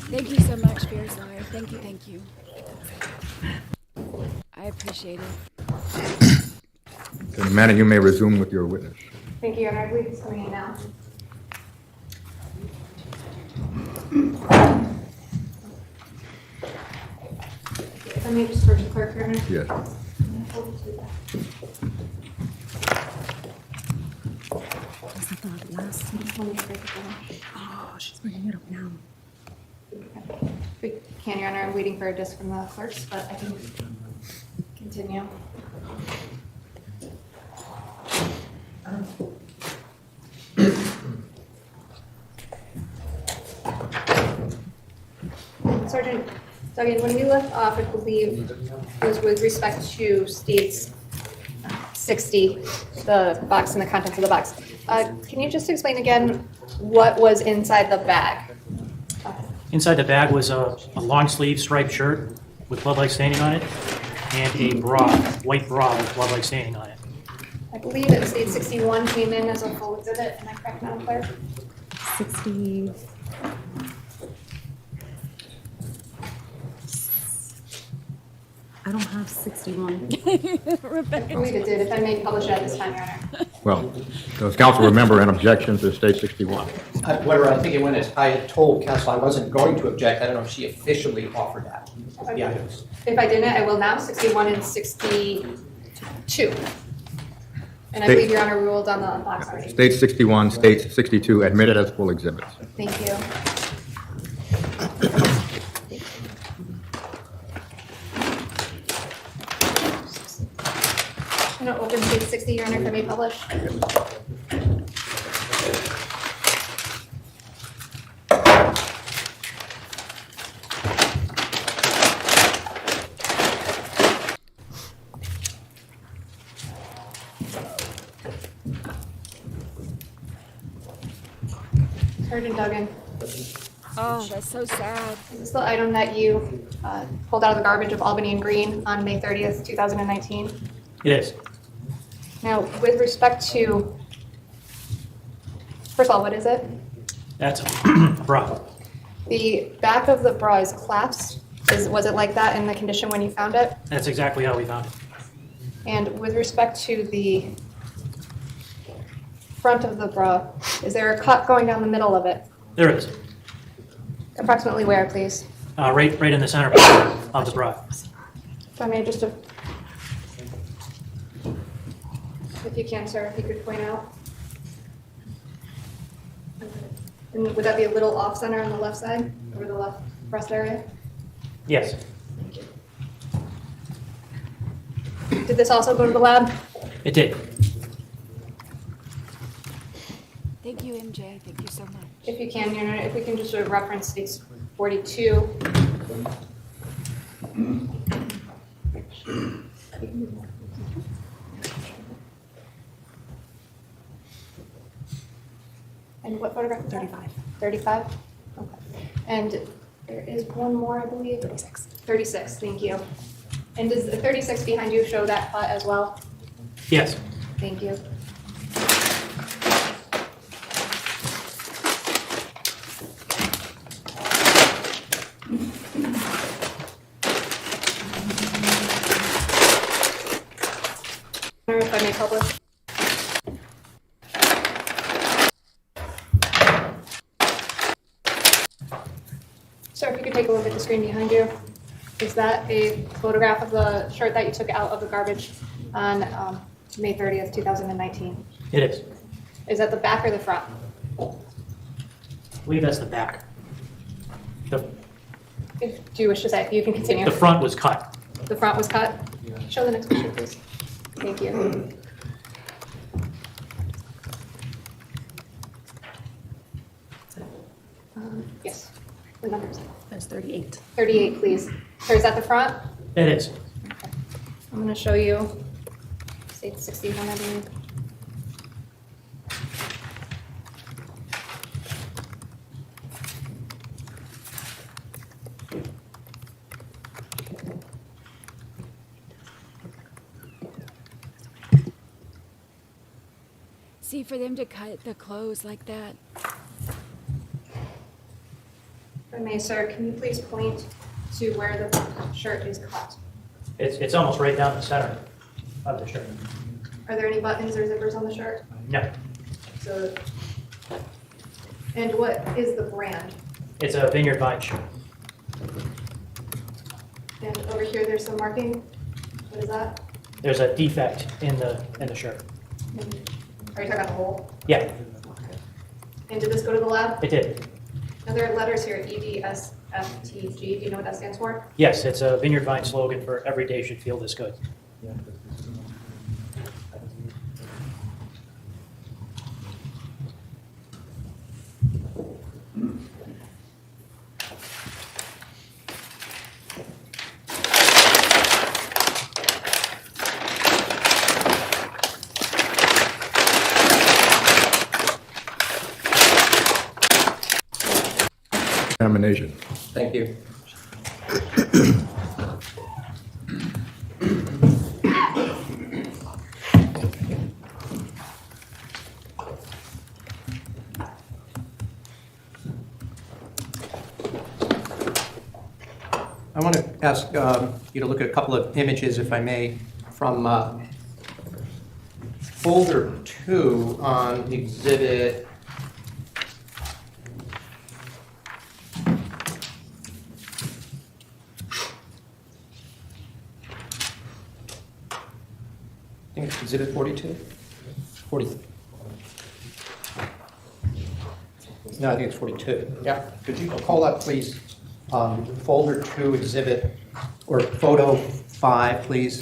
Thank you so much, Fear's Liar. Thank you. I appreciate it. Okay, Amanda, you may resume with your witness. Thank you, Your Honor. I believe he's coming in now. If I may just approach the clerk, Your Honor. Yes. Oh, she's bringing it up now. If we can, Your Honor, I'm waiting for a disc from the clerks, but I can continue. Sergeant Dugen, when we left off, I believe it was with respect to states 60, the box and the contents of the box. Can you just explain again what was inside the bag? Inside the bag was a long sleeve striped shirt with blood-like staining on it and a bra, white bra with blood-like staining on it. I believe that state 61 came in as a full exhibit. Am I correct, Madam Clerk? 60. I don't have 61. I believe it did. If I may publish it at this time, Your Honor. Well, does counsel remember an objection to state 61? Whatever, I think it went as I had told counsel I wasn't going to object. I don't know if she officially offered that. The items. If I didn't, I will now. 61 and 62. And I believe Your Honor ruled on the box already. State 61, state 62 admitted as full exhibits. Thank you. I'm going to open state 60, Your Honor, if I may publish. Sergeant Dugen. Oh, that's so sad. Is this the item that you pulled out of the garbage of Albany and Green on May 30th, 2019? It is. Now, with respect to, first of all, what is it? That's a bra. The back of the bra is collapsed. Was it like that in the condition when you found it? That's exactly how we found it. And with respect to the front of the bra, is there a cut going down the middle of it? There is. Approximately where, please? Right in the center of the bra. If I may just, if you can, sir, if you could point out. And would that be a little off center on the left side, over the left breast area? Yes. Did this also go to the lab? It did. Thank you, MJ. Thank you so much. If you can, if we can just reference states 42. And what photograph? 35. 35? Okay. And there is one more, I believe. 36. 36, thank you. And does the 36 behind you show that cut as well? Yes. Thank you. If I may publish. Sir, if you could take a look at the screen behind you. Is that a photograph of the shirt that you took out of the garbage on May 30th, 2019? It is. Is that the back or the front? I believe that's the back. Do you wish to say? You can continue. The front was cut. The front was cut? Show the next picture, please. Thank you. Yes. The numbers. That's 38. 38, please. So is that the front? It is. Okay. I'm going to show you state 61, I believe. See, for them to cut the clothes like that. If I may, sir, can you please point to where the shirt is cut? It's almost right down the center of the shirt. Are there any buttons or zippers on the shirt? No. So, and what is the brand? It's a Vineyard Vine shirt. And over here, there's some marking. What is that? There's a defect in the shirt. And are you talking about the hole? Yeah, And did this go to the lab? it did. Now there are letters here, EDSFTG. Do you know what that stands for? Yes, it's a Vineyard Vine slogan for every day should feel this good. Examination. Thank you. I want to ask you to look at a couple of images, if I may, from folder 2 on exhibit. I think it's exhibit 42? 40. No, I think it's 42. Yeah. Could you call up, please, folder 2, exhibit, or photo 5, please?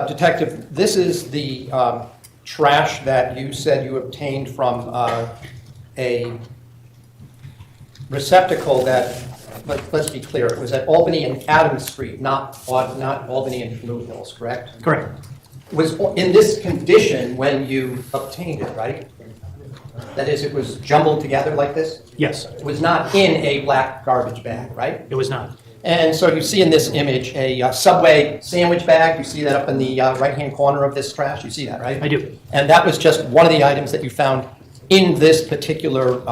Detective, this is the trash that you said you obtained from a receptacle that, let's be clear, it was at Albany and Adams Street, not Albany and Blue Hills, correct? Correct. Was in this condition when you obtained it, right? That is, it was jumbled together like this? Yes. It was not in a black garbage bag, right? It was not. And so you see in this image a Subway sandwich bag. You see that up in the right-hand corner of this trash. You see that, right? I do. And that was just one of the items that you found in this particular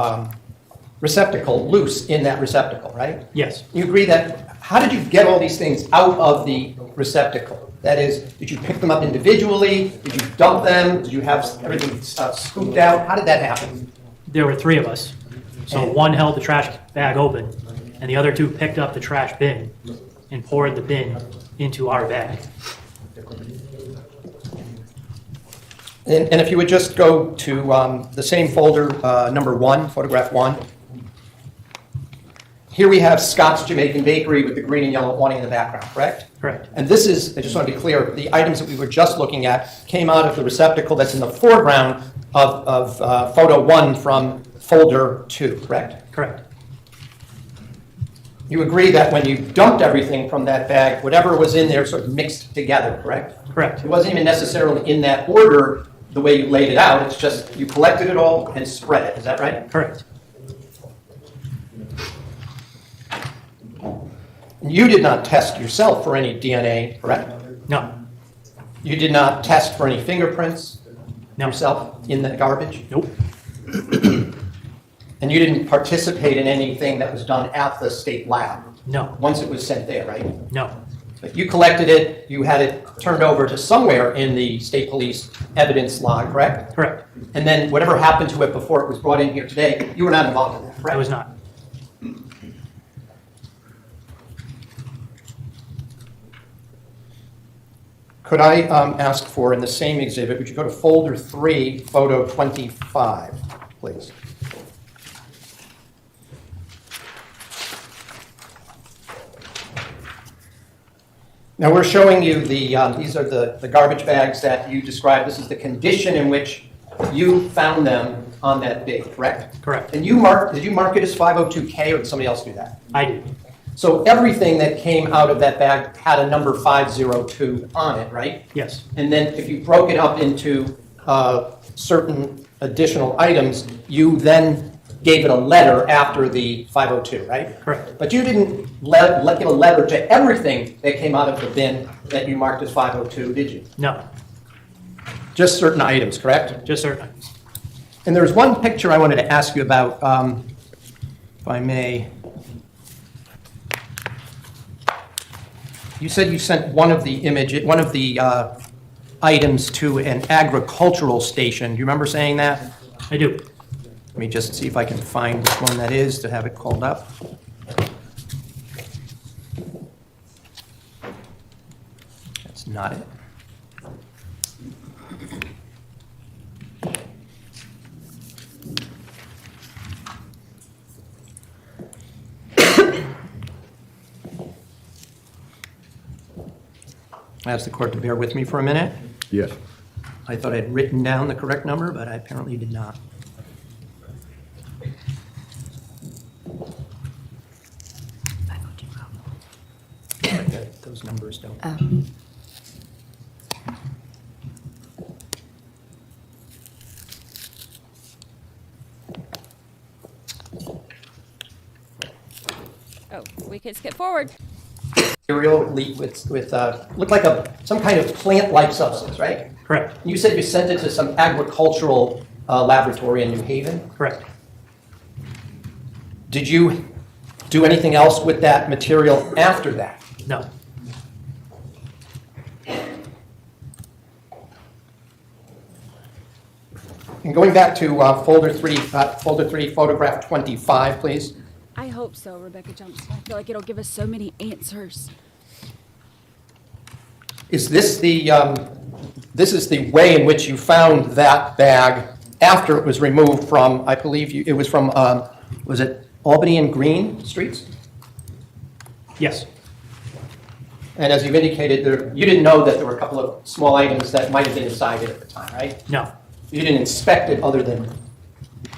receptacle, loose in that receptacle, right? Yes. You agree that, how did you get all these things out of the receptacle? That is, did you pick them up individually? Did you dump them? Did you have everything scooped out? How did that happen? There were 3 of us. So one held the trash bag open, and the other two picked up the trash bin and poured the bin into our bag. And if you would just go to the same folder, number 1, photograph 1. Here we have Scott's Jamaican Bakery with the green and yellow awning in the background, correct? Correct. And this is, I just want to be clear, the items that we were just looking at came out of the receptacle that's in the foreground of photo 1 from folder 2, correct? Correct. You agree that when you dumped everything from that bag, whatever was in there sort of mixed together, correct? Correct. It wasn't even necessarily in that order the way you laid it out. It's just you collected it all and spread it. Is that right? Correct. You did not test yourself for any DNA, correct? No. You did not test for any fingerprints yourself in the garbage? Nope. And you didn't participate in anything that was done at the state lab? No. Once it was sent there, right? No. But you collected it, you had it turned over to somewhere in the state police evidence log, correct? Correct. And then whatever happened to it before it was brought in here today, you were not involved in that, correct? I was not. Could I ask for, in the same exhibit, would you go to folder 3, photo 25, please? Now we're showing you these are the garbage bags that you described. This is the condition in which you found them on that bin, correct? Correct. And did you mark it as 502K, or did somebody else do that? I did. So everything that came out of that bag had a number 502 on it, right? Yes. And then if you broke it up into certain additional items, you then gave it a letter after the 502, right? Correct. But you didn't give a letter to everything that came out of the bin that you marked as 502, did you? No. Just certain items, correct? Just certain items. And there's one picture I wanted to ask you about, if I may. You said you sent one of the items to an agricultural station. Do you remember saying that? I do. Let me just see if I can find which one that is to have it called up. That's not it. I asked the court to bear with me for a minute. Yes. I thought I'd written down the correct number, but I apparently did not. Those numbers don't. Oh, we can skip forward. Material with looked like some kind of plant-like substance, right? Correct. You said you sent it to some agricultural laboratory in New Haven? Correct. Did you do anything else with that material after that? No. And going back to folder 3, photograph 25, please. I hope so, Rebecca Johnson. I feel like it'll give us so many answers. Is this this is the way in which you found that bag after it was removed from, I believe it was from, was it Albany and Green streets? Yes. And as you've indicated, you didn't know that there were a couple of small items that might have been inside it at the time, right? No. You didn't inspect it other than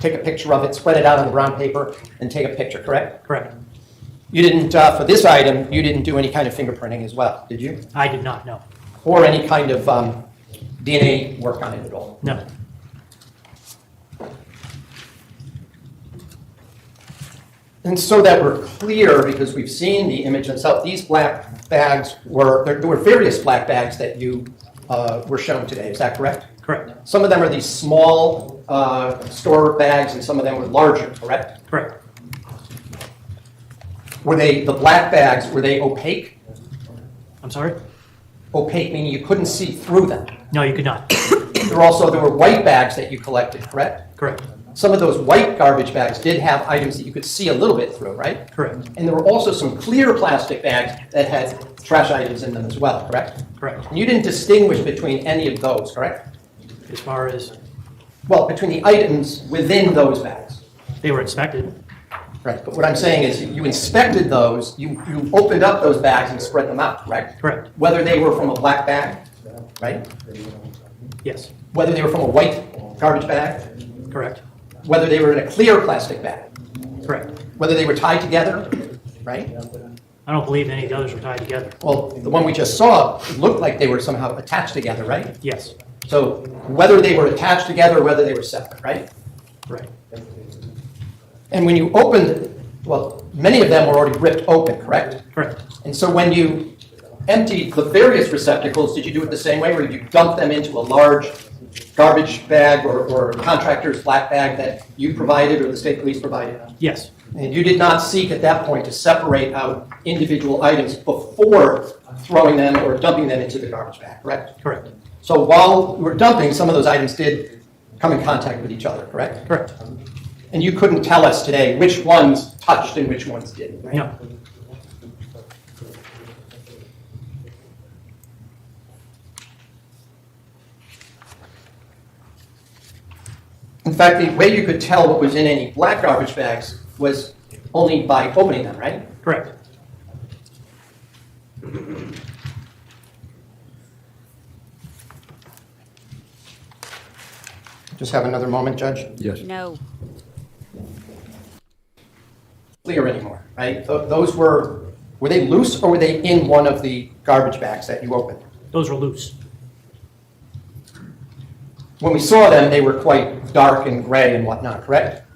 take a picture of it, spread it out on the brown paper, and take a picture, correct? Correct. You didn't, for this item, you didn't do any kind of fingerprinting as well, did you? I did not, no. Or any kind of DNA work on it at all? No. And so that we're clear, because we've seen the image itself, these black bags there were various black bags that you were shown today, is that correct? Correct. Some of them are these small store bags, and some of them were larger, correct? Correct. Were the black bags, were they opaque? I'm sorry? Opaque, meaning you couldn't see through them. No, you could not. There were white bags that you collected, correct? Correct. some of those white garbage bags did have items that you could see a little bit through, right? Correct. And there were also some clear plastic bags that had trash items in them as well, correct? Correct. And you didn't distinguish between any of those, correct? As far as Well, between the items within those bags. they were inspected. Right, but what I'm saying is you inspected those, you opened up those bags and spread them out, correct? Correct. Whether they were from a black bag, right? Yes. Whether they were from a white garbage bag, Correct. whether they were in a clear plastic bag, Correct. whether they were tied together, right? I don't believe any of the others were tied together. Well, the one we just saw looked like they were somehow attached together, right? Yes. So whether they were attached together or whether they were separate, right? Right. And when you opened, well, many of them were already ripped open, correct? Correct. And so when you emptied the various receptacles, did you do it the same way, or did you dump them into a large garbage bag or contractor's black bag that you provided or the state police provided? Yes. And you did not seek at that point to separate out individual items before throwing them or dumping them into the garbage bag, correct? Correct. So while we were dumping, some of those items did come in contact with each other, correct? Correct. And you couldn't tell us today which ones touched and which ones didn't, right? No. In fact, the way you could tell what was in any black garbage bags was only by opening them, right? Correct. Just have another moment, Judge. Yes. No. Clear anymore, right? Those were they loose or were they in one of the garbage bags that you opened? Those were loose. When we saw them, they were quite dark and gray and whatnot, correct?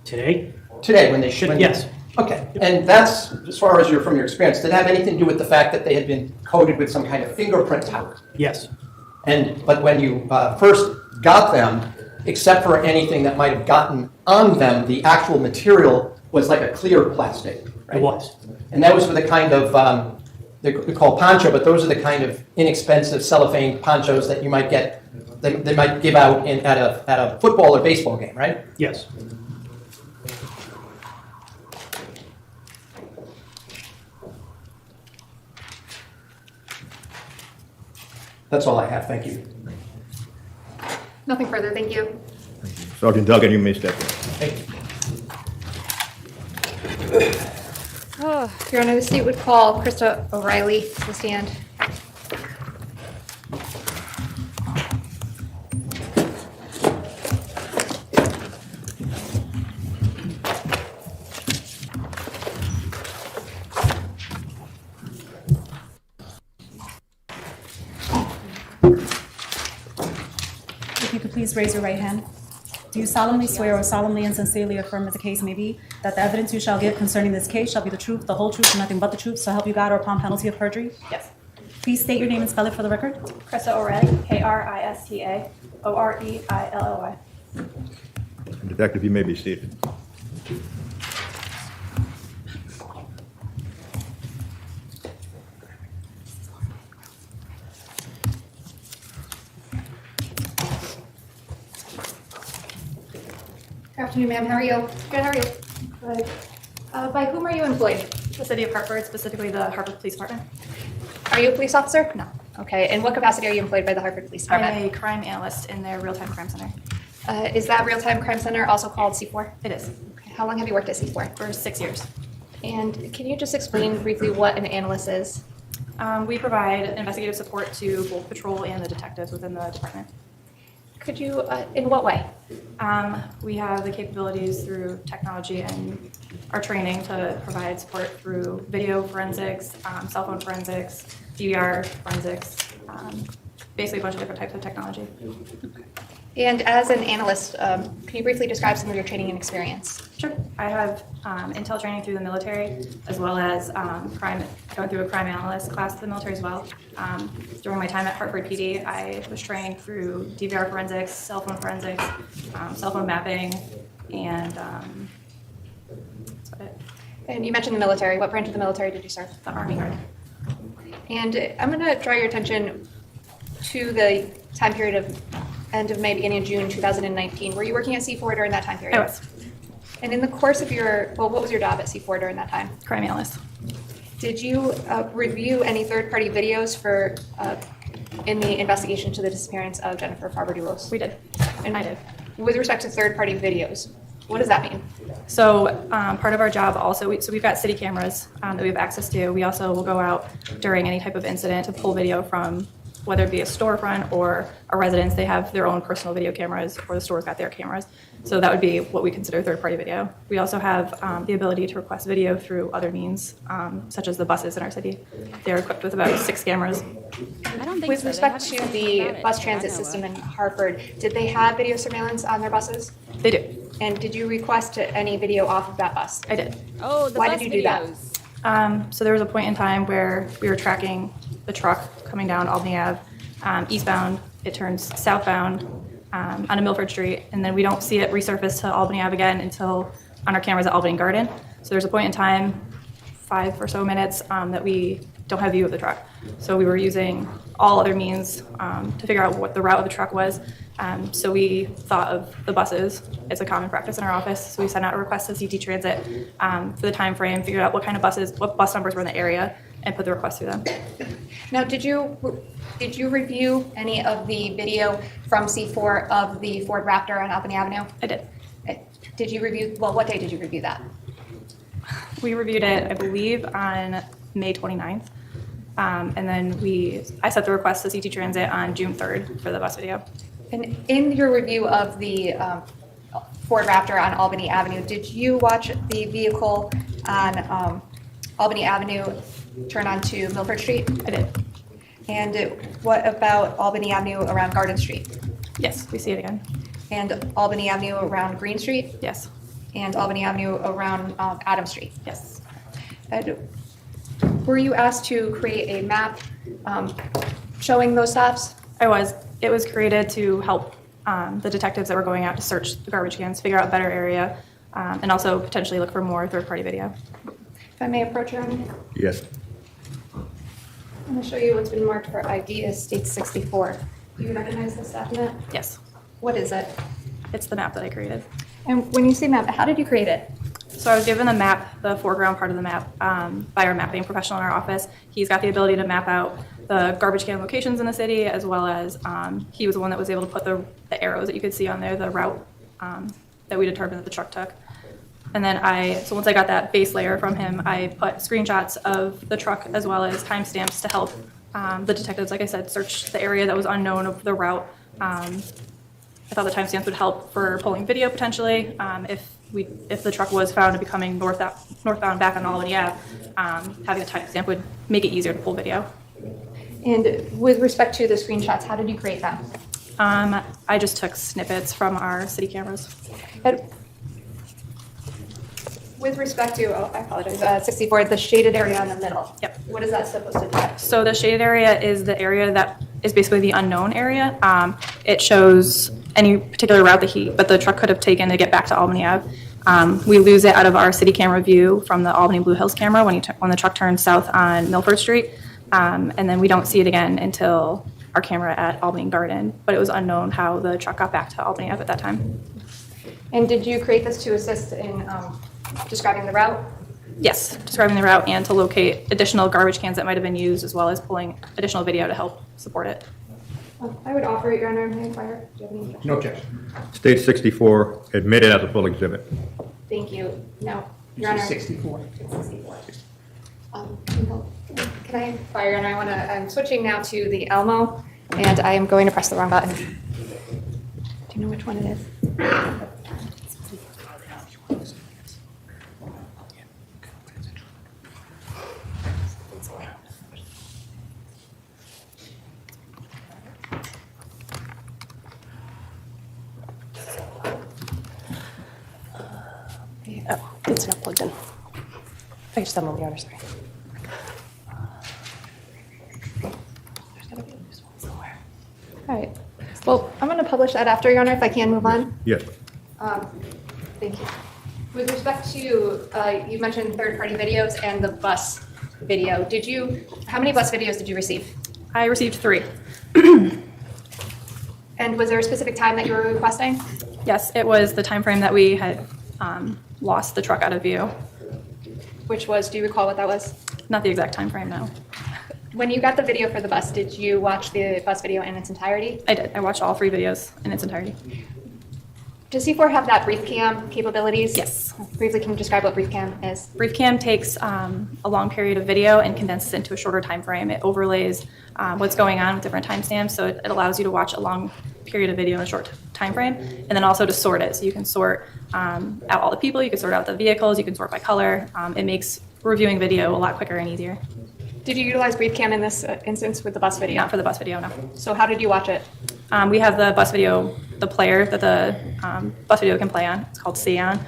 Today? Today, when they should. Yes. Okay, and that's, as far as from your experience, did it have anything to do with the fact that they had been coated with some kind of fingerprint powder? Yes. But when you first got them, except for anything that might have gotten on them, the actual material was like a clear plastic, right? It was. And that was for the kind of, they're called poncho, but those are the kind of inexpensive cellophane ponchos that you might get, they might give out at a football or baseball game, right? Yes. That's all I have, thank you. Nothing further, thank you. Sergeant Dugen, you may step in. Thank you. Your Honor, the state would call Krista O'Reilly to the stand. If you could please raise your right hand. Do you solemnly swear or solemnly and sincerely affirm, as the case may be, that the evidence you shall give concerning this case shall be the truth, the whole truth, and nothing but the truth, so help you God, or upon penalty of perjury? Yes. Please state your name and spell it for the record. Krista O'Reilly, Krista Oreilly. Detective, you may be seated. Good afternoon, ma'am. How are you? Good, how are you? Good. By whom are you employed? The City of Hartford, specifically the Hartford Police Department. Are you a police officer? No. Okay. In what capacity are you employed by the Hartford Police Department? I'm a crime analyst in their real-time crime center. Is that real-time crime center also called C4? It is. Okay. How long have you worked at C4? For 6 years. And can you just explain briefly what an analyst is? We provide investigative support to both patrol and the detectives within the department. Could you, in what way? We have the capabilities through technology and our training to provide support through video forensics, cell phone forensics, DVR forensics, basically a bunch of different types of technology. And as an analyst, can you briefly describe some of your training and experience? Sure. I have intel training through the military, as well as going through a crime analyst class to the military as well. During my time at Hartford PD, I was trained through DVR forensics, cell phone forensics, cell phone mapping, and that's about it. And you mentioned the military. What branch of the military did you serve? The Army Guard. And I'm going to draw your attention to the time period of end of May, beginning of June 2019. Were you working at C4 during that time period? I was. And in the course of what was your job at C4 during that time? Crime analyst. Did you review any third-party videos for in the investigation to the disappearance of Jennifer Dulos? We did. And I did. With respect to third-party videos, what does that mean? So part of our job also, we've got city cameras that we have access to. We also will go out during any type of incident to pull video from, whether it be a storefront or a residence. They have their own personal video cameras, or the store's got their cameras. So that would be what we consider third-party video. We also have the ability to request video through other means, such as the buses in our city. They're equipped with about 6 cameras. I don't think With so. respect to the bus transit system in Hartford, did they have video surveillance on their buses? They do. And did you request any video off of that bus? I did. Oh, the Why bus did you do that? videos. So there was a point in time where we were tracking the truck coming down Albany Ave, eastbound. It turns southbound onto Milford Street, and then we don't see it resurface to Albany Ave again until on our cameras at Albany Garden. So there's a point in time, 5 or so minutes, that we don't have view of the truck. So we were using all other means to figure out what the route of the truck was. So we thought of the buses as a common practice in our office. So we sent out a request to CT Transit for the time frame, figured out what kind of buses, what bus numbers were in the area, and put the request through them. Now, did you review any of the video from C4 of the Ford Raptor on Albany Avenue? I did. Did you review, what day did you review that? We reviewed it, I believe, on May 29th. And then I sent the request to CT Transit on June 3rd for the bus video. And in your review of the Ford Raptor on Albany Avenue, did you watch the vehicle on Albany Avenue turn onto Milford Street? I did. And what about Albany Avenue around Garden Street? Yes, we see it again. And Albany Avenue around Green Street? Yes. And Albany Avenue around Adam Street? Yes. And were you asked to create a map showing those stops? I was. It was created to help the detectives that were going out to search the garbage cans, figure out a better area, and also potentially look for more third-party video. If I may approach your honor. Yes. I'm going to show you what's been marked for ID as State 64. Do you recognize this document? Yes. What is it? It's the map that I created. And when you say map, how did you create it? So I was given the map, the foreground part of the map, by our mapping professional in our office. He's got the ability to map out the garbage can locations in the city, as well as he was the one that was able to put the arrows that you could see on there, the route that we determined that the truck took. And then so once I got that base layer from him, I put screenshots of the truck as well as timestamps to help the detectives, like I said, search the area that was unknown of the route. I thought the timestamps would help for pulling video potentially. If the truck was found to be coming northbound back on Albany Ave, having a timestamp would make it easier to pull video. And with respect to the screenshots, how did you create them? I just took snippets from our city cameras. With respect to, I apologize, 64, the shaded area in the middle. Yep. What is that supposed to do? So the shaded area is the area that is basically the unknown area. It shows any particular route that the truck could have taken to get back to Albany Ave. We lose it out of our city camera view from the Albany Blue Hills camera when the truck turns south on Milford Street. And then we don't see it again until our camera at Albany Garden. But it was unknown how the truck got back to Albany Ave at that time. And did you create this to assist in describing the route? Yes, describing the route and to locate additional garbage cans that might have been used, as well as pulling additional video to help support it. I would offer it, Your Honor. May I inquire? Do you have any objection? No objection. State 64, admitted as a full exhibit. Thank you. No, Your Honor. 64. It's 64. Can I inquire, Your Honor? I'm switching now to the Elmo, and I am going to press the wrong button. Do you know which one it is? Oh, it's not plugged in. I just have a moment, Your Honor, sorry. There's gotta be a loose one somewhere. All right. Well, I'm going to publish that after, Your Honor, if I can move on. Yes. Thank you. With respect to, you mentioned third-party videos and the bus video. How many bus videos did you receive? I received 3. And was there a specific time that you were requesting? Yes, it was the time frame that we had lost the truck out of view. Which was, do you recall what that was? Not the exact time frame, no. When you got the video for the bus, did you watch the bus video in its entirety? I did. I watched all 3 videos in its entirety. Does C4 have that brief cam capabilities? Yes. Briefly, can you describe what brief cam is? Brief cam takes a long period of video and condenses it into a shorter time frame. It overlays what's going on with different timestamps, so it allows you to watch a long period of video in a short time frame, and then also to sort it. So you can sort out all the people, you can sort out the vehicles, you can sort by color. It makes reviewing video a lot quicker and easier. Did you utilize brief cam in this instance with the bus video? Not for the bus video, no. So how did you watch it? We have the bus video, the player that the bus video can play on. It's called C-On.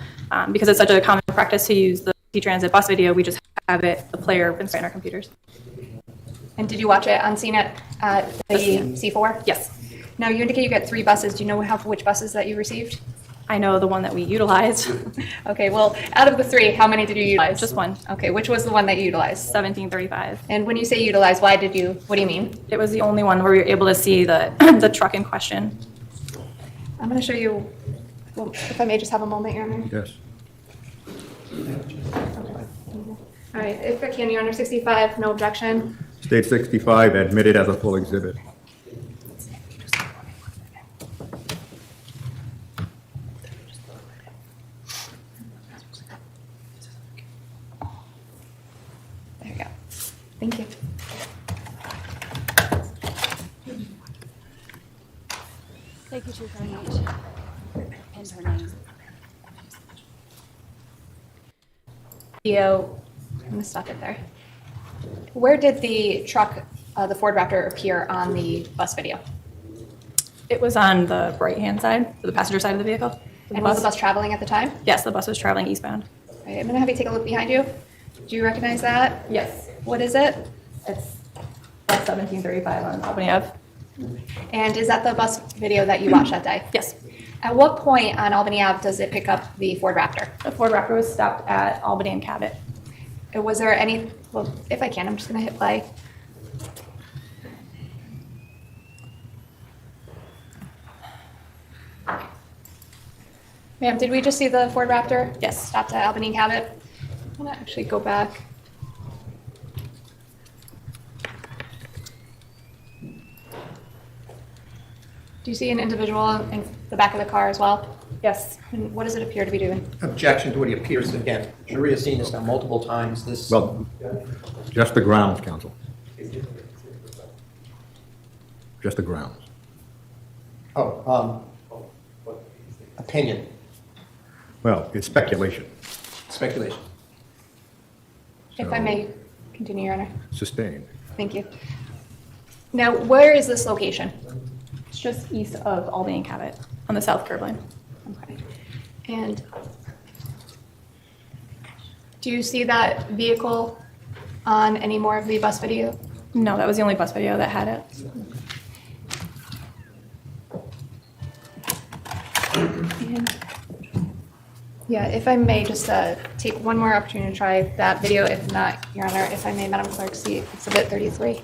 Because it's such a common practice to use the T-Transit bus video, we just have it, the player, installed on our computers. And did you watch it on CNET at the C4? Yes. Now, you indicate you get 3 buses. Do you know which buses that you received? I know the one that we utilized. Okay, well, out of the 3, how many did you utilize? Just one. Okay, which was the one that you utilized? 1735. And when you say utilize, what do you mean? It was the only one where we were able to see the the truck in question. I'm going to show you, well, if I may just have a moment, Your Honor. Yes. All right, if I can, Your Honor, 65, no objection. State 65 admitted as a full exhibit. There you go. Thank you. Thank you too very much. And her name. Theo, I'm going to stop it there. Where did the truck, the Ford Raptor, appear on the bus video? It was on the right-hand side, the passenger side of the vehicle. And was the bus traveling at the time? Yes, the bus was traveling eastbound. All right, I'm going to have you take a look behind you. Do you recognize that? Yes. What is it? It's bus 1735 on Albany Ave. And is that the bus video that you watched that day? Yes. At what point on Albany Ave does it pick up the Ford Raptor? The Ford Raptor was stopped at Albany and Cabot. Was there any, well, if I can, I'm just going to hit play. Ma'am, did we just see the Ford Raptor? Yes. Stopped at Albany and Cabot? I'm going to actually go back. Do you see an individual in the back of the car as well? Yes. And what does it appear to be doing? Objection to what he appears to, again, jury has seen this now multiple times, this. Well, just the grounds, counsel. Just the grounds. Opinion. Well, it's speculation. Speculation. If I may continue, Your Honor. Sustained. Thank you. Now, where is this location? It's just east of Albany and Cabot on the south curb line. Okay. And do you see that vehicle on any more of the bus video? No, that was the only bus video that had it. And, yeah, if I may just take one more opportunity to try that video. If not, Your Honor, if I may, Madam Clerk, see Exhibit 33.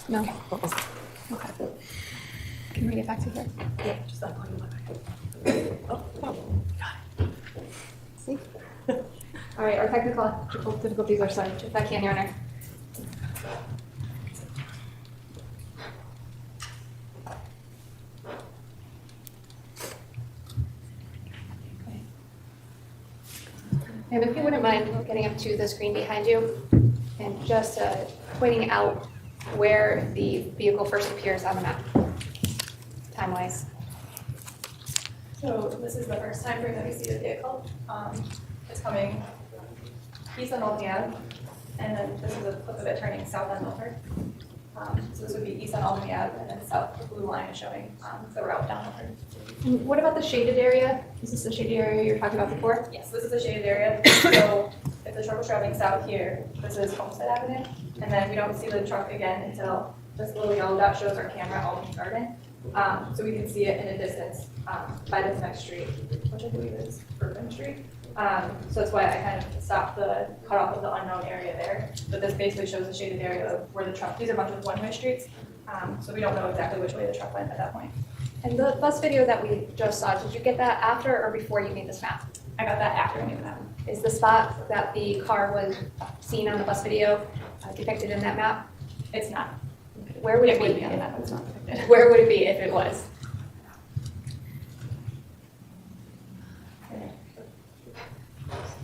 No. Okay. Can we get back to here? Yeah, just that one. Oh, got it. See? All right, our technical difficulties are solved. If I can, Your Honor. And if you wouldn't mind getting up to the screen behind you and just pointing out where the vehicle first appears on the map, time-wise. So this is the first time frame that we see the vehicle. It's coming east on Albany Ave, and then this is a flip of it turning south on Milford. So this would be east on Albany Ave, and then south, the blue line is showing the route down Milford. And what about the shaded area? Is this the shaded area you were talking about before? Yes, this is the shaded area. So if if the truck was traveling south here, this is Homestead Avenue, and then we don't see the truck again until this little yellow dot shows our camera at Albany Garden. So we can see it in a distance by this next street, which I believe is Bourbon Street. So that's why I kind of stopped the cutoff of the unknown area there. But this basically shows the shaded area of where the truck, these are a bunch of one-way streets, so we don't know exactly which way the truck went at that point. And the bus video that we just saw, did you get that after or before you made this map? I got that after I made the map. Is the spot that the car was seen on the bus video depicted in that map? It's not. Where would it would be? be on the map, it's not depicted. Where would it be if it was?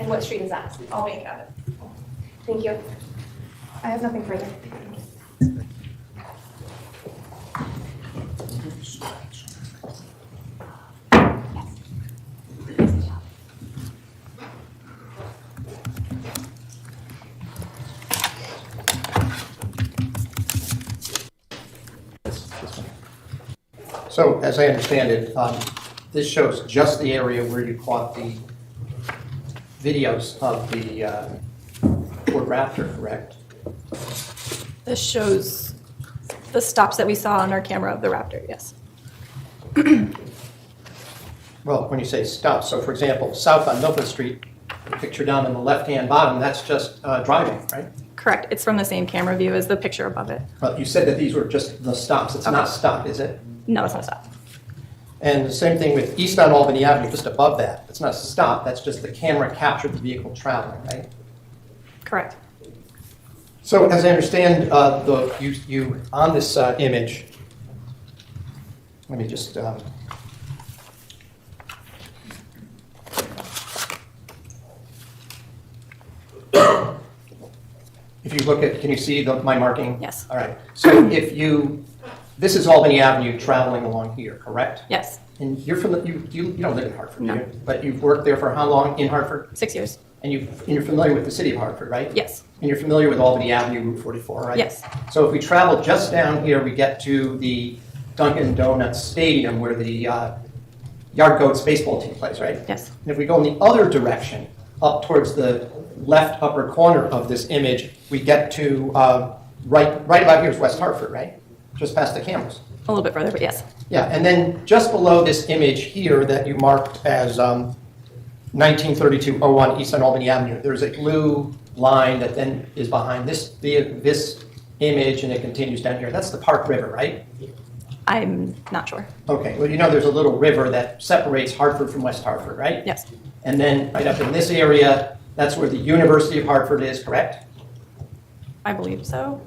And what street is that? Albany Ave. Thank you. I have nothing further. So as I understand it, this shows just the area where you caught the videos of the Ford Raptor, correct? This shows the stops that we saw on our camera of the Raptor, yes. Well, when you say stop, so for example, south on Milford Street, the picture down in the left-hand bottom, that's just driving, right? Correct. It's from the same camera view as the picture above it. Well, you said that these were just the stops. It's not stop, is it? No, it's not stop. And the same thing with east on Albany Avenue, just above that. It's not a stop, that's just the camera captured the vehicle traveling, right? Correct. So as I understand, you on this image, let me just, if you look at, can you see my marking? Yes. All right. So if you, this is Albany Avenue traveling along here, correct? Yes. And you're from you don't live in Hartford, No. do you? But you've worked there for how long in Hartford? 6 years. And you're familiar with the city of Hartford, right? Yes. And you're familiar with Albany Avenue, Route 44, right? Yes. So if we travel just down here, we get to the Dunkin' Donuts Stadium where the Yard Goats baseball team plays, right? Yes. And if we go in the other direction, up towards the left upper corner of this image, we get to right about here is West Hartford, right? Just past the cameras. A little bit further, but yes. Yeah, and then just below this image here that you marked as 1932-01 East on Albany Avenue, there's a blue line that then is behind this image, and it continues down here. That's the Park River, right? I'm not sure. Okay, well, you know there's a little river that separates Hartford from West Hartford, right? Yes. And then right up in this area, that's where the University of Hartford is, correct? I believe so.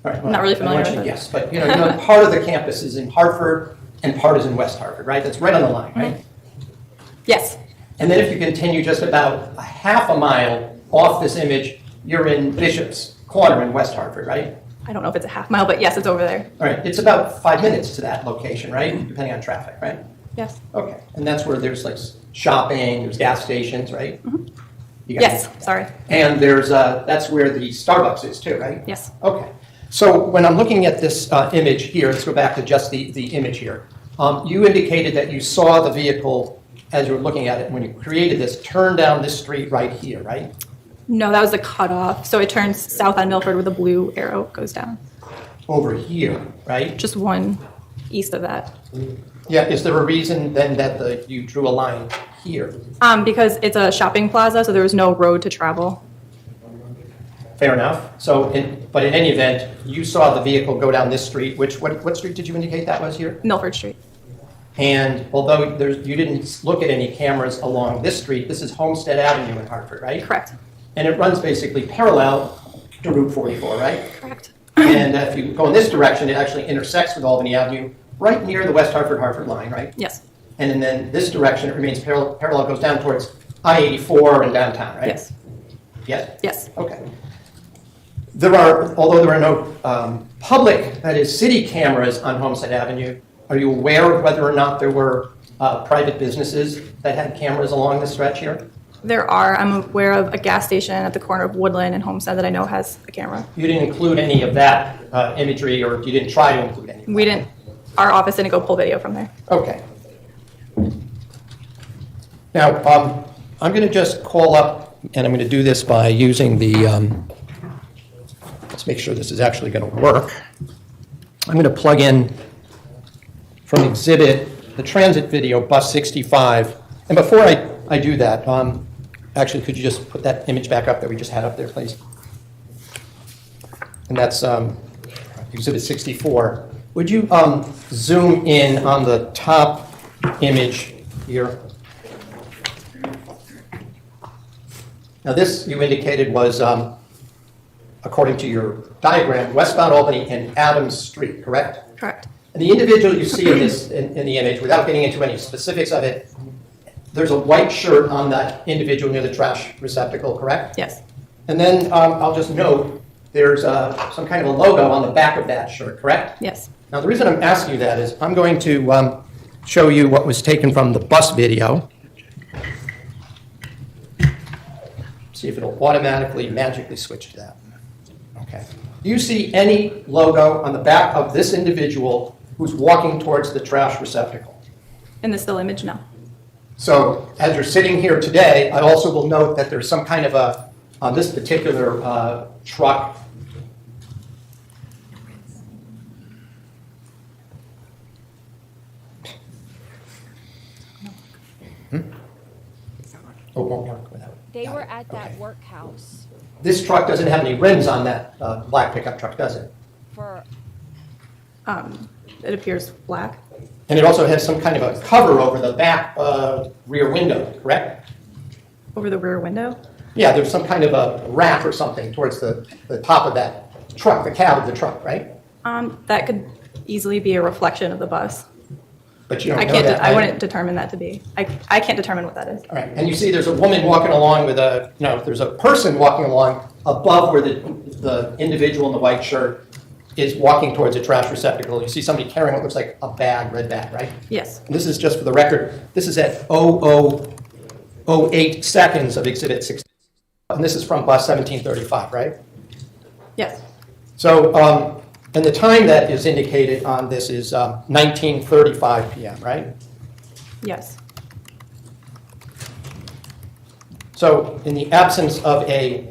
All right, I'm not really familiar with it. Yes, but you know, part of the campus is in Hartford and part is in West Hartford, right? That's right on the line, right? Yes. And then if you continue just about a half a mile off this image, you're in Bishop's Corner in West Hartford, right? I don't know if it's a half mile, but yes, it's over there. All right, it's about 5 minutes to that location, right? Depending on traffic, right? Yes. Okay, and that's where there's like shopping, there's gas stations, right? Mm-hmm. You got Yes, it? sorry. And there's that's where the Starbucks is too, right? Yes. Okay. So when I'm looking at this image here, let's go back to just the image here. You indicated that you saw the vehicle as you were looking at it when you created this, turn down this street right here, right? No, that was the cutoff. So it turns south on Milford with a blue arrow goes down. Over here, right? Just one east of that. Yeah, is there a reason then that you drew a line here? Because it's a shopping plaza, so there was no road to travel. Fair enough. So, but in any event, you saw the vehicle go down this street. What street did you indicate that was here? Milford Street. And although you didn't look at any cameras along this street, this is Homestead Avenue in Hartford, right? Correct. And it runs basically parallel to Route 44, right? Correct. And if you go in this direction, it actually intersects with Albany Avenue right near the West Hartford line, right? Yes. And in then this direction, it remains parallel, goes down towards I-84 and downtown, right? Yes. Yes? Yes. Okay. Although there are no public, that is city cameras on Homestead Avenue, are you aware of whether or not there were private businesses that had cameras along this stretch here? There are. I'm aware of a gas station at the corner of Woodland and Homestead that I know has a camera. You didn't include any of that imagery, or you didn't try to include any? We didn't. Our office didn't go pull video from there. Okay. Now, I'm going to just call up and I'm going to do this by using the, let's make sure this is actually going to work. I'm going to plug in from exhibit, the transit video, bus 65. And before I do that, actually, could you just put that image back up that we just had up there, please? And that's exhibit 64. Would you zoom in on the top image here? Now this, you indicated, was, according to your diagram, westbound Albany and Adams Street, correct? Correct. And the individual you see in this in the image, without getting into any specifics of it, there's a white shirt on that individual near the trash receptacle, correct? Yes. And then I'll just note there's some kind of a logo on the back of that shirt, correct? Yes. Now the reason I'm asking you that is I'm going to show you what was taken from the bus video. See if it'll automatically, magically switch to that. Okay. Do you see any logo on the back of this individual who's walking towards the trash receptacle? In the still image, no. So as you're sitting here today, I also will note that there's some kind of a, on this particular truck, Oh, it won't work without. They were at that workhouse This truck doesn't have any rims on that black pickup truck, does it? for, It appears black. And it also has some kind of a cover over the back rear window, correct? Over the rear window? Yeah, there's some kind of a wrap or something towards the top of that truck, the cab of the truck, right? That could easily be a reflection of the bus. But you don't I know can't. that. I wouldn't determine that to be. I can't determine what that is. All right, and you see there's a woman walking along with a, no, there's a person walking along above where the individual in the white shirt is walking towards a trash receptacle. You see somebody carrying what looks like a bag, red bag, right? Yes. And this is just for the record. This is at 0008 seconds of Exhibit 6. And this is from bus 1735, right? Yes. So, and the time that is indicated on this is 19:35 p.m., right? Yes. So in the absence of a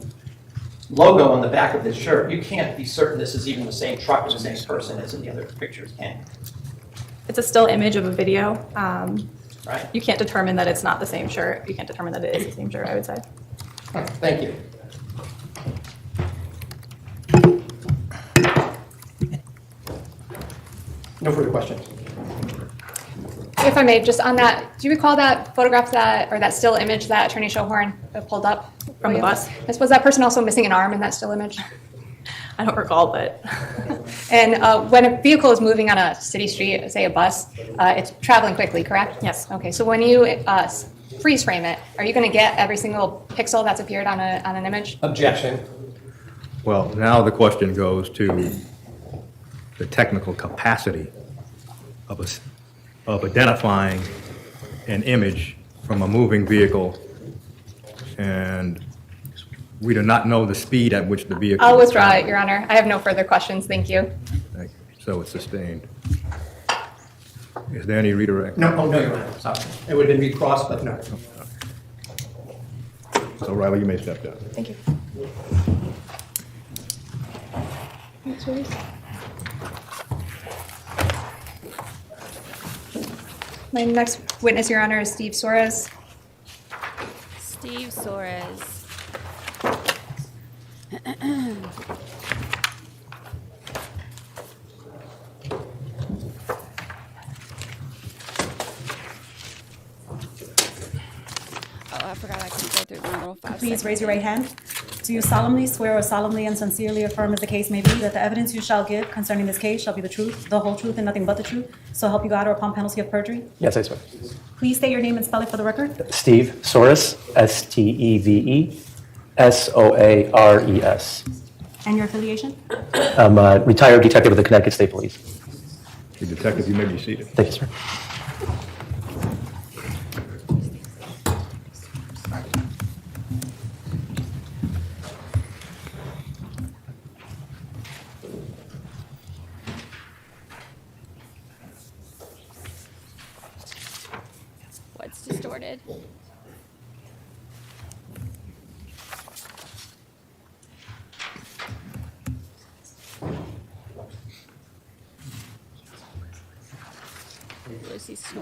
logo on the back of this shirt, you can't be certain this is even the same truck or the same person as in the other pictures, can you? It's a still image of a video. Right. You can't determine that it's not the same shirt. You can't determine that it is the same shirt, I would say. All right, thank you. No further questions. If I may, just on that, do you recall that photograph that, or that still image that Attorney Schohorn pulled up? From the bus? Was that person also missing an arm in that still image? I don't recall, but. And when a vehicle is moving on a city street, say a bus, it's traveling quickly, correct? Yes. Okay, so when you freeze frame it, are you going to get every single pixel that's appeared on an image? Objection. Well, now the question goes to the technical capacity of identifying an image from a moving vehicle, and we do not know the speed at which the vehicle. I'll withdraw it, Your Honor. I have no further questions. Thank you. Thank you. So it's sustained. Is there any redirect? No, oh, no, Your Honor, sorry. It would have been recrossed, but no. So Riley, you may step down. Thank you. My next witness, Your Honor, is Steve Soares. Steve Soares. Oh, I forgot I can go through my little 5 Please seconds. raise your right hand. Do you solemnly swear or solemnly and sincerely affirm, as the case may be, that the evidence you shall give concerning this case shall be the truth, the whole truth, and nothing but the truth? So help you God, or upon penalty of perjury? Yes, I swear. Please state your name and spell it for the record. Steve Soares, Stevesoares. And your affiliation? I'm a retired detective of the Connecticut State Police. The detective, you may be seated. Thank you, sir. What's distorted?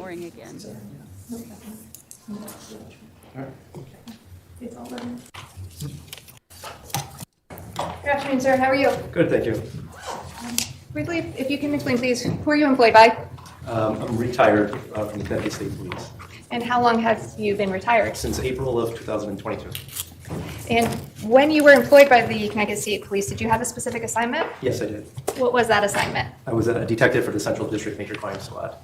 snoring again. Good afternoon, sir. How are you? Good, thank you. Briefly, if you can explain, please, who are you employed by? I'm retired from the Connecticut State Police And how long have you been retired? since April of 2022. And when you were employed by the Connecticut State Police, did you have a specific assignment? Yes, I did. What was that assignment? I was a detective for the Central District Major Crime Squad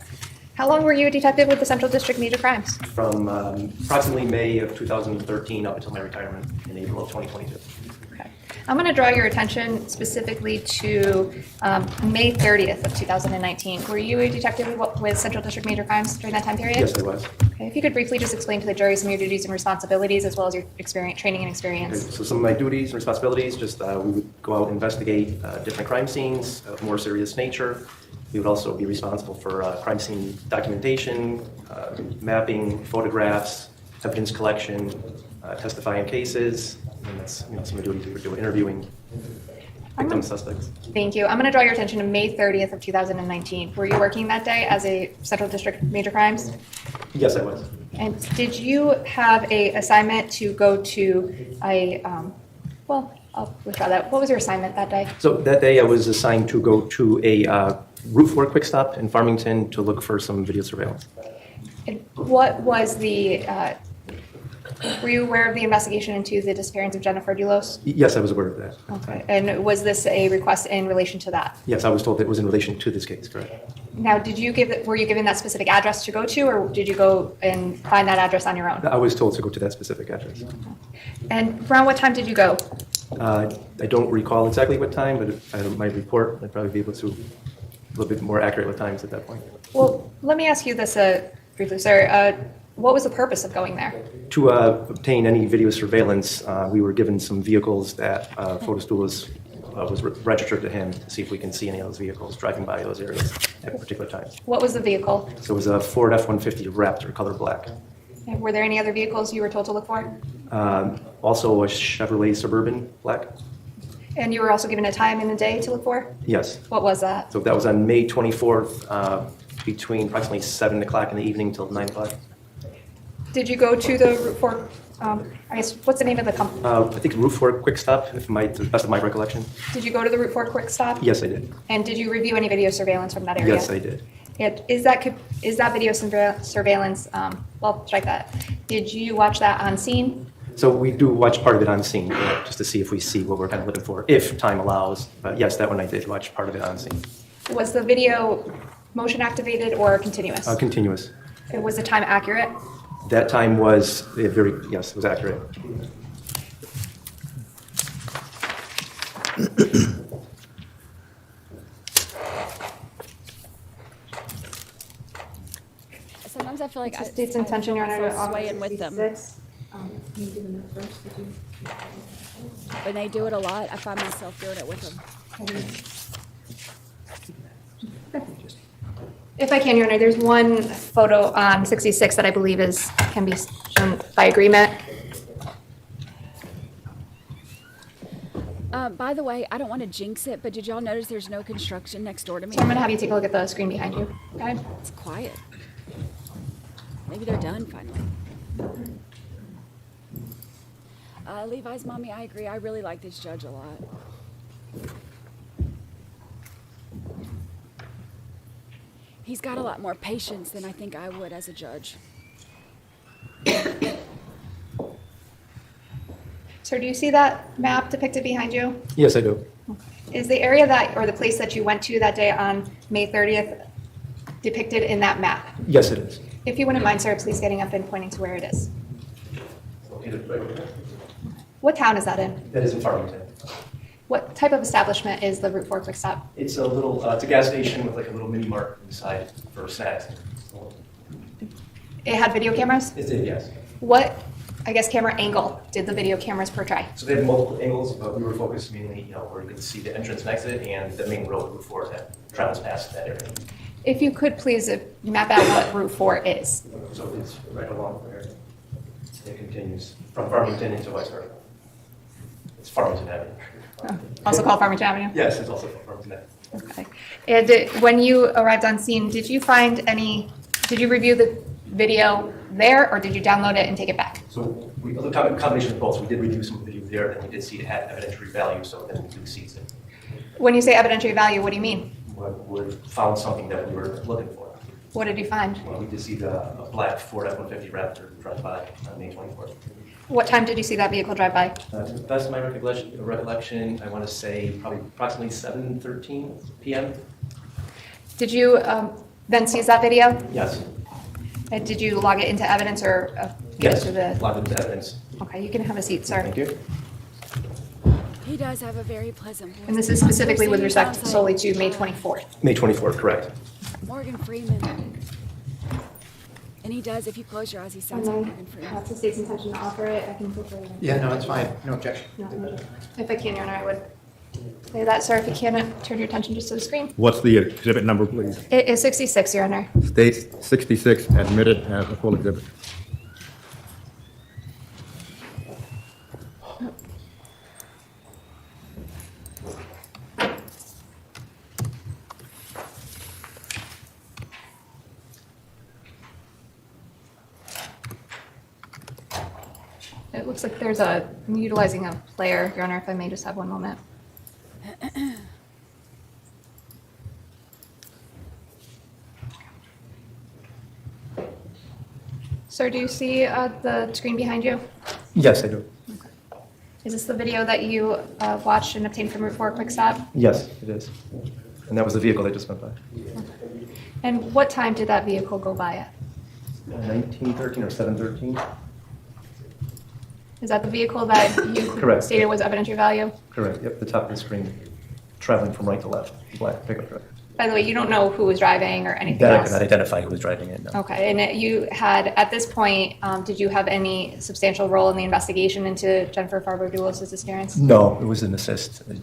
How long were you a detective with the Central District Major Crimes? from approximately May of 2013 up until my retirement in April of 2022. I'm going to draw your attention specifically to May 30th of 2019. Were you a detective with Central District Major Crimes during that time period? Yes, I was. Okay. If you could briefly just explain to the jury some of your duties and responsibilities as well as your training and experience. Okay, so some of my duties and responsibilities, just we would go out and investigate different crime scenes of more serious nature. We would also be responsible for crime scene documentation, mapping, photographs, evidence collection, testifying cases, and that's some of the duties we would do, interviewing victim suspects. Thank you. I'm going to draw your attention to May 30th of 2019. Were you working that day as a Central District Major Crimes? Yes, I was. And did you have a assignment to go to a, well, I'll withdraw that. What was your assignment that day? So that day I was assigned to go to a Route 4 quick stop in Farmington to look for some video surveillance. And what was the, were you aware of the investigation into the disappearance of Jennifer Dulos? Yes, I was aware of that. Okay. And was this a request in relation to that? Yes, I was told it was in relation to this case, correct? Now, were you given that specific address to go to, or did you go and find that address on your own? I was told to go to that specific address. And around what time did you go? I don't recall exactly what time, but if I had my report, I'd probably be able to, a little bit more accurate with times at that point. Well, let me ask you this briefly, sir. What was the purpose of going there? To obtain any video surveillance, we were given some vehicles that Fotis Dulos was registered to him to see if we can see any of those vehicles driving by those areas at particular times. What was the vehicle? So it was a Ford F-150 Raptor, color black. And were there any other vehicles you were told to look for? Also a Chevrolet Suburban black. And you were also given a time in the day to look for? Yes. What was that? So that was on May 24th, between approximately 7 o'clock in the evening till 9 o'clock. Did you go to the Route 4, I guess, what's the name of the company? I think Route 4 Quick Stop, to the best of my recollection. Did you go to the Route 4 Quick Stop? Yes, I did. And did you review any video surveillance from that area? Yes, I did. Is that video surveillance, well, strike that. Did you watch that on scene? So we do watch part of it on scene, just to see if we see what we're kind of looking for, if time allows. But yes, that one I did watch part of it on scene. Was the video motion activated or continuous? Continuous. Was the time accurate? That time was yes, it was accurate. Sometimes I feel like State's intention, Your Honor, to swaying with them. When they do it a lot, I find myself doing it with them. If I can, Your Honor, there's one photo on 66 that I believe can be shown by agreement. By the way, I don't want to jinx it, but did y'all notice there's no construction next door to me? So I'm going to have you take a look at the screen behind you. Okay? It's quiet. Maybe they're done finally. Levi's mommy, I agree. I really like this judge a lot. He's got a lot more patience than I think I would as a judge. Sir, do you see that map depicted behind you? Yes, I do. Is the area or the place that you went to that day on May 30th depicted in that map? Yes, it is. If you wouldn't mind, sir, please getting up and pointing to where it is. What town is that in? That is in Farmington. What type of establishment is the Route 4 Quick Stop? It's a little, it's a gas station with like a little mini mart inside for snacks. It had video cameras? It did, yes. What, I guess, camera angle did the video cameras portray? So they had multiple angles, but we were focused mainly, where you could see the entrance and exit and the main road Route 4 that travels past that area. If you could please map out what Route 4 is. So it's right along there. It continues from Farmington into Westbury. It's Farmington Avenue. Also called Farmington Avenue? Yes, it's also Farmington Avenue. Okay. And when you arrived on scene, did you find any Did you review the video there, or did you download it and take it back? So the combination of both. We did review some video there, and we did see it had evidentiary value, so then we seized it. When you say evidentiary value, what do you mean? We found something that we were looking for. What did you find? Well, we did see a black Ford F-150 Raptor drive by on May 24th. What time did you see that vehicle drive by? To the best of my recollection, I want to say probably approximately 7:13 p.m. Did you then seize that video? Yes. And did you log it into evidence or get it to the? Logged into evidence. Okay, you can have a seat, sir. Thank you. He does have a very pleasant voice. And this is specifically with respect solely to May 24th. May 24th, correct. Morgan Freeman. And he does, if you close your eyes, he sounds like Morgan Freeman. That's the state's intention to offer it. I can prove it. Yeah, no, it's fine. No objection. If I can, Your Honor, I would say that, sir. If you can, turn your attention just to the screen. What's the exhibit number, please? It is 66, Your Honor. States 66 admitted as a full exhibit. It looks like I'm utilizing a player, Your Honor, if I may just have one moment. Sir, do you see the screen behind you? Yes, I do. Is this the video that you watched and obtained from Route 4 Quick Stop? Yes, it is. And that was the vehicle that just went by. And what time did that vehicle go by at? 1913 or 713? Is that the vehicle that you Correct. stated was evidentiary value? Correct. Yep, the top of the screen, traveling from right to left, black pickup truck. By the way, you don't know who was driving or anything That I else? could not identify who was driving it, no. Okay, and you had, at this point, did you have any substantial role in the investigation into Jennifer Farber-Dulos' disappearance? No, it was an assist. At this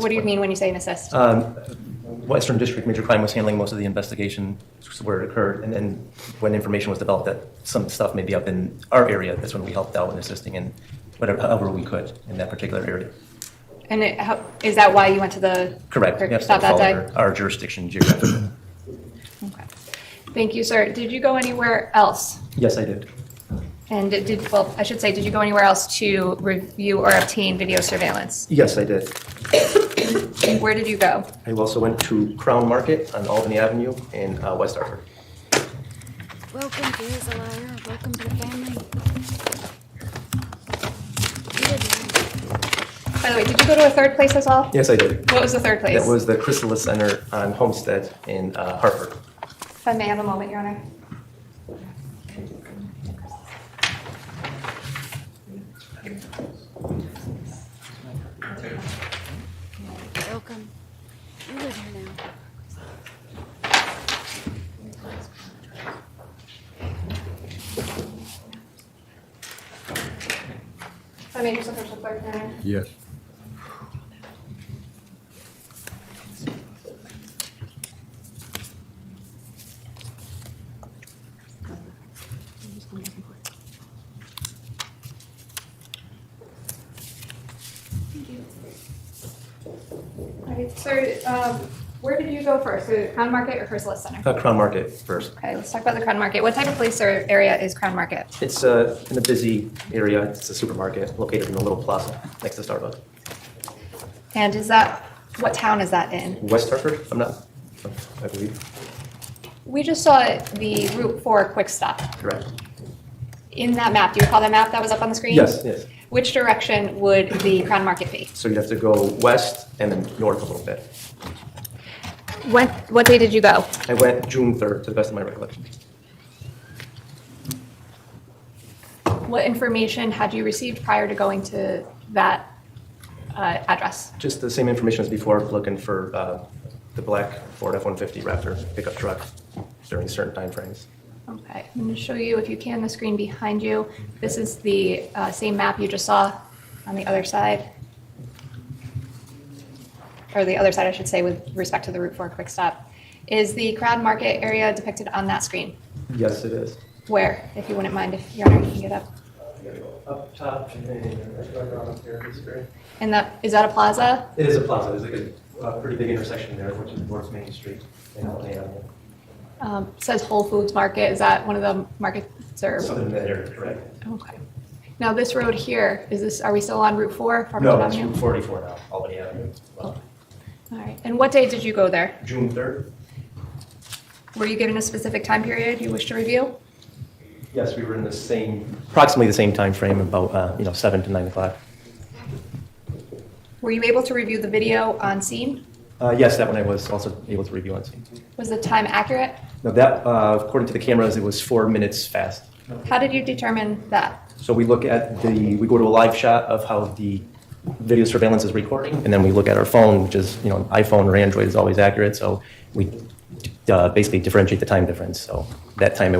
What do you point. mean when you say an assist? Western District Major Crime was handling most of the investigation where it occurred, and then when information was developed that some stuff may be up in our area, that's when we helped out in assisting in however we could in that particular area. And is that why you went to the Correct. Quick Yep, Stop that day? our jurisdiction geographically. Okay. Thank you, sir. Did you go anywhere else? Yes, I did. And did you go anywhere else to review or obtain video surveillance? Yes, I did. And where did you go? I also went to Crown Market on Albany Avenue in West Hartford. Welcome to Here's a Liar. Welcome to the family. By the way, did you go to a third place as well? Yes, I did. What was the third place? That was the Chrysalis Center on Homestead in Hartford. If I may have a moment, Your Honor. Welcome. You live here now. If I may just official clerk, Your Honor. Yes. All right, sir, where did you go first? To Crown Market or Chrysalis Center? Crown Market first. Okay, let's talk about the Crown Market. What type of place or area is Crown Market? It's in a busy area. It's a supermarket located in a little plaza next to Starbucks. And what town is that in? West Hartford? I believe. We just saw the Route 4 Quick Stop. Correct. In that map, do you recall that map that was up on the screen? Yes, yes. Which direction would the Crown Market be? So you have to go west and then north a little bit. What day did you go? I went June 3rd, to the best of my recollection. What information had you received prior to going to that address? Just the same information as before, looking for the black Ford F-150 Raptor pickup truck during certain time frames. Okay, I'm going to show you, if you can, the screen behind you. This is the same map you just saw on the other side. Or the other side, I should say, with respect to the Route 4 Quick Stop. Is the Crown Market area depicted on that screen? Yes, it is. Where, if you wouldn't mind, if Your Honor, you can get up. Up top and then right around up there. And is that a plaza? It is a plaza. There's like a pretty big intersection there, which is towards Main Street and Albany Avenue. Says Whole Foods Market. Is that one of the markets or? Something in that area, correct? Okay. Now this road here, are we still on Route 4? No, it's Route 44 now, Albany Avenue. All right. And what day did you go there? June 3rd? Were you given a specific time period you wish to review? Yes, we were in approximately the same time frame, about 7 to 9 o'clock. Were you able to review the video on scene? Yes, that one I was also able to review on scene. Was the time accurate? No, that, according to the cameras, it was 4 minutes fast. How did you determine that? So we go to a live shot of how the video surveillance is recording, and then we look at our phone, which is, iPhone or Android is always accurate, so we basically differentiate the time difference. So that time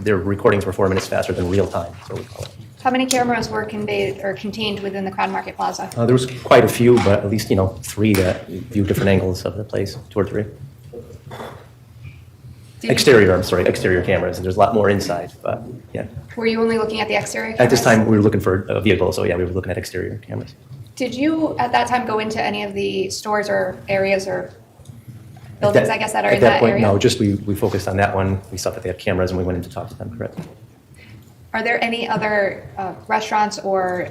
their recordings were 4 minutes faster than real time, so we call it. How many cameras were contained within the Crown Market Plaza? There was quite a few, but at least, 3 that view different angles of the place, 2 or 3. Exterior cameras, and there's a lot more inside, but yeah. Were you only looking at the exterior cameras? At this time, we were looking for a vehicle, so yeah, we were looking at exterior cameras. Did you, at that time, go into any of the stores or areas or buildings, I guess, that are in that area? No, just we focused on that one. We saw that they had cameras, and we went in to talk to them, correct? Are there any other restaurants or,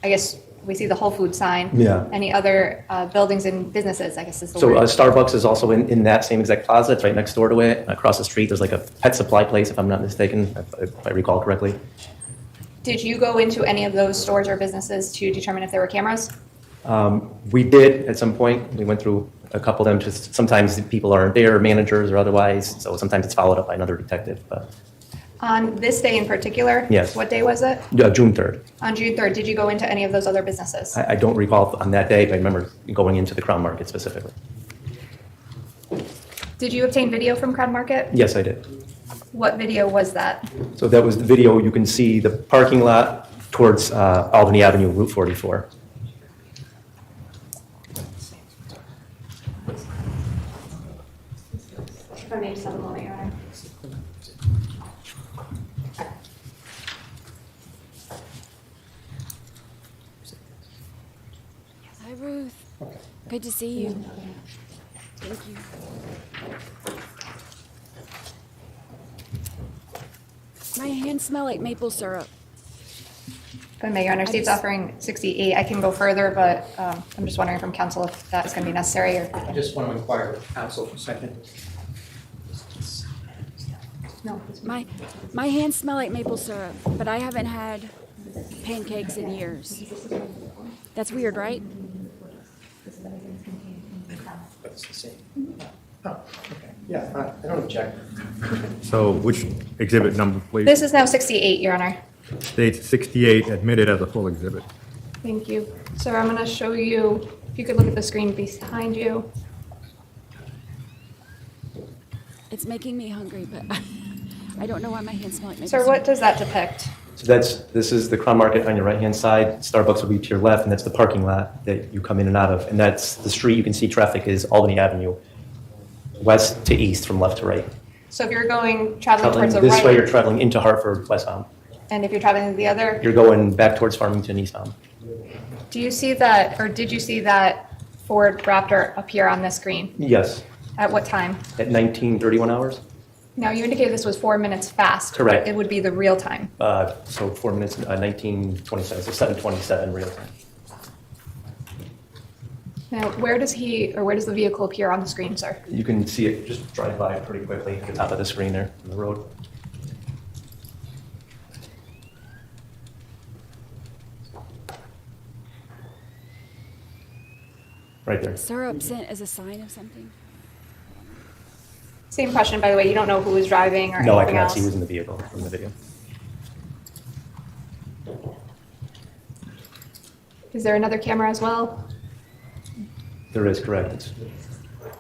I guess, we see the Whole Foods sign. Yeah. Any other buildings and businesses, I guess is the So word. Starbucks is also in that same exact plaza. It's right next door to it. Across the street, there's like a pet supply place, if I'm not mistaken, if I recall correctly. Did you go into any of those stores or businesses to determine if there were cameras? We did at some point. We went through a couple of them. Just sometimes people aren't there, managers or otherwise. So sometimes it's followed up by another detective. But On this day in particular? Yes. What day was it? June 3rd. On June 3rd, did you go into any of those other businesses? I don't recall on that day, but I remember going into the Crown Market specifically. Did you obtain video from Crown Market? Yes, I did. What video was that? So that was the video. You can see the parking lot towards Albany Avenue, Route 44. If I may just have a moment, Your Honor. Hi, Ruth. Good to see you. Thank you. My hands smell like maple syrup. If I may, Your Honor, State's offering 68. I can go further, but I'm just wondering from counsel if that is going to be necessary or. I just want to inquire with counsel for a second. No. My hands smell like maple syrup, but I haven't had pancakes in years. That's weird, right? That's the same. Oh, okay. Yeah, I don't object. So which exhibit number, please? This is now 68, Your Honor. States 68, admitted as a full exhibit. Thank you. Sir, I'm going to show you, if you could look at the screen behind you. It's making me hungry, but I don't know why my hands smell like maple Sir, syrup. what does that depict? So this is the Crown Market on your right-hand side. Starbucks will be to your left, and that's the parking lot that you come in and out of. And that's the street. You can see traffic is Albany Avenue, west to east from left to right. So if you're traveling towards the this right. way, you're traveling into Hartford, westbound. And if you're traveling the other. You're going back towards Farmington, eastbound. Do you see that, or did you see that Ford Raptor appear on the screen? Yes, At what time? at 19:31 hours. Now, you indicated this was 4 minutes fast. Correct. It would be the real time. So 4 minutes, 19:27, so 7:27 real time. Now, where does the vehicle appear on the screen, sir? You can see it just drive by pretty quickly at the top of the screen there on the road. Right there. Syrup sent as a sign of something? Same question, by the way. You don't know who was driving or No, I anything cannot else? see who's in the vehicle from the video. Is there another camera as well? There is, correct.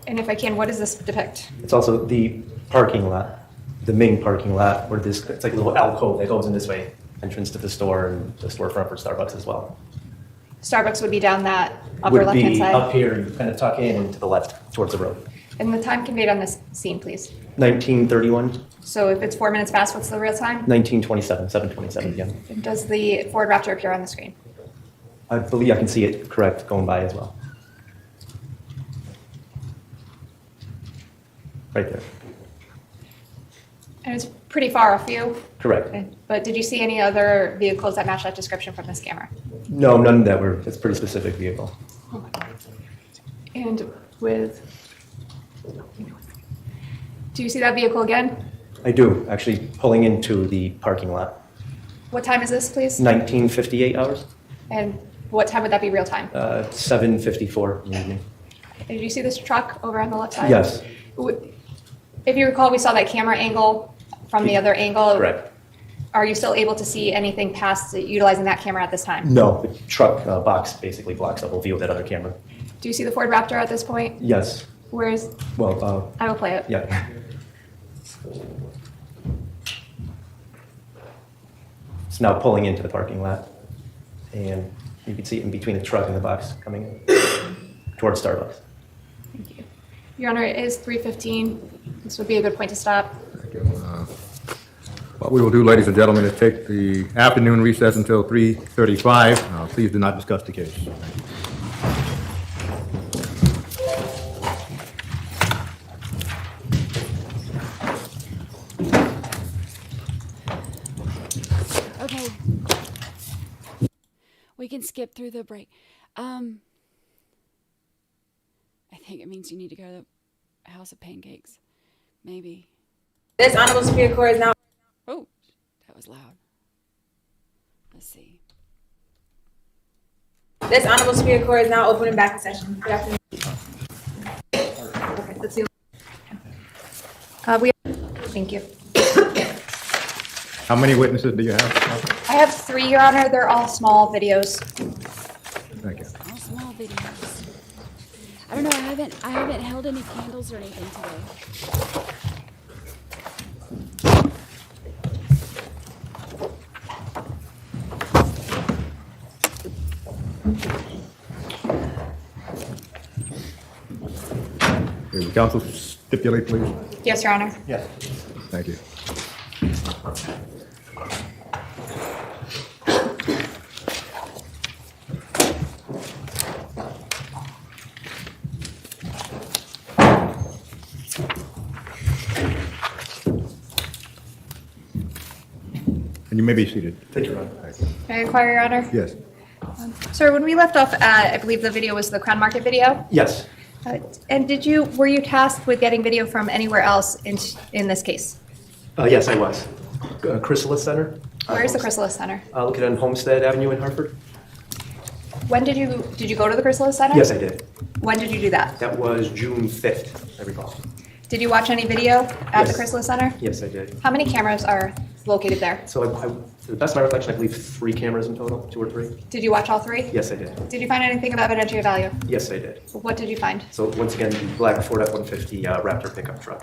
And if I can, what does this depict? It's also the parking lot, the main parking lot, where it's like a little alcove that goes in this way, entrance to the store and the storefront for Starbucks as well. Starbucks would be down that upper left-hand Would be side? up here, you kind of tuck in and to the left towards the road. And the time conveyed on this scene, please. 19:31, So if it's 4 minutes fast, what's the real time? 19:27, 7:27 again. And does the Ford Raptor appear on the screen? I believe I can see it correct going by as well. Right there. And it's pretty far off you. Correct. Okay. But did you see any other vehicles that match that description from this camera? No, none that were, it's a pretty specific vehicle. And with, do you see that vehicle again? I do, actually pulling into the parking lot. What time is this, please? 1958 hours, And what time would that be real time? 7:54 in the evening. Did you see this truck over on the left side? Yes. If you recall, we saw that camera angle from the other angle. Correct. Are you still able to see anything past utilizing that camera at this time? No, the truck box basically blocks the whole view of that other camera. Do you see the Ford Raptor at this point? Yes. Where's, Well, I will play it. yeah. It's now pulling into the parking lot, and you can see it in between the truck and the box coming in towards Starbucks. Thank you. Your Honor, it is 3:15. This would be a good point to stop. What we will do, ladies and gentlemen, is take the afternoon recess until 3:35. Please do not discuss the case. Okay. We can skip through the break. I think it means you need to go to the House of Pancakes. Maybe. This Honorable Superior Court is now. Oh, that was loud. Let's see. This Honorable Superior Court is now open and back in session. Good afternoon. Okay, let's see. Thank you. How many witnesses do you have? I have 3, Your Honor. They're all small videos. Thank you. All small videos. I don't know. I haven't held any candles or anything today. Will the counsel stipulate, please? Yes, Your Honor. Yes. Thank you. And you may be seated. Thank you, Your Honor. May I inquire, Your Honor? Yes. Sir, when we left off at, I believe the video was the Crown Market video. Yes. And were you tasked with getting video from anywhere else in this case? Yes, I was. Chrysalis Center. Where's the Chrysalis Center? Located on Homestead Avenue in Hartford. When did you go to the Chrysalis Center? Yes, I did. When did you do that? That was June 5th, I recall. Did you watch any video at the Yes. Chrysalis Center? Yes, I did. How many cameras are located there? So to the best of my recollection, I believe 3 cameras in total, 2 or 3. Did you watch all 3? Yes, I did. Did you find anything of evidentiary value? Yes, I did. What did you find? So once again, the black Ford F-150 Raptor pickup truck.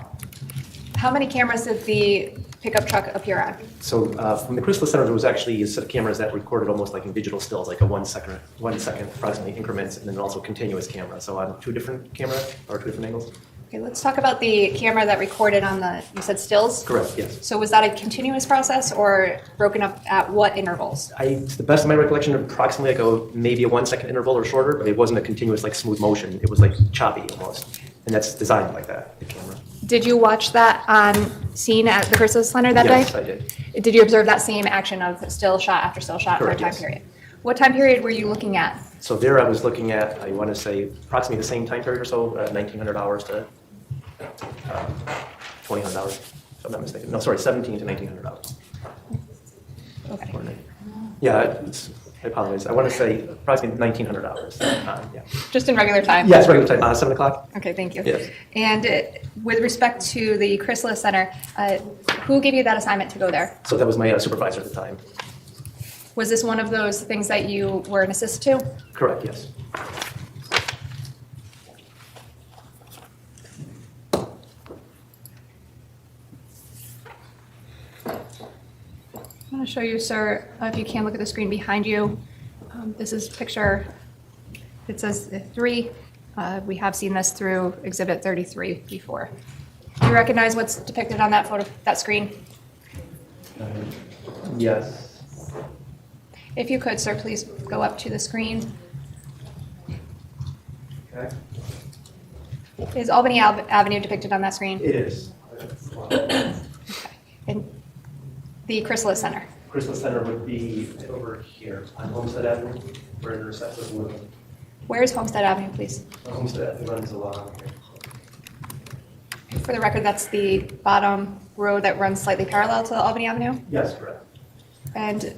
How many cameras did the pickup truck appear on? So from the Chrysalis Center, there was actually a set of cameras that recorded almost like in digital stills, like a 1 second approximately increments, and then also continuous camera. So on 2 different cameras or 2 different angles. Okay, let's talk about the camera that recorded on the, you said stills? Correct, yes. So was that a continuous process or broken up at what intervals? To the best of my recollection, approximately like maybe a 1 second interval or shorter, but it wasn't a continuous like smooth motion. It was like choppy almost. And that's designed like that, the camera. Did you watch that on scene at the Chrysalis Center that day? Yes, I did. Did you observe that same action of still shot after still shot Correct, for a time yes. period? What time period were you looking at? So there I was looking at, I want to say approximately the same time period or so, 1,900 hours to 2,000 hours, if I'm not mistaken. No, sorry, 17 to 1,900 hours. Okay. Yeah, I apologize. I want to say approximately 1,900 hours. Yeah. Just in regular time? Yes, regular time, 7 o'clock. Okay, thank you. Yes. And with respect to the Chrysalis Center, who gave you that assignment to go there? So that was my supervisor at the time. Was this one of those things that you were an assist to? Correct, yes. I'm going to show you, sir, if you can look at the screen behind you. This is picture, it says 3. We have seen this through Exhibit 33 before. Do you recognize what's depicted on that photo, that screen? Yes. If you could, sir, please go up to the screen. Okay. Is Albany Avenue depicted on that screen? It is. The Chrysalis Center. Chrysalis Center would be over here on Homestead Avenue, where it intersects with Woodland. Where's Homestead Avenue, please? Homestead Avenue runs along here. For the record, that's the bottom road that runs slightly parallel to Albany Avenue. Yes, correct. And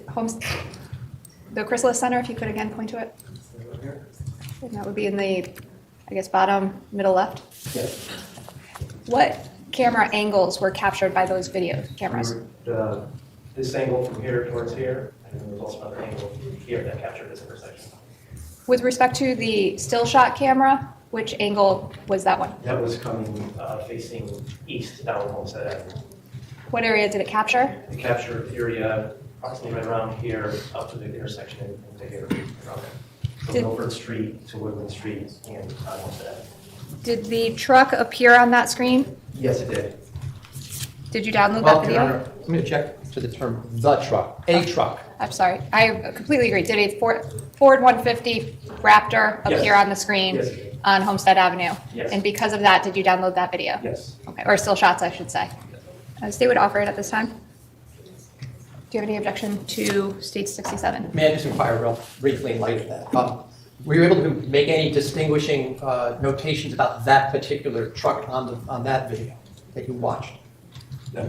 the Chrysalis Center, if you could again point to it. And that would be in the, I guess, bottom middle left. Yes. What camera angles were captured by those video cameras? This angle from here towards here, and then there's also another angle here that captured this intersection. With respect to the still shot camera, which angle was that one? That was coming facing east down Homestead Avenue. What area did it capture? It captured area approximately right around here up to the intersection into here around there. From Milford Street to Woodland Street and on Homestead Avenue. Did the truck appear on that screen? Yes, it did. Did you download Well, that Your video? Honor, let me check to the term the truck, a truck. I'm sorry, I completely agree. Did a Ford 150 Raptor Yes. appear on the screen Yes. on Homestead Avenue? Yes. And because of that, did you download that video? Yes. Okay, or still shots, I should say. State would offer it at this time. Do you have any objection to State 67? May I just inquire real briefly in light of that? Were you able to make any distinguishing notations about that particular truck on that video that you watched?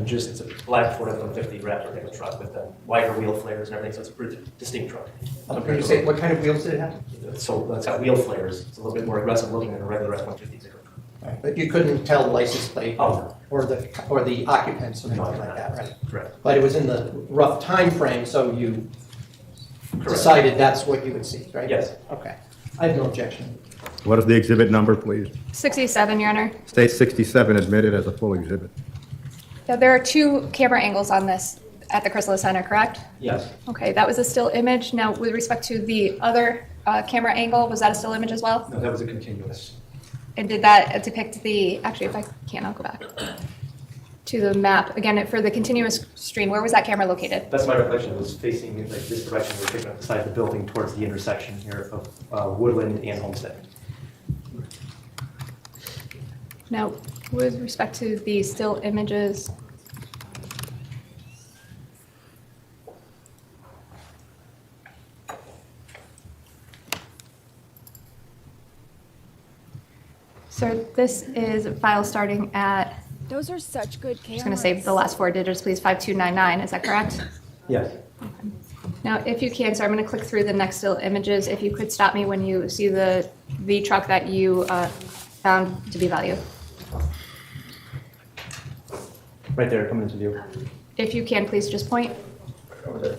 Just it's a black Ford F-150 Raptor type of truck with the wider wheel flares and everything, so it's a pretty distinct truck. Can you say what kind of wheels did it have? So it's got wheel flares. It's a little bit more aggressive looking than a regular F-150. Right, but you couldn't tell the license plate Oh, or the occupants or anything like that, right? Correct. But it was in the rough time frame, so you Correct. decided that's what you would see, right? Yes. Okay. I have no objection. What is the exhibit number, please? 67, Your Honor. State 67 admitted as a full exhibit. Now, there are two camera angles on this at the Chrysalis Center, correct? Yes. Okay, that was a still image. Now, with respect to the other camera angle, was that a still image as well? No, that was a continuous. And did that depict the, actually, if I can, I'll go back to the map. Again, for the continuous stream, where was that camera located? That's my reflection. It was facing like this direction. We're picking up the side of the building towards the intersection here of Woodland and Homestead. Now, with respect to the still images, so this is a file starting at, Those are such good cameras. I'm just going to say the last four digits, please, 5299. Is that correct? Yes. Now, if you can, so I'm going to click through the next still images. If you could stop me when you see the truck that you found to be value. Right there, coming into view. If you can, please just point. Okay.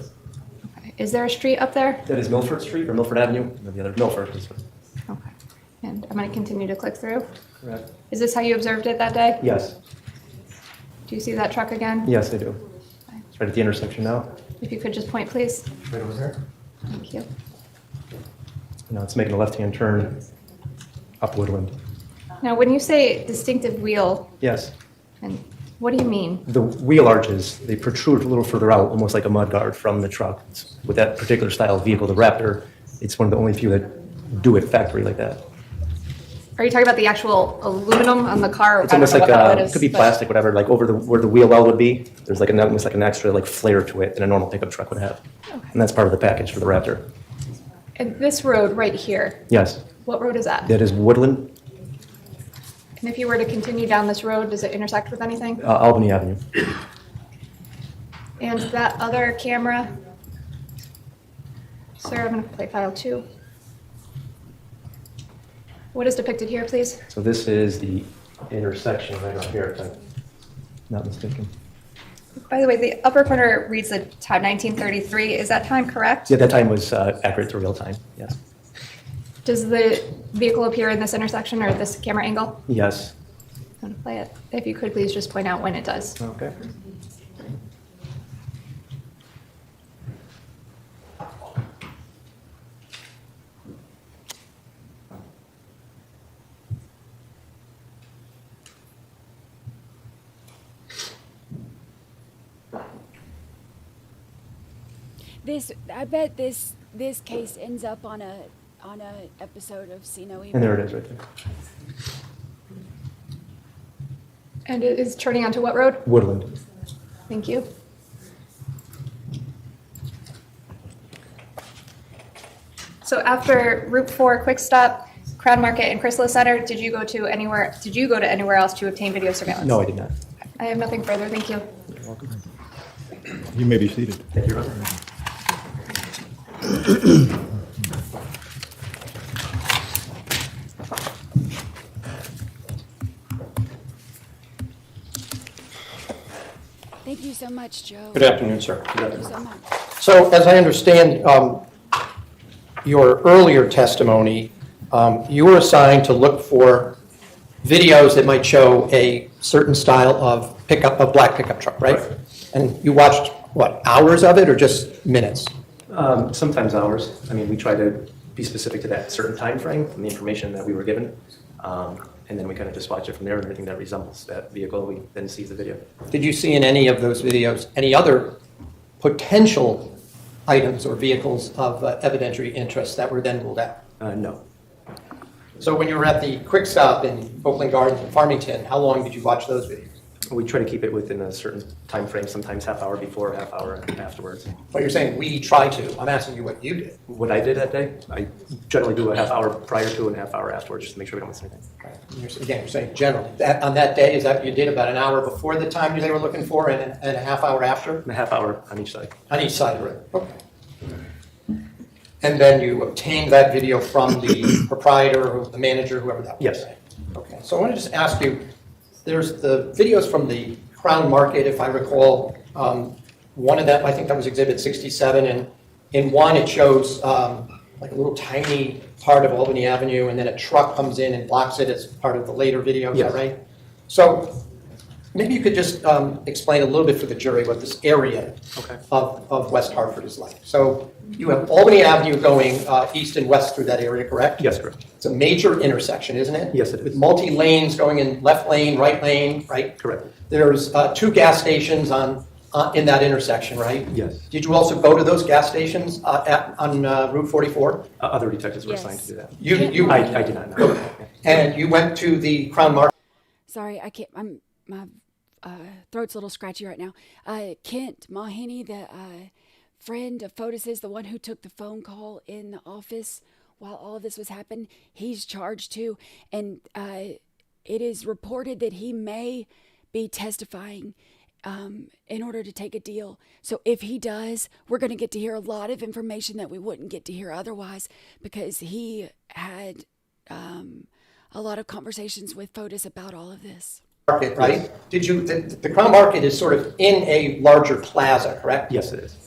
Is there a street up there? That is Milford Street or Milford Avenue. No, the other Milford. Okay. And I'm going to continue to click through. Correct. Is this how you observed it that day? Yes. Do you see that truck again? Yes, I do. It's right at the intersection now. If you could just point, please. Right over there. Thank you. Now it's making a left-hand turn up Woodland. Now, when you say distinctive wheel, Yes. and what do you mean? The wheel arches, they protrude a little further out, almost like a mud guard from the truck. With that particular style of vehicle, the Raptor, it's one of the only few that do it factory like that. Are you talking about the actual aluminum on the car? It's almost like it could be plastic, whatever. Like over where the wheel well would be, there's like almost like an extra like flare to it than a normal pickup truck would have, and that's part of the package for the Raptor. And this road right here, Yes, what road is that? that is Woodland, And if you were to continue down this road, does it intersect with anything? Albany Avenue. And that other camera, sir, I'm going to play file 2. What is depicted here, please? So this is the intersection right up here, if I'm not mistaken. By the way, the upper corner reads the time 1933. Is that time correct? Yeah, that time was accurate to real time. Yes. Does the vehicle appear in this intersection or this camera angle? Yes. I'm going to play it. If you could please just point out when it does. Okay. I bet this case ends up on a episode of See No Evil. And there it is right there. And it is turning onto what road? Woodland. Thank you. So after Route 4 Quick Stop, Crown Market, and Chrysalis Center, did you go to anywhere else to obtain video surveillance? No, I did not. I have nothing further. Thank you. You're welcome. You may be seated. Thank you, Your Honor. Thank you so much, Joe. Good afternoon, sir. Thank you so much. So as I understand your earlier testimony, you were assigned to look for videos that might show a certain style of black pickup truck, right? And you watched, what, hours of it or just minutes? Sometimes hours. I mean, we try to be specific to that certain time frame and the information that we were given. And then we kind of just watch it from there, and everything that resembles that vehicle, we then see the video. Did you see in any of those videos any other potential items or vehicles of evidentiary interest that were then ruled out? No. So when you were at the Quick Stop in Oakland Gardens and Farmington, how long did you watch those videos? We try to keep it within a certain time frame, sometimes half hour before, half hour afterwards. But you're saying we try to. I'm asking you what you did. What I did that day, I generally do a half hour prior to and a half hour afterwards, just to make sure we don't miss anything. Again, you're saying generally. On that day, is that what you did about an hour before the time they were looking for and a half hour after? And a half hour on each side. On each side, right. Okay. And then you obtained that video from the proprietor or the manager, whoever that was? Yes. Okay, so I want to just ask you, there's the videos from the Crown Market, if I recall. One of them, I think that was Exhibit 67, and in one it shows like a little tiny part of Albany Avenue, and then a truck comes in and blocks it as part of the later video, is that right? So maybe you could just explain a little bit for the jury what this area of West Hartford is like. So you have Albany Avenue going east and west through that area, correct? Yes, correct. It's a major intersection, isn't it? Yes, it is. With multi-lanes going in left lane, right? Correct. There's 2 gas stations in that intersection, right? Yes. Did you also go to those gas stations on Route 44? Other detectives were assigned to do that. I did not know. And you went to the Crown Market? Sorry, I can't. My throat's a little scratchy right now. Kent Mahoney, the friend of Fotis's, the one who took the phone call in the office while all of this was happening, he's charged too. And it is reported that he may be testifying in order to take a deal. So if he does, we're going to get to hear a lot of information that we wouldn't get to hear otherwise, because he had a lot of conversations with Fotis about all of this. Market, right? Did you? The Crown Market is sort of in a larger plaza, correct? Yes, it is.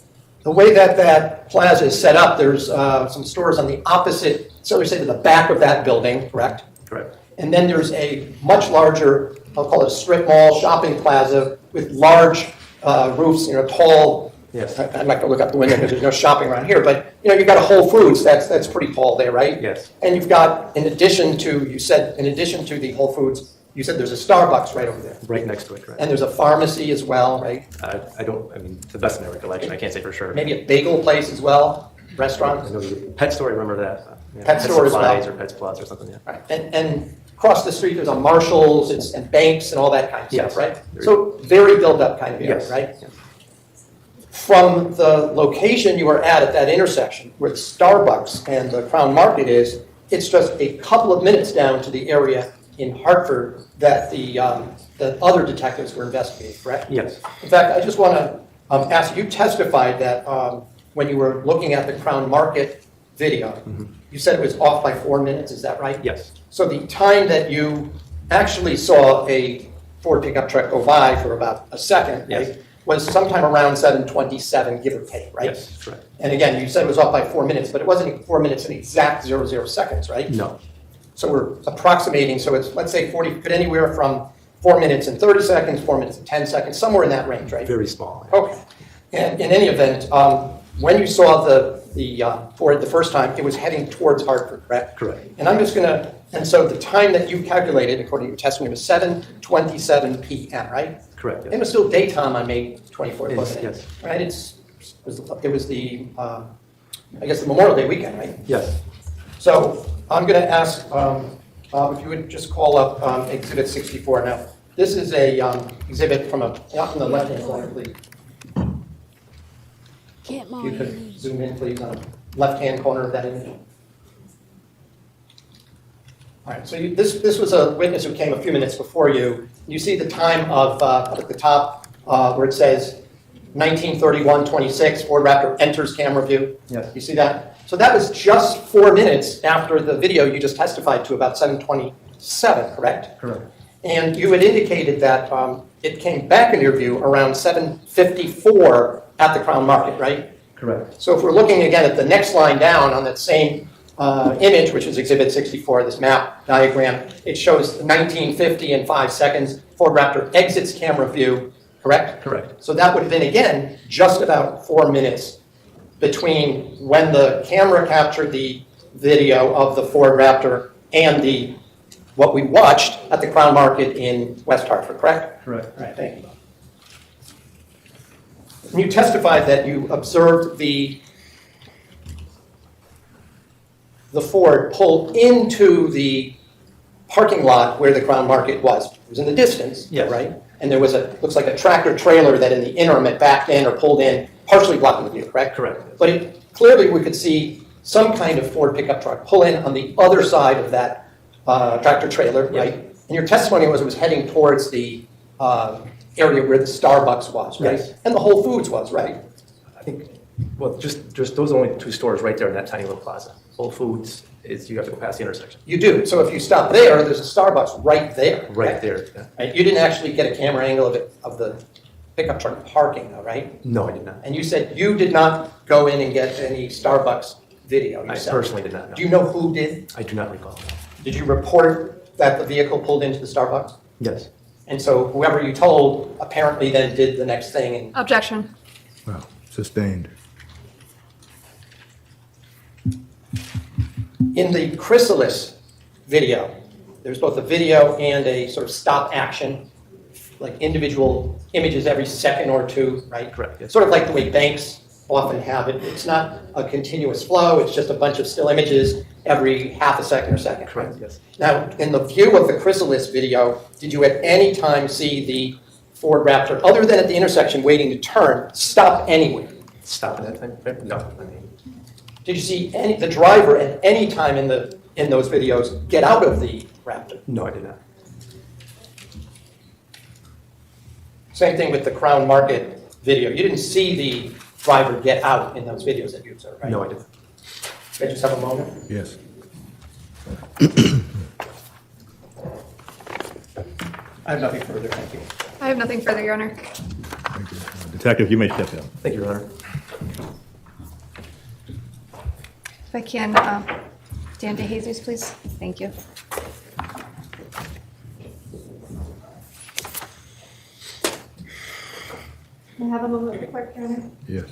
The way that plaza is set up, there's some stores on the opposite, so we say to the back of that building, correct? Correct. And then there's a much larger, I'll call it a strip mall shopping plaza with large roofs, tall. Yes. I'm not going to look out the window because there's no shopping around here, but you've got a Whole Foods that's pretty tall there, right? Yes. And you've got, in addition to the Whole Foods, you said there's a Starbucks right over there. Right next to it, correct. And there's a pharmacy as well, right? To the best of my recollection, I can't say for sure. Maybe a bagel place as well, restaurant? I know there's a pet store, I remember that. Pet store as well. Or Pets Plus or something, yeah. Right. And across the street, there's a Marshall's and banks and all that kind of stuff, right? So very built up kind of area, right? Yes. From the location you were at that intersection where the Starbucks and the Crown Market is, it's just a couple of minutes down to the area in Hartford that the other detectives were investigating, correct? Yes. In fact, I just want to ask, you testified that when you were looking at the Crown Market video, you said it was off by 4 minutes, is that right? Yes. So the time that you actually saw a Ford pickup truck go by for about a second, Yes. right, was sometime around 7:27, give or take, right? Yes, correct. And again, you said it was off by 4 minutes, but it wasn't 4 minutes in exact 00 seconds, right? No. So we're approximating, so it's, let's say 40, could anywhere from 4 minutes and 30 seconds, 4 minutes and 10 seconds, somewhere in that range, right? Very small. Okay. And in any event, when you saw the Ford the first time, it was heading towards Hartford, correct? Correct. And I'm just gonna, and so the time that you calculated, according to your testimony, was 7:27 p.m., right? Correct. Yes. It was still daytime on May 24th, Yes, wasn't it? yes. Right, it was the, I guess, the Memorial Day weekend, right? Yes. So I'm going to ask if you would just call up Exhibit 64. Now, this is a exhibit from out from the left-hand corner, please. Can't You could zoom in, please, on left-hand corner of that image? All right, so this was a witness who came a few minutes before you. You see the time of, up at the top, where it says 19:31:26, Ford Raptor enters camera view. Yes. You see that? So that was just 4 minutes after the video you just testified to, about 7:27, correct? Correct. And you had indicated that it came back in your view around 7:54 at the Crown Market, right? Correct. So if we're looking again at the next line down on that same image, which is Exhibit 64, this map diagram, it shows 19:50 and 5 seconds. Ford Raptor exits camera view, correct? Correct. So that would have been, again, just about 4 minutes between when the camera captured the video of the Ford Raptor and what we watched at the Crown Market in West Hartford, correct? Correct. All right, thank you. And you testified that you observed the Ford pull into the parking lot where the Crown Market was. It was in the distance, Yes. right? And there was looks like a tractor trailer that in the interim it backed in or pulled in, partially blocking the view, correct? Correct. But clearly we could see some kind of Ford pickup truck pull in on the other side of that tractor trailer, right? And your testimony was it was heading towards the area where the Starbucks was, right? Yes. And the Whole Foods was, right? I think, well, just those are only 2 stores right there in that tiny little plaza. Whole Foods is, you have to go past the intersection. You do. So if you stop there, there's a Starbucks right there. Right there, yeah. Right? You didn't actually get a camera angle of the pickup truck parking, though, right? No, I did not. And you said you did not go in and get any Starbucks video yourself. I personally did not know. Do you know who did? I do not recall. Did you report that the vehicle pulled into the Starbucks? Yes. And so whoever you told apparently then did the next thing. And Objection. Well, sustained. in the chrysalis video, there's both a video and a sort of stop action, like individual images every second or two, right? Correct. Yes. Sort of like the way banks often have it. It's not a continuous flow, it's just a bunch of still images every half a second or second. Correct, yes. Now, in the view of the chrysalis video, did you at any time see the Ford Raptor, other than at the intersection waiting to turn, stop anywhere? Stop at that time? No. I mean, did you see the driver at any time in those videos get out of the Raptor? No, I did not. Same thing with the Crown Market video. You didn't see the driver get out in those videos that you observed, right? No, I didn't. Can I just have a moment? Yes. I have nothing further, thank you. I have nothing further, Your Honor. Thank you. Detective, you may step down. Thank you, Your Honor. If I can, Dan DeJesus, please. Thank you. Can I have a moment with the clerk, Your Honor? Yes.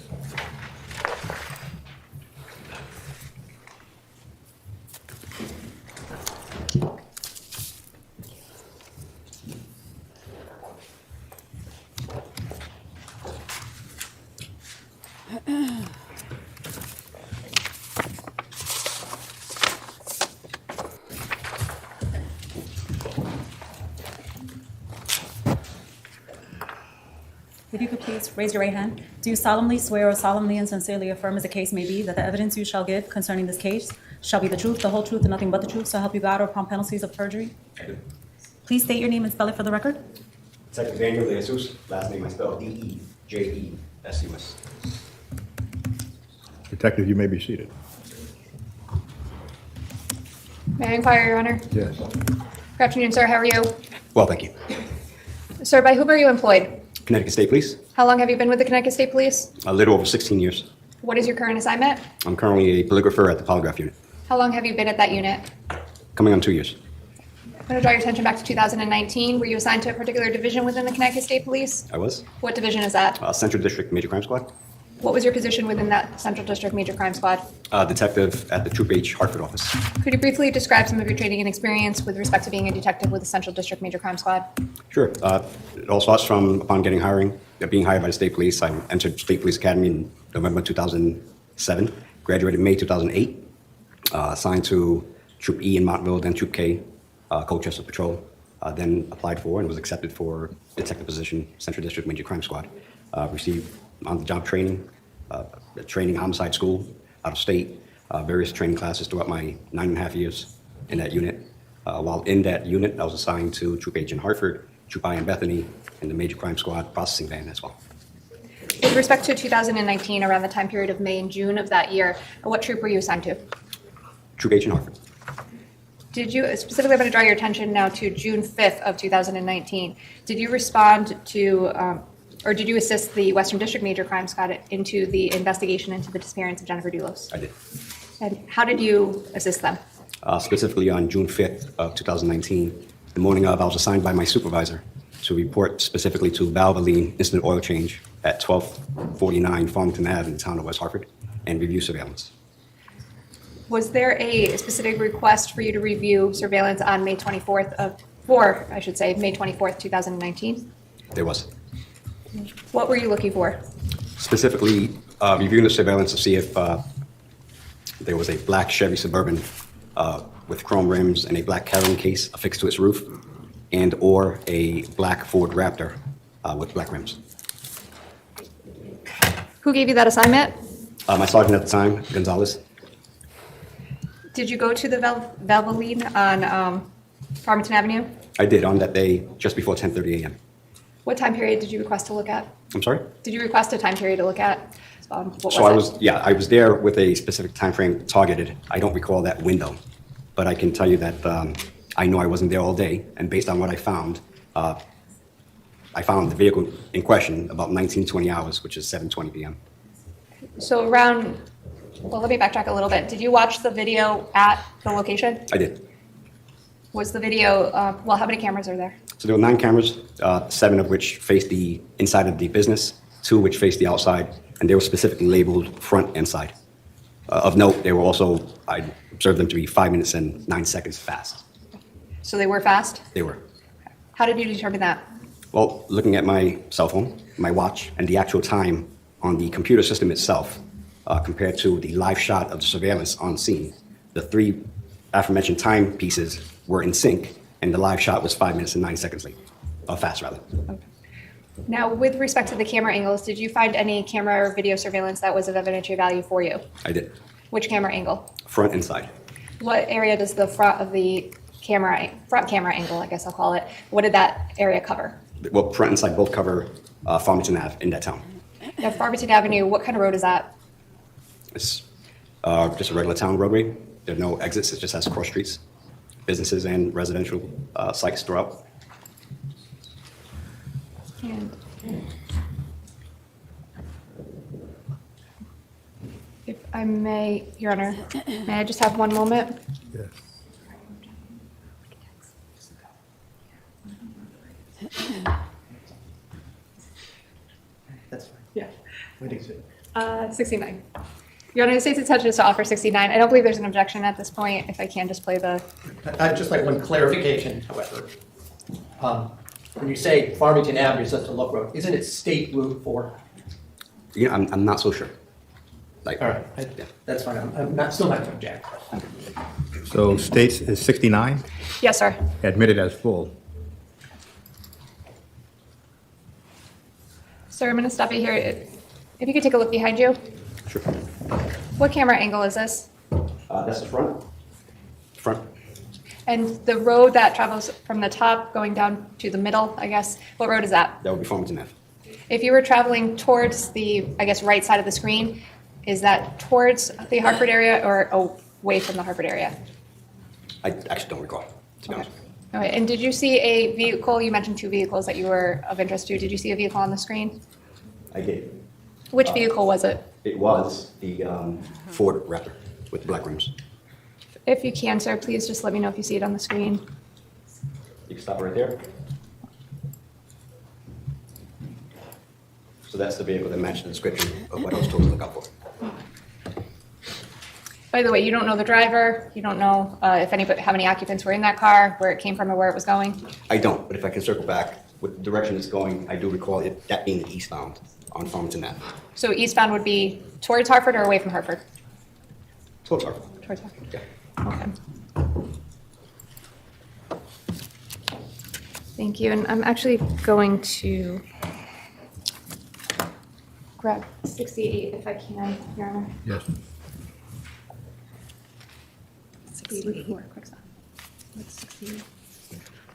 If you could please raise your right hand. Do you solemnly swear or solemnly and sincerely affirm, as the case may be, that the evidence you shall give concerning this case shall be the truth, the whole truth, and nothing but the truth, so help you God, or upon penalties of perjury? I do. Please state your name and spell it for the record. Detective Daniel De Jesus, last name I spell D-E-J-E-S-U-S. Detective, you may be seated. May I inquire, Your Honor? Yes. Good afternoon, sir. How are you? Well, thank you. Sir, by whom are you employed? Connecticut State Police, How long have you been with the Connecticut State Police? a little over 16 years. What is your current assignment? I'm currently a polygrapher at the polygraph unit, How long have you been at that unit? coming on 2 years. I'm going to draw your attention back to 2019. Were you assigned to a particular division within the Connecticut State Police? I was What division is that? Central District Major Crime Squad, What was your position within that Central District Major Crime Squad? detective at the Troop H Hartford office. Could you briefly describe some of your training and experience with respect to being a detective with the Central District Major Crime Squad? Sure. It all starts from upon being hired by the State Police. I entered State Police Academy in November 2007, graduated May 2008, assigned to Troop E in Montville, then Troop K, Colchester Patrol, then applied for and was accepted for detective position, Central District Major Crime Squad. Received on-the-job training, training homicide school, out of state, various training classes throughout my 9.5 years in that unit. While in that unit, I was assigned to Troop H in Hartford, Troop I in Bethany, and the Major Crime Squad processing van as well. With respect to 2019, around the time period of May and June of that year, what troop were you assigned to? Troop H in Hartford. Did you, specifically I'm going to draw your attention now to June 5th of 2019. Did you respond to, or did you assist the Western District Major Crime Squad into the investigation into the disappearance of Jennifer Dulos? I did. And how did you assist them? Specifically on June 5th of 2019, the morning of, I was assigned by my supervisor to report specifically to Valvoline Instant Oil Change at 1249 Farmington Ave in the town of West Hartford and review surveillance. Was there a specific request for you to review surveillance on May 24th of, for, I should say, May 24th, 2019? There was. What were you looking for? Specifically, reviewing the surveillance to see if there was a black Chevy Suburban with chrome rims and a black carrying case affixed to its roof, and or a black Ford Raptor with black rims. Who gave you that assignment? My sergeant at the time, Gonzalez. Did you go to the Valvoline on Farmington Avenue? I did on that day just before 10:30 a.m. What time period did you request to look at? I'm sorry? Did you request a time period to look at? What So I was there with a specific time frame targeted. I don't recall that window, but I can tell you that I know I wasn't there all day, and based on what I found the vehicle in question about 19-20 hours, which is 7:20 p.m. So around, well, let me backtrack a little bit. Did you watch the video at the location? I did. Was the video, well, how many cameras are there? So there were 9 cameras, 7 of which faced the inside of the business, 2 which faced the outside, and they were specifically labeled front and side. Of note, they were also, I observed them to be 5 minutes and 9 seconds fast. So they were fast? They were. How did you determine that? Well, looking at my cell phone, my watch, and the actual time on the computer system itself, compared to the live shot of the surveillance on scene, the 3 aforementioned timepieces were in sync, and the live shot was 5 minutes and 9 seconds late, fast rather. Okay. Now, with respect to the camera angles, did you find any camera or video surveillance that was of evidentiary value for you? I did. Which camera angle? Front and side. What area does the front of the front camera angle, I guess I'll call it, what did that area cover? Well, front and side both cover Farmington Ave in that town. Now, Farmington Avenue, what kind of road is that? It's just a regular town roadway. There are no exits. It just has cross streets, businesses and residential sites throughout. And if I may, Your Honor, may I just have one moment? Yes. That's fine. Yeah. What is it? 69. Your Honor, the state's intention is to offer 69. I don't believe there's an objection at this point. If I can just play the... I'd just like one clarification, however. When you say Farmington Avenue is just a local road, isn't it State Route 4? Yeah, I'm not so sure. Like, all right, that's fine. I'm still not going to object. So states is 69, Yes, sir. admitted as full. Sir, I'm going to stop you here. If you could take a look behind you. Sure. What camera angle is this? That's the front. Front. And the road that travels from the top going down to the middle, I guess, what road is that? That would be Farmington Ave. If you were traveling towards the, I guess, right side of the screen, is that towards the Hartford area or away from the Hartford area? I actually don't recall, to be honest. Okay, and did you see a vehicle? You mentioned 2 vehicles that you were of interest to. Did you see a vehicle on the screen? I did. Which vehicle was it? It was the Ford Raptor with black rims. If you can, sir, please just let me know if you see it on the screen. You can stop right there. So that's the vehicle that matched the description of what I was told to look out for. By the way, you don't know the driver. You don't know if anybody, how many occupants were in that car, where it came from, or where it was going. I don't, but if I can circle back with the direction it's going, I do recall it that being eastbound on Farmington Ave. So eastbound would be towards Hartford or away from Hartford? Towards Hartford. Towards Hartford. Yeah. Okay. Thank you. And I'm actually going to grab 68 if I can, Your Honor. Yes. 64, quick stop. What's 68?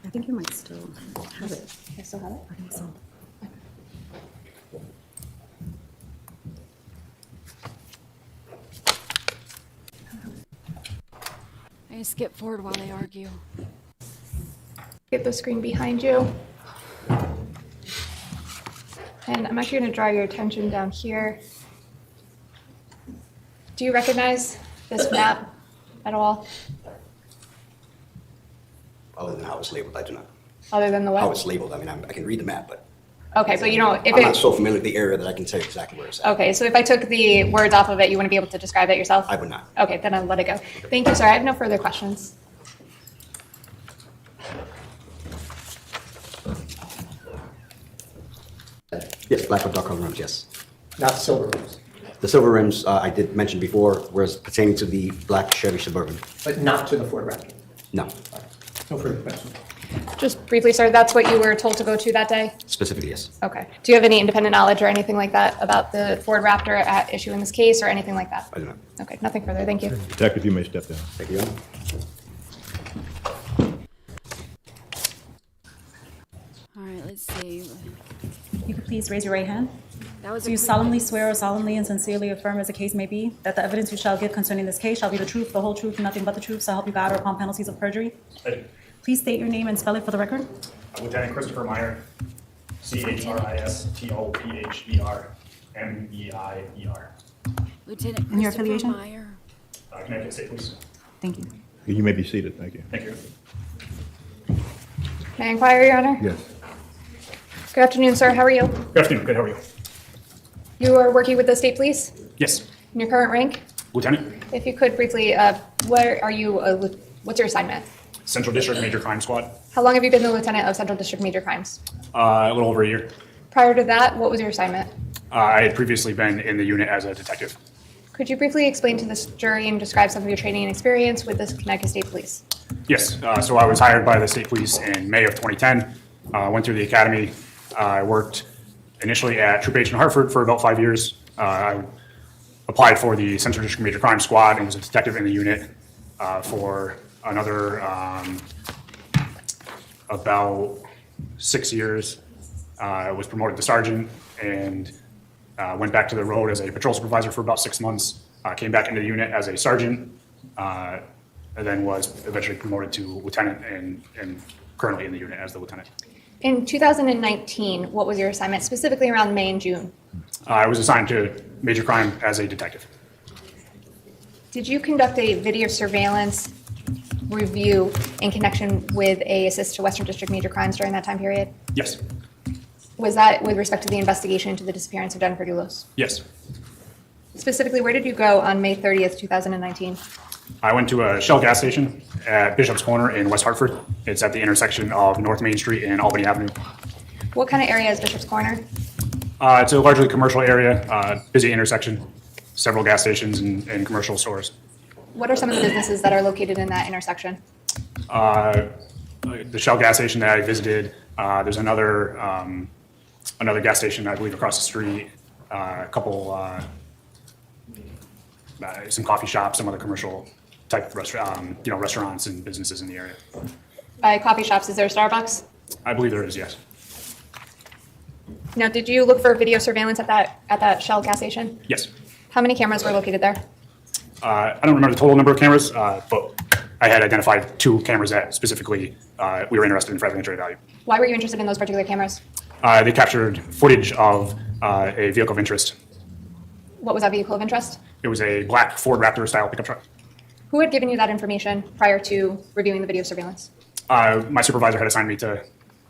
I think you might still have it. I still have it? I think so. I can skip forward while they argue. Get the screen behind you. And I'm actually going to draw your attention down here. Do you recognize this map at all? Other than how it's labeled, I do not. Other than the what? How it's labeled, I mean, I can read the map, but Okay, but you know, if I'm not it, so familiar with the area that I can tell you exactly where it's at. okay, so if I took the words off of it, you wouldn't be able to describe it yourself? I would not. Okay, then I'll let it go. Thank you, sir. I have no further questions. Yes, black with dark color rims, yes. Not silver rims, The silver rims, I did mention before, was pertaining to the black Chevy Suburban. but not to the Ford Raptor. No, No further questions. Just briefly, sir, that's what you were told to go to that day? specifically, yes. Okay. Do you have any independent knowledge or anything like that about the Ford Raptor at issue in this case or anything like that? I do not. Okay, nothing further. Thank you. Detective, you may step down. Thank you, Your Honor. All right, let's see. You could please raise your right hand. That was Do you solemnly swear or solemnly and sincerely affirm, as the case may be, that the evidence you shall give concerning this case shall be the truth, the whole truth, and nothing but the truth, so help you God, or upon penalties of perjury? I do. Please state your name and spell it for the record. Lieutenant Christopher Meyer, CHRISTOPHER, MEIER, Lieutenant And your Christopher affiliation? Meyer. Connecticut State Police. Thank you. You may be seated. Thank you. Thank you. May I inquire, Your Honor? Yes. Good afternoon, sir. How are you? Good afternoon. Good. How are you? You are working with the state police Yes, in your current rank? Lieutenant, If you could briefly, where are you, what's your assignment? Central District Major Crime Squad. How long have you been the lieutenant of Central District Major Crimes? A little over a year. Prior to that, what was your assignment? I had previously been in the unit as a detective. Could you briefly explain to this jury and describe some of your training and experience with the Connecticut State Police? Yes, so I was hired by the state police in May of 2010. Went through the academy. I worked initially at Troop H in Hartford for about 5 years. I applied for the Central District Major Crime Squad and was a detective in the unit for another about 6 years. I was promoted to sergeant and went back to the road as a patrol supervisor for about 6 months. Came back into the unit as a sergeant, and then was eventually promoted to lieutenant and currently in the unit as the lieutenant. In 2019, what was your assignment, specifically around May and June? I was assigned to major crime as a detective. Did you conduct a video surveillance review in connection with a assist to Western District Major Crimes during that time period? Yes, Was that with respect to the investigation into the disappearance of Jennifer Dulos? yes. Specifically, where did you go on May 30th, 2019? I went to a Shell gas station at Bishop's Corner in West Hartford. It's at the intersection of North Main Street and Albany Avenue. What kind of area is Bishop's Corner? It's a largely commercial area, busy intersection, several gas stations and commercial stores. What are some of the businesses that are located in that intersection? The Shell gas station that I visited, there's another gas station, I believe, across the street, a couple, some coffee shops, some other commercial type restaurants and businesses in the area. By coffee shops, is there a Starbucks? I believe there is, yes. Now, did you look for video surveillance at that Shell gas station? Yes. How many cameras were located there? I don't remember the total number of cameras, but I had identified 2 cameras that specifically we were interested in for evidentiary value. Why were you interested in those particular cameras? They captured footage of a vehicle of interest. What was that vehicle of interest? It was a black Ford Raptor style pickup truck. Who had given you that information prior to reviewing the video surveillance? My supervisor had assigned me to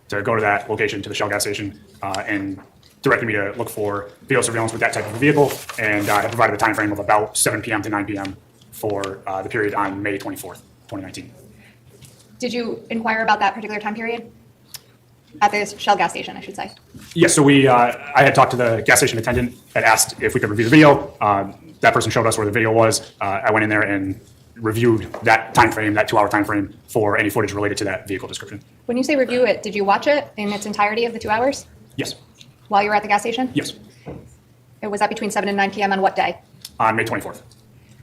go to that location, to the Shell gas station, and directed me to look for video surveillance with that type of vehicle, and had provided a time frame of about 7 p.m. to 9 p.m. for the period on May 24th, 2019. Did you inquire about that particular time period? At the Shell gas station, I should say. Yes, so I had talked to the gas station attendant, had asked if we could review the video. That person showed us where the video was. I went in there and reviewed that time frame, that 2-hour time frame, for any footage related to that vehicle description. When you say review it, did you watch it in its entirety of the 2 hours? Yes. While you were at the gas station? Yes. Was that between 7 and 9 p.m. on what day? On May 24th.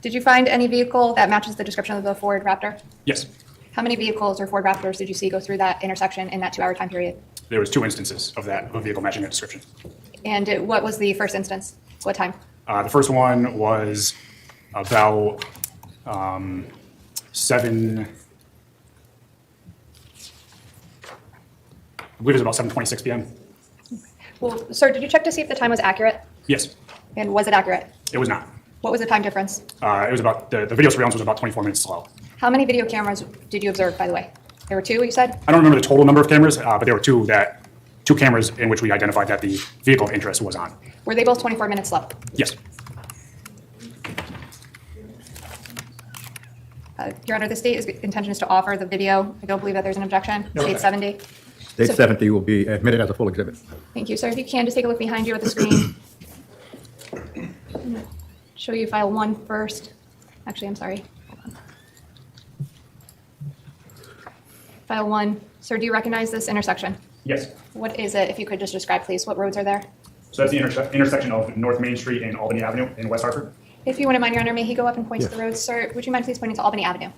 Did you find any vehicle that matches the description of the Ford Raptor? Yes, How many vehicles or Ford Raptors did you see go through that intersection in that 2-hour time period? there was 2 instances of that, of a vehicle matching that description. And what was the first instance? What time? The first one was about 7, I believe it was about 7:26 p.m. Well, sir, did you check to see if the time was accurate? Yes, And was it accurate? it was not. What was the time difference? It was about, the video surveillance was about 24 minutes slow. How many video cameras did you observe, by the way? There were 2, you said? I don't remember the total number of cameras, but there were 2 cameras in which we identified that the vehicle of interest was on. Were they both 24 minutes slow? Yes. Your Honor, the state's intention is to offer the video. I don't believe that there's an objection. No. State 70. State So- 70 will be admitted as a full exhibit. Thank you, sir. If you can, just take a look behind you at the screen. I'm gonna show you file 1 first. Actually, I'm sorry. Hold on. File 1. Sir, do you recognize this intersection? Yes. What is it? If you could just describe, please. What roads are there? So that's the intersection of North Main Street and Albany Avenue in West Hartford. If you wouldn't mind, Your Honor, may he go up and point to the roads? Sir, would you mind please pointing to Albany Avenue?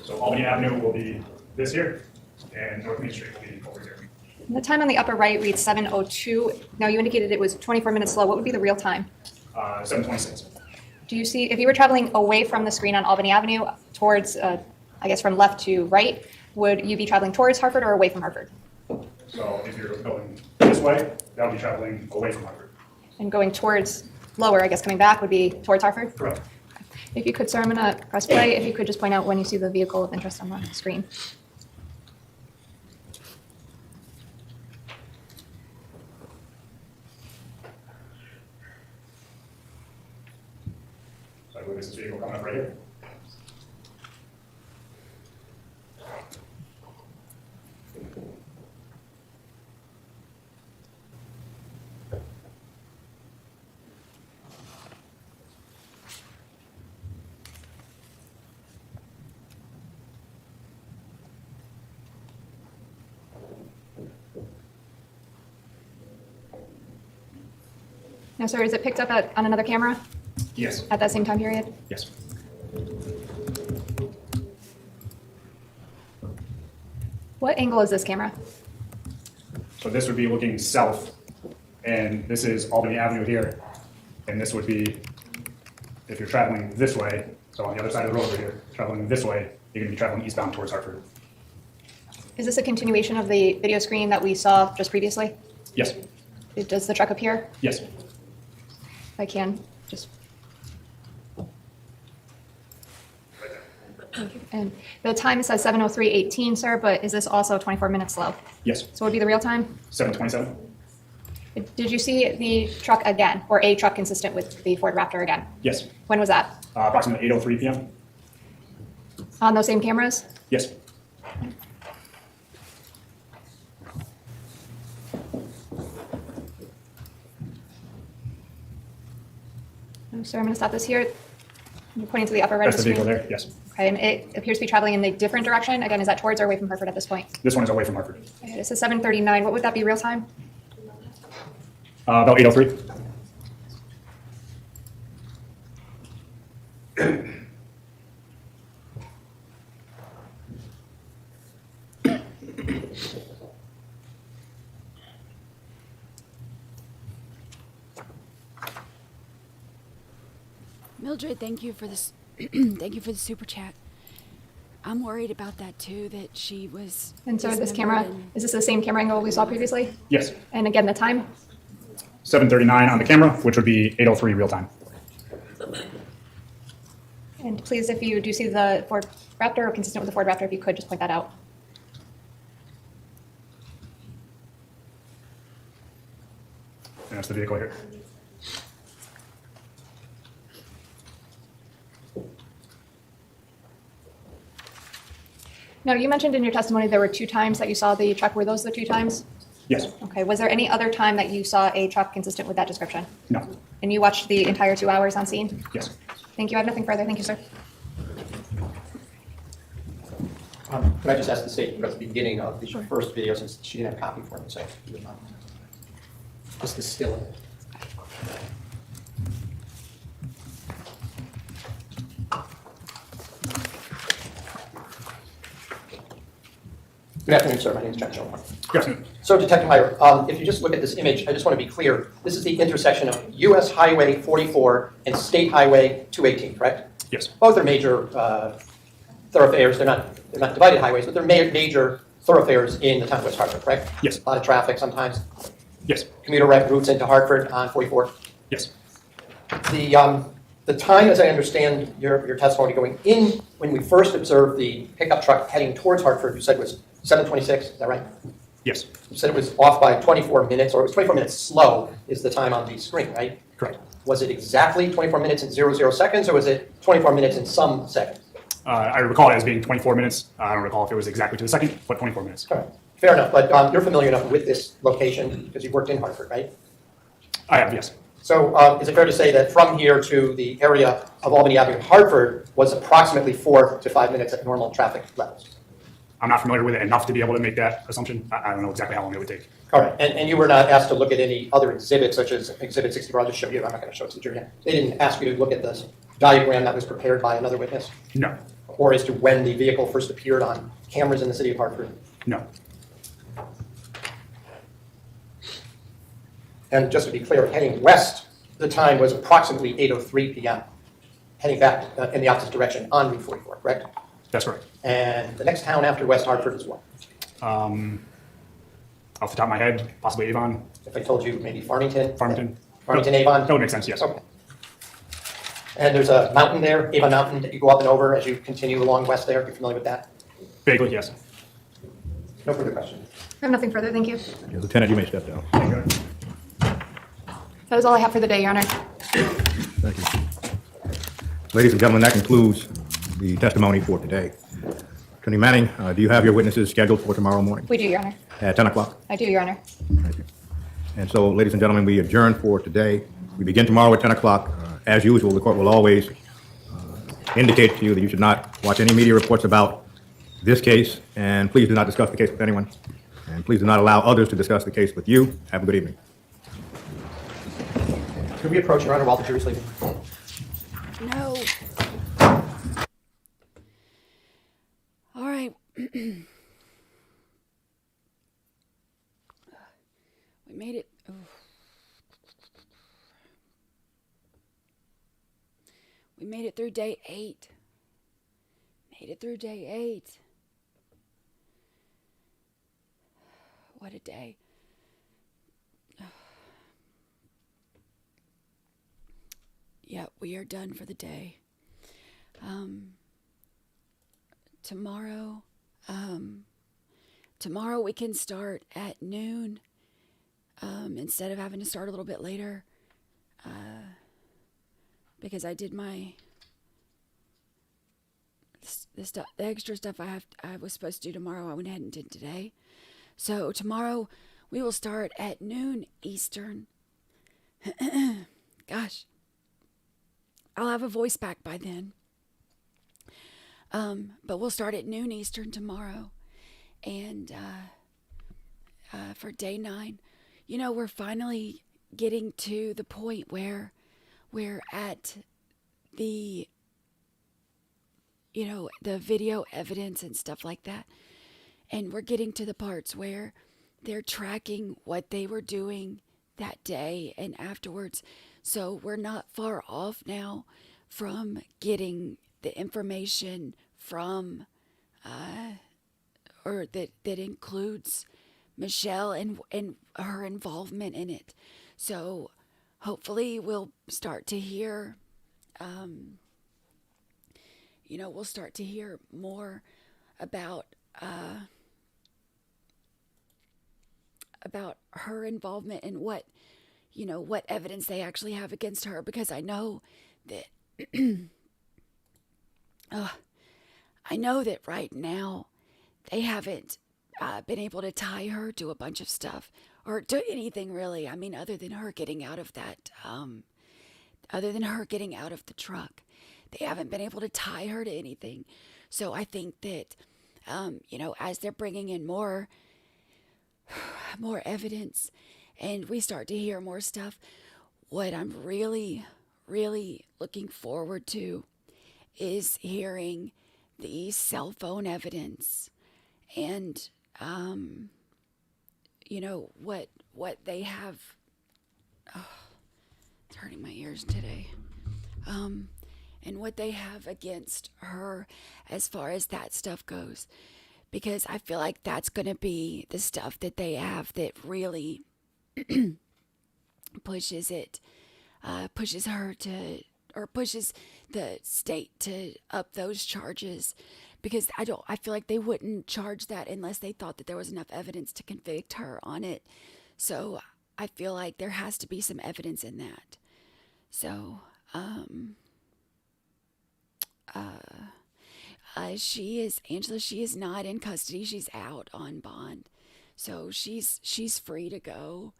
So Albany Avenue will be this here, and North Main Street will be over here. The time on the upper right reads 7:02. Now, you indicated it was 24 minutes slow. What would be the real time? 7:26. Do you see, if you were traveling away from the screen on Albany Avenue towards, I guess from left to right, would you be traveling towards Hartford or away from Hartford? So if you're going this way, that would be traveling away from Hartford. And going towards lower, I guess coming back would be towards Hartford? Correct. If you could, sir, I'm going to press play. If you could just point out when you see the vehicle of interest on the screen. So I believe this is vehicle coming up right here. Now, sir, is it picked up on another camera Yes. at that same time period? Yes. What angle is this camera? So this would be looking south, and this is Albany Avenue here, and this would be, if you're traveling this way, so on the other side of the road over here, traveling this way, you're going to be traveling eastbound towards Hartford. Is this a continuation of the video screen that we saw just previously? Yes. Does the truck appear? Yes. If I can, just. Thank you. And the time says 7:03:18, sir, but is this also 24 minutes slow? Yes. So what would be the real time? 7:27. Did you see the truck again, or a truck consistent with the Ford Raptor again? Yes. When was that? Approximately 8:03 p.m. On those same cameras? Yes. Sir, I'm going to stop this here. You're pointing to the upper right That's of the the screen? vehicle there, yes. Okay, and it appears to be traveling in a different direction. Again, is that towards or away from Hartford at this point? This one is away from Hartford. Okay, this is 7:39. What would that be real time? About 8:03. Mildred, thank you for this. Thank you for the super chat. I'm worried about that too, that she was. And so this dismembered camera, and- is this the same camera angle we saw previously? Yes. And again, the time? 7:39 on the camera, which would be 8:03 real time. And please, if you do see the Ford Raptor or consistent with the Ford Raptor, if you could just point that out. And that's the vehicle here. Now, you mentioned in your testimony there were 2 times that you saw the truck. Were those the 2 times? Yes. Okay. Was there any other time that you saw a truck consistent with that description? No. And you watched the entire 2 hours on scene? Yes. Thank you. I have nothing further. Thank you, sir. Could I just ask the state at the beginning of the first video, since she didn't have a copy for me, so if you would mind. Just the still. Good afternoon, sir. My name is John Gilmore. Good afternoon. So, Detective Meyer, if you just look at this image, I just want to be clear. This is the intersection of U.S. Highway 44 and State Highway 218, correct? Yes. Both are major thoroughfares. They're not divided highways, but they're major thoroughfares in the town of West Hartford, correct? Yes. A lot of traffic sometimes. Yes. Commuter routes into Hartford on 44. Yes. The time, as I understand your testimony going in, when we first observed the pickup truck heading towards Hartford, you said was 7:26, is that right? Yes. You said it was off by 24 minutes, or it was 24 minutes slow is the time on the screen, right? Correct. Was it exactly 24 minutes and 00 seconds, or was it 24 minutes and some seconds? I recall it as being 24 minutes. I don't recall if it was exactly to the second, but 24 minutes. All right. Fair enough, but you're familiar enough with this location because you've worked in Hartford, right? I have, yes. So is it fair to say that from here to the area of Albany Ave in Hartford was approximately 4 to 5 minutes at normal traffic levels? I'm not familiar with it enough to be able to make that assumption. I don't know exactly how long it would take. All right, and you were not asked to look at any other exhibits, such as Exhibit 64. I'll just show you. I'm not going to show it to the jury. They didn't ask you to look at this diagram that was prepared by another witness? No. Or as to when the vehicle first appeared on cameras in the city of Hartford? No. And just to be clear, heading west, the time was approximately 8:03 p.m., heading back in the opposite direction on Route 44, correct? That's correct. And the next town after West Hartford is what? Off the top of my head, possibly Avon. If I told you maybe Farmington? Farmington. Avon? That would make sense, yes. Okay. And there's a mountain there, Avon Mountain, that you go up and over as you continue along west there. You're familiar with that? Vaguely, yes. No further questions. I have nothing further, thank you. Yeah, Lieutenant, you may step down. That is all I have for the day, Your Honor. Thank you. Ladies and gentlemen, that concludes the testimony for today. Attorney Manning, do you have your witnesses scheduled for tomorrow morning We do, Your Honor. at 10 o'clock? I do, Your Honor. Thank you. And so, ladies and gentlemen, we adjourn for today. We begin tomorrow at 10 o'clock. As usual, the court will always indicate to you that you should not watch any media reports about this case, and please do not discuss the case with anyone. And please do not allow others to discuss the case with you. Have a good evening. Could we approach Your Honor while the jury's leaving? No. All right. We made it. Oh. We made it through day 8. Made it through day 8. What a day. Yeah, we are done for the day. Tomorrow we can start at noon instead of having to start a little bit later because I did the extra stuff I was supposed to do tomorrow. I went ahead and did today. So tomorrow we will start at noon Eastern. Gosh. I'll have a voice back by then. But we'll start at noon Eastern tomorrow. And for day 9, you know, we're finally getting to the point where we're at the, you know, the video evidence and stuff like that. And we're getting to the parts where they're tracking what they were doing that day and afterwards. So we're not far off now from getting the information from, or that includes Michelle and her involvement in it. So hopefully we'll start to hear, we'll start to hear more about her involvement and what evidence they actually have against her, because I know that I know that right now they haven't been able to tie her to a bunch of stuff or to anything really. I mean, other than her getting out of that, other than her getting out of the truck, they haven't been able to tie her to anything. So I think that, as they're bringing in more evidence and we start to hear more stuff, what I'm really, really looking forward to is hearing the cell phone evidence and you know, what they have, it's hurting my ears today, and what they have against her as far as that stuff goes. Because I feel like that's going to be the stuff that they have that really pushes her to, or pushes the state to up those charges. Because I feel like they wouldn't charge that unless they thought that there was enough evidence to convict her on it. So I feel like there has to be some evidence in that. So, she is not in custody. She's out on bond. So she's free to go,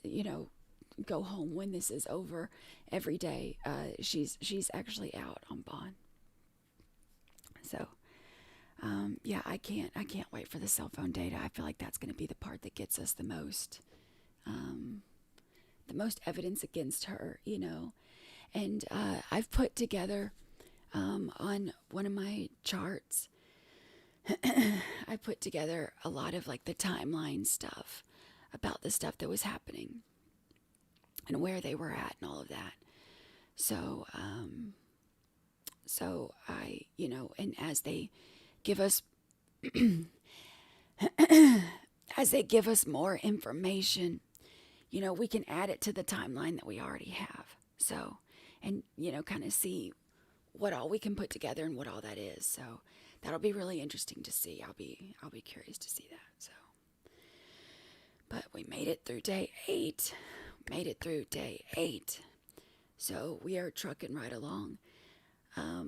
you know, go home when this is over every day. She's actually out on bond. So, yeah, I can't wait for the cell phone data. I feel like that's going to be the part that gets us the most evidence against her, you know. And I've put together on one of my charts, I put together a lot of like the timeline stuff about the stuff that was happening and where they were at and all of that. So, so I, you know, and as they give us, as they give us more information, you know, we can add it to the timeline that we already have. So, and, you know, kind of see what all we can put together and what all that is. So that'll be really interesting to see. I'll be curious to see that. So, but we made it through day 8. So we are trucking right along. I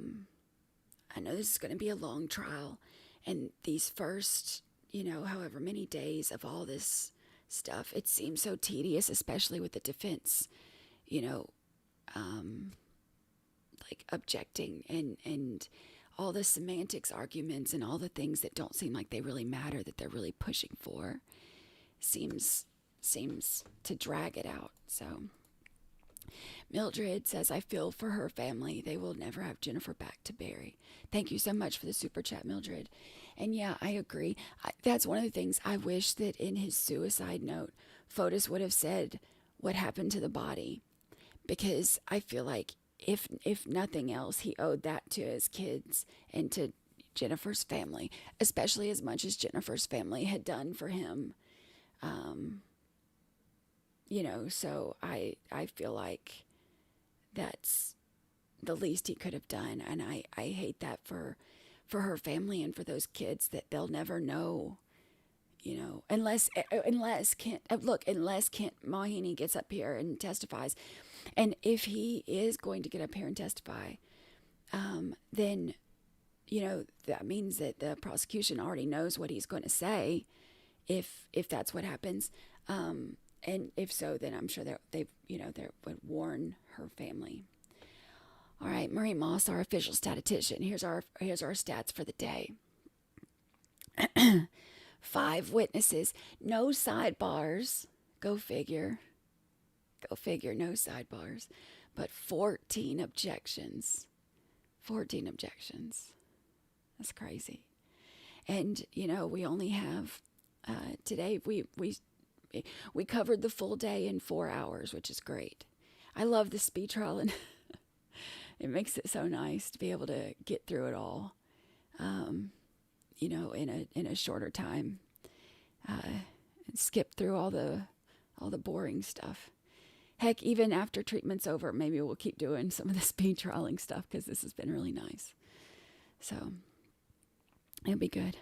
know this is going to be a long trial, and these first, you know, however many days of all this stuff, it seems so tedious, especially with the defense, you know, like objecting and all the semantics arguments and all the things that don't seem like they really matter, that they're really pushing for, seems to drag it out. So Mildred says, I feel for her family. They will never have Jennifer back to bury. Thank you so much for the super chat, Mildred. And yeah, I agree. That's one of the things I wish that in his suicide note, Fotis would have said what happened to the body. Because I feel like if nothing else, he owed that to his kids and to Jennifer's family, especially as much as Jennifer's family had done for him. You know, so I feel like that's the least he could have done. And I hate that for her family and for those kids, that they'll never know, you know, unless Kent Mahaney gets up here and testifies. And if he is going to get up here and testify, then, you know, that means that the prosecution already knows what he's going to say, if that's what happens. And if so, then I'm sure they would warn her family. All right, Marie Moss, our official statistician. Here's our stats for the day. 5 witnesses, no sidebars. Go figure, no sidebars. But 14 objections. 14 objections. That's crazy. And, you know, we only have, today, we covered the full day in 4 hours, which is great. I love the speed trial, and it makes it so nice to be able to get through it all, you know, in a shorter time, and skip through all the boring stuff. Heck, even after treatment's over, maybe we'll keep doing some of the speed trialing stuff, because this has been really nice. So it'll be good.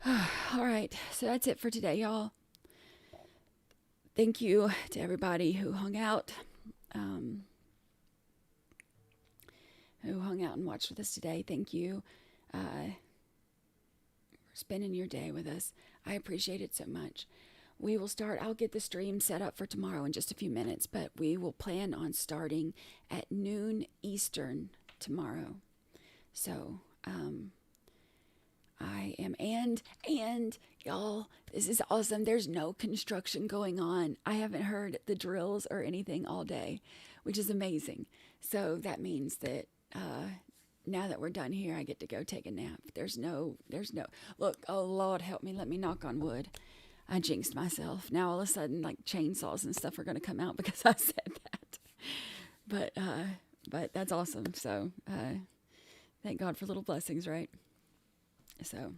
All right, so that's it for today, y'all. Thank you to everybody who hung out, and watched with us today. Thank you for spending your day with us. I appreciate it so much. We will start, I'll get the stream set up for tomorrow in just a few minutes, but we will plan on starting at noon Eastern tomorrow. So, I am, and y'all, this is awesome. There's no construction going on. I haven't heard the drills or anything all day, which is amazing. So that means that now that we're done here, I get to go take a nap. There's no, look, oh Lord, help me, let me knock on wood. I jinxed myself. Now all of a sudden, like chainsaws and stuff are going to come out because I said that. But that's awesome. So, thank God for little blessings, right? So,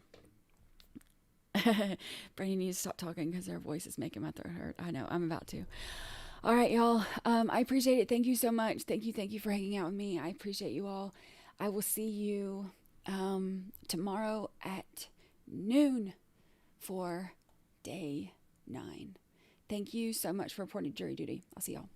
Brandi needs to stop talking because her voice is making my throat hurt. I know, I'm about to. All right, y'all. I appreciate it. Thank you so much. Thank you for hanging out with me. I appreciate you all. I will see you tomorrow at noon for day 9. Thank you so much for reporting to jury duty. I'll see y'all.